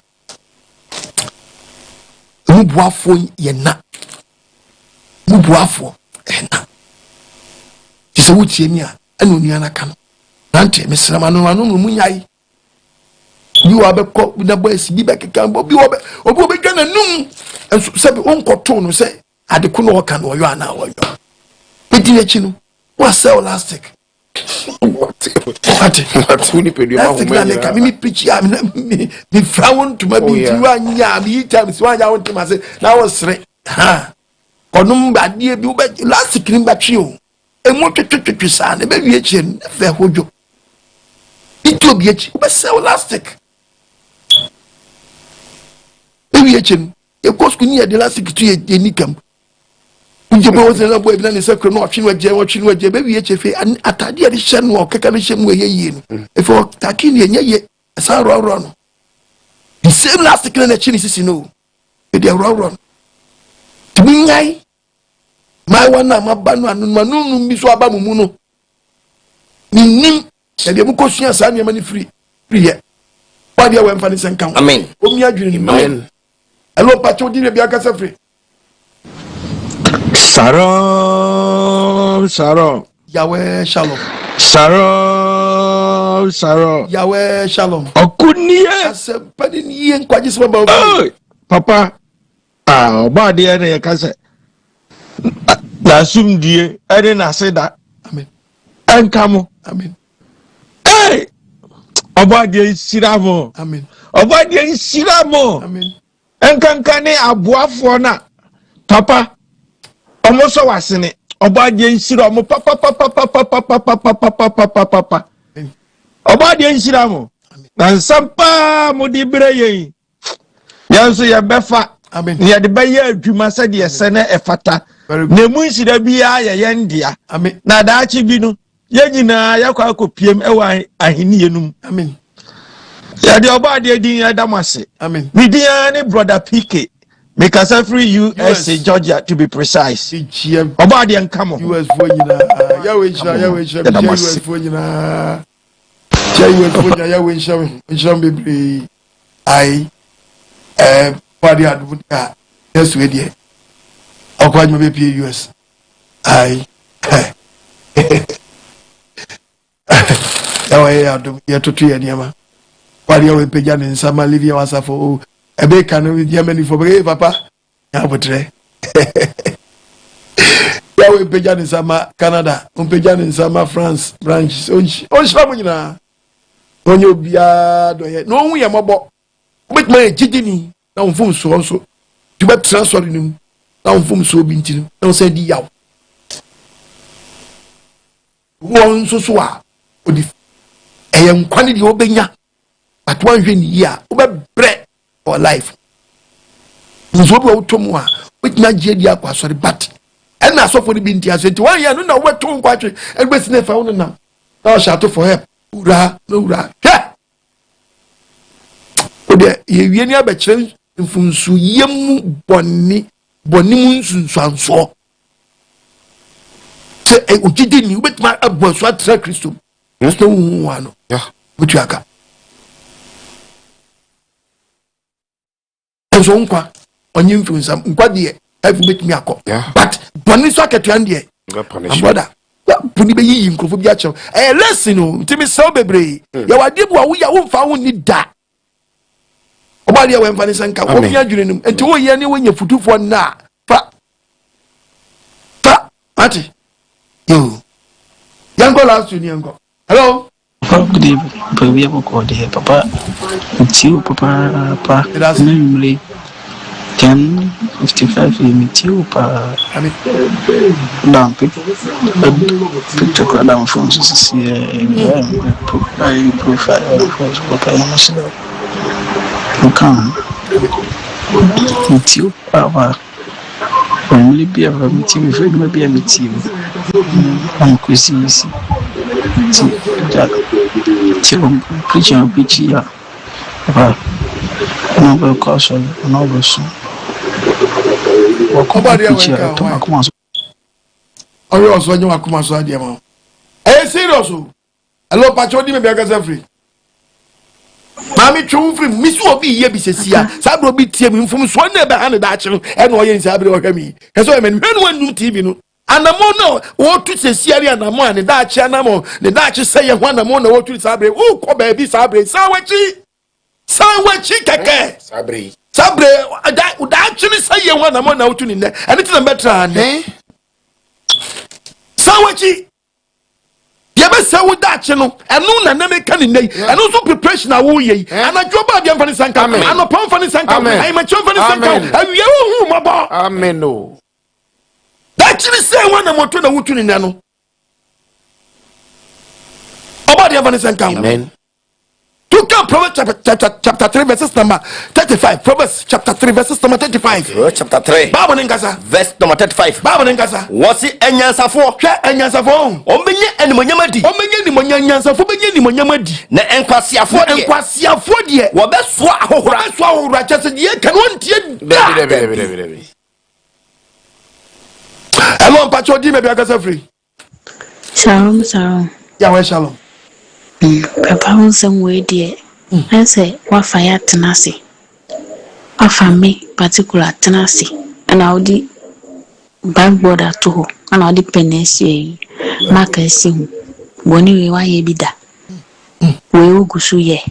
Mubuafo yena. Mubuafo ena. Tise wutie ni a enu ni anaka no. Nante mesrama no anu munyai. Bi wa be ko na boys bi be kekan bo bi obi gana num. Enso se bi onkoto no se adeko no oka no yo ana wo yo. Edi echi no. Wa sell elastic. What? Who ni pedi ma ho me. Me preach ya me frown to my be you anya me times one ya want to say na was re. Ha. Konum ba die bi wo elastic ni ba twi o. Emu twetwetwe sa na be wie echi na fe hojo. Itu obi echi wo sell elastic. Ewie echi e kosku ni de elastic tu e nikam. Ujebe was na boy bi na ne sekre no otwe no je be wie chefe atade de hye no okeka ne hye mu ye no if o taki ne ye sa ro no the same last kile na chini sisi no e de ro tibi nyai mai wana mabanu anu bi so aba mu no nim e de mu kosua sa ne mani free ye ba de we mfa ne senkan amen o mi adwene ni amen hello pacho di bi aka sa free Shalom. Yahweh shalom. Shalom. Yahweh shalom. Okunie. Asepadi ni nkwaji sema ba. Papa. Oba de na yakase. Na sumdie ene na seda. Amen. Enkamo. Amen. Hey! Oba de siramo. Amen. Oba de siramo. Amen. Enkankane aboafo na. Papa. Omo so wasene obade nsira omo papa obade nsira mo na nsampa mo di breye yanso ye befa ye de beye adwuma se de sene efata na mu nsira bia ye yendia na daachi bi no ye nyina yakwa akopiem ewa ahini yenum amen ya de obade din ya damase amen mi dia ne brother PK because every USA Georgia to be precise. Obadi and come on. US for you na. Yahweh US for you na. Yahweh shall be I body advocate. Yes, we did. I'll quite maybe US. I Yahweh adu ya tutu ya nyama. Body Yahweh pejana in sama Livia wasa for ebe kanu with Yemeni for papa ya botre yawe peja ni sama Canada peja ni sama France branch on shiramu nyina onye obia do ye no hu ye mobo obetuma jijini na Mfomsuo so tuba transfer nim na Mfomsuo bi ntinu na say di yaw won so so a odi eyem kwani di obenya but one year ube bread or life nso bi otomu a with na jedi akwa sorry but and na so for the binti asenti 1 year no na we to nkwatwe egbesi na fa wonu na na shout for help ura hwe ode ye wie ni abekire mfumsu yemu bonni mu nsunsuanso se ojide ni ubetuma abuaso atra Kristo no wu ano butuaka enso nkwa onye mfumsam nkwa de efu betumi akọ but bonni so aketuan de brother puni be yi nkrofo bi achew lesson o ntimi sew bebre ya wade bu a wo ya wo mfa wo ni da obali ya we mfa ni sanka wo bia dwene nim enti wo ye ne wo nya futufo na fa ati yo yango last year yango hello good evening baby aboko de papa tiu papa namely 10:55 tiu pa down picture kwa down phone so see profile photos papa national come tiu pa only be a meeting with maybe a meeting on Christmas preaching ya no go cause no go so okobadi ya kuma so oyo so nyi wakuma so ade ma serious o hello pacho di me bia ga free mami twu free misu obi ye bi sesia sabro bi tie mi Mfomsuo na be ha ne da kire e na oye nsa abre ohwami eso me hwenu anu tv no anamo no wo tu sesia ri anamo ani da kire anamo ne da kire sey ho anamo na wo tu sabre wo ko ba bi sabre sawachi keke sabre da kire sey ho anamo na wo tu ni ne ani ti na betra ne sawachi yebe se wo dachi no enu na na meka ni nei enu so preparation awo ye anajo ba bia mfani sanka anopa mfani sanka ai ma mfani sanka awie hu mabo amen no dachi ni se wo na moto na wutu ni no oba dia mfani sanka amen to come Proverbs chapter 3 verses number 35 Proverbs chapter 3 verses number 35 chapter 3 Bible nengasa verse number 35 Bible nengasa wasi enyansafo hwe enyansafo omenye enimonyamadi omenye enyansafo benye enimonyamadi na enkwasiafo de wo beso ahohora chese de kan wontie be hello pacho di me bia gasa free Shalom ya we shalom papa wonsem we de say wafa ya tenase afa me particular tenase and audi backboard ato and audi penesi maka si boni we wa ye bida we ugusu ye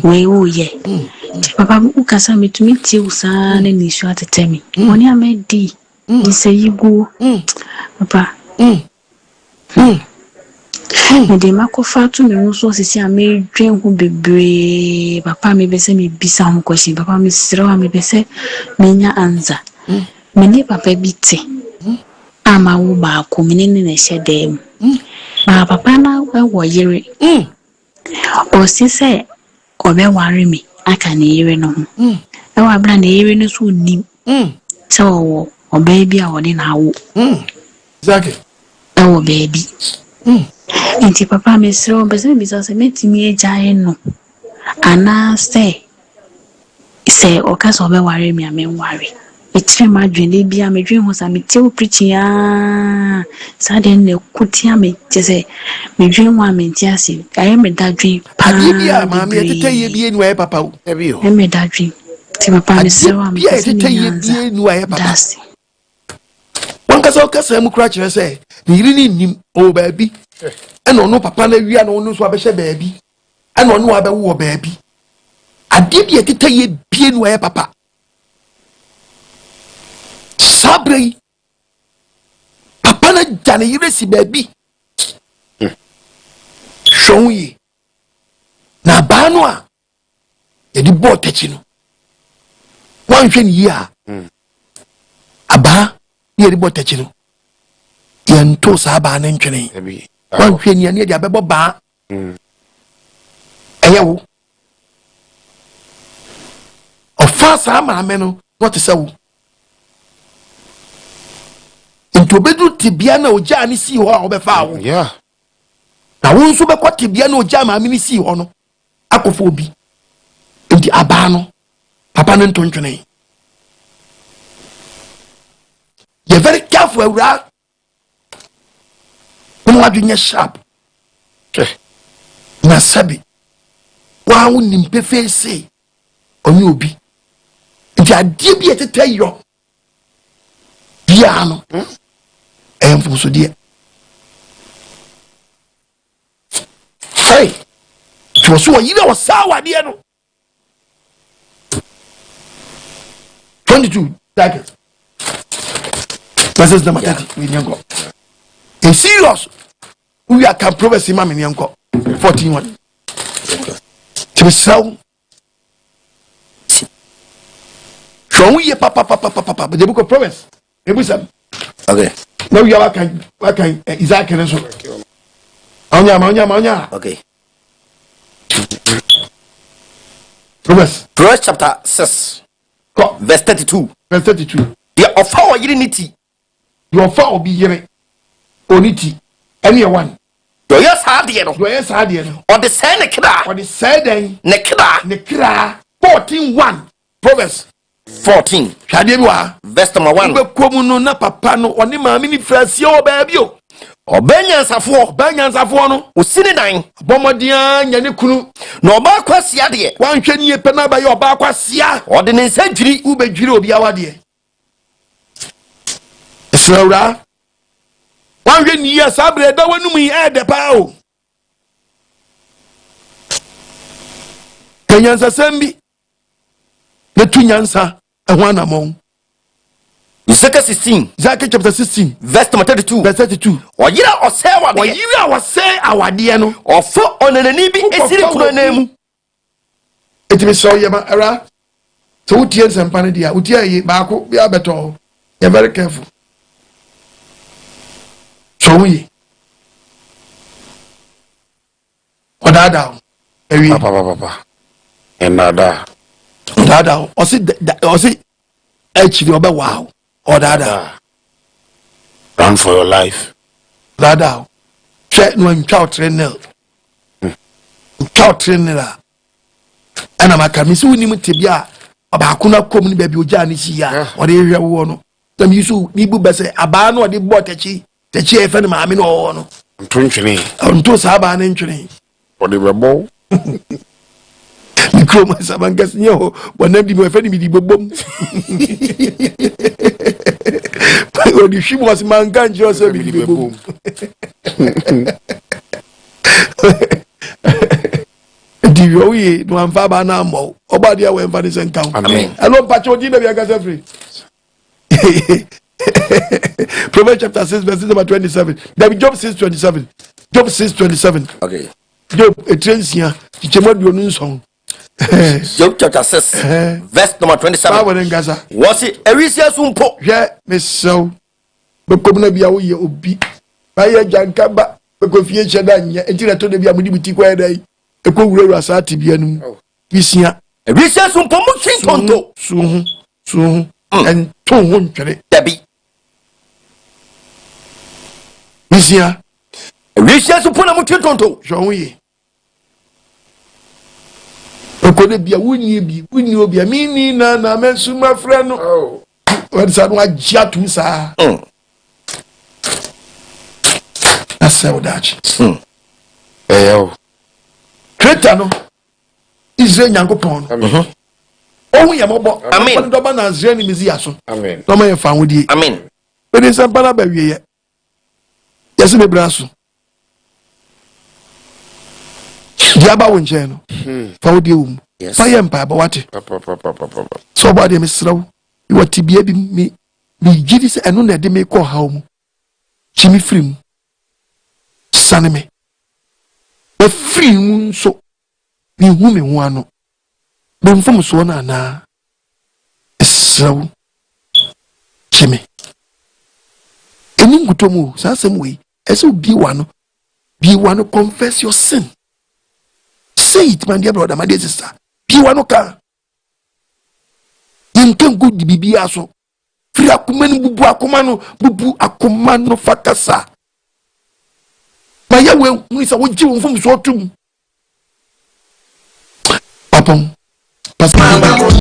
we u ye papa ukasa metumi tie usana ni sho atetemi oni amedi ni seyigu papa de makofa to me nso sisi a me dwen ho bebre papa me bese me bisa ho question papa me sira me bese me nya anza me ne papa biti ama wo ba ko me ne na hyedem ba papa na wo yere o sise obe ware me aka ne yere no ho e wa bra ne yere no so nim so obe bi a wo de na wo exactly e wo baby Inti papa mesro bese bisa se metimi ejae no ana se okaso be ware mi amenware etire madwene bia medwen ho sa metie preaching ya sa de ne kutia me tese medwen ho amenti ase aye medadwen pa bia ma me teteye bie nu aye papa o ebi o medadwen ti papa mesro am bia teteye bie nu aye papa wankasa okasa mu kura kire se ni yiri ni nim o baabi eno no papa na wia no no so abehye baabi eno no abewo baabi ade bia teteye bie nu aye papa sabre papa na jane yire si baabi shonyi na banu a yedi bo techi no wanhwe ni yi a aba yedi bo techi no yento sa ba na ntwene wanhwe ni ne dia bebo ba eyewo ɔfa saa maame no na ɔte sɛ wo nti obedu tibia na ogya ne si hɔ a ɔbɛfa wo na wo nso bɛkɔ tibia na ogya maame ne si hɔ no akɔfo obi nti abaa no papa no ntontwene you're very careful awura kung adwenya sharp na sabi wa wo nimpe face onye obi nti adie bi etete yo bia no Mfomsuo die hey so yire wa sawa die no 22 Daakye verses number 30 we nyanko a serious we are can prophesy ma me nyanko 14:1 to sell show we papa but the book of prophets okay now you are can Isaac and so onya okay Proverbs chapter 6 verse 32 the offer or unity the offer will be yere oniti any one do yes hard no or the say ne kra 14:1 Proverbs 14 hwade bi wa verse number 1 be komu no na papa no oni maami ni frasie o ba bi o obanyansafo no osini dan bomodia nya ne kunu na oba kwasia de wanhwe ni epe na ba ye oba kwasia ode ne nsa dwiri ubedwiri obi awade esrawra wanhwe ni ya sabre da wanum yi ede pa o kanyansa sembi na tunyansa ehwa na mon Isaiah 16 Daakye chapter 16 verse 32 oyira ose awade no ofo onanani bi esiri kunanemu etimi so yema ara so utie nsempane dia utie yi baako bi abeto you very careful so we odada ewi papa enada odada osi actually obe wow odada run for your life odada check no ntwa trainer ntwa trainer ana makamisi woni tebia abaako na kom ni baabi ogya ne si ya ode hwe wo no tam yisu bibu bese aba na ode bɔ techi efe ne maame no no ntwentwene nto saba ne ntwene ode bɛbɔ mikro masabangas nyo bonam di mo efe ni mi di bobom odi hwimo as manga njo so mi di bobom di yoyi no amfa ba na mo oba dia we mfa ni sen kan amen elo pacho di na bi agasa free Proverbs chapter 6 verse number 27 Job 6:27 Job 6:27 okay Job etrensia chichemadu onu nson Job chapter 6 verse number 27 was it erisia sumpo hwe mesew bekomna bia wo ye obi ba ye jankaba bekofie cheda nya entire to de bia mudi buti kwa dai ekowura asa ati bia num bisia erisia sumpo mu twintonto suhu en to ho ntwere dabi bisia erisia sumpo na mu twintonto hwe wo ye okode bia wuni obi amini na mesuma fra no what is no agya tum sa asew dachi kreta no Israel nyankopon no ohun ya mobo amen do ba na Israel ni mezi aso amen do ma ye fa wodi amen we dey sampa na ba wie ye yesi me braso diaba wo nche no fa wodi ewum fa ye mpa ba wate so ba de mesraw iwa tibia bi mi gidi se eno na de me ko hawo mu chimi frim saneme e frim so ni hu me hu ano be Mfomsuo na esraw chimi eni ngutomu sasem we ese bi wa no confess your sin. Say it, my dear brother, my dear sister. Be one oka. yɛnka nko di bibia so firi akoma no bubu akoma no fakasa ma yɛwe hunu sɛ wogye wo mfomso tum papɔn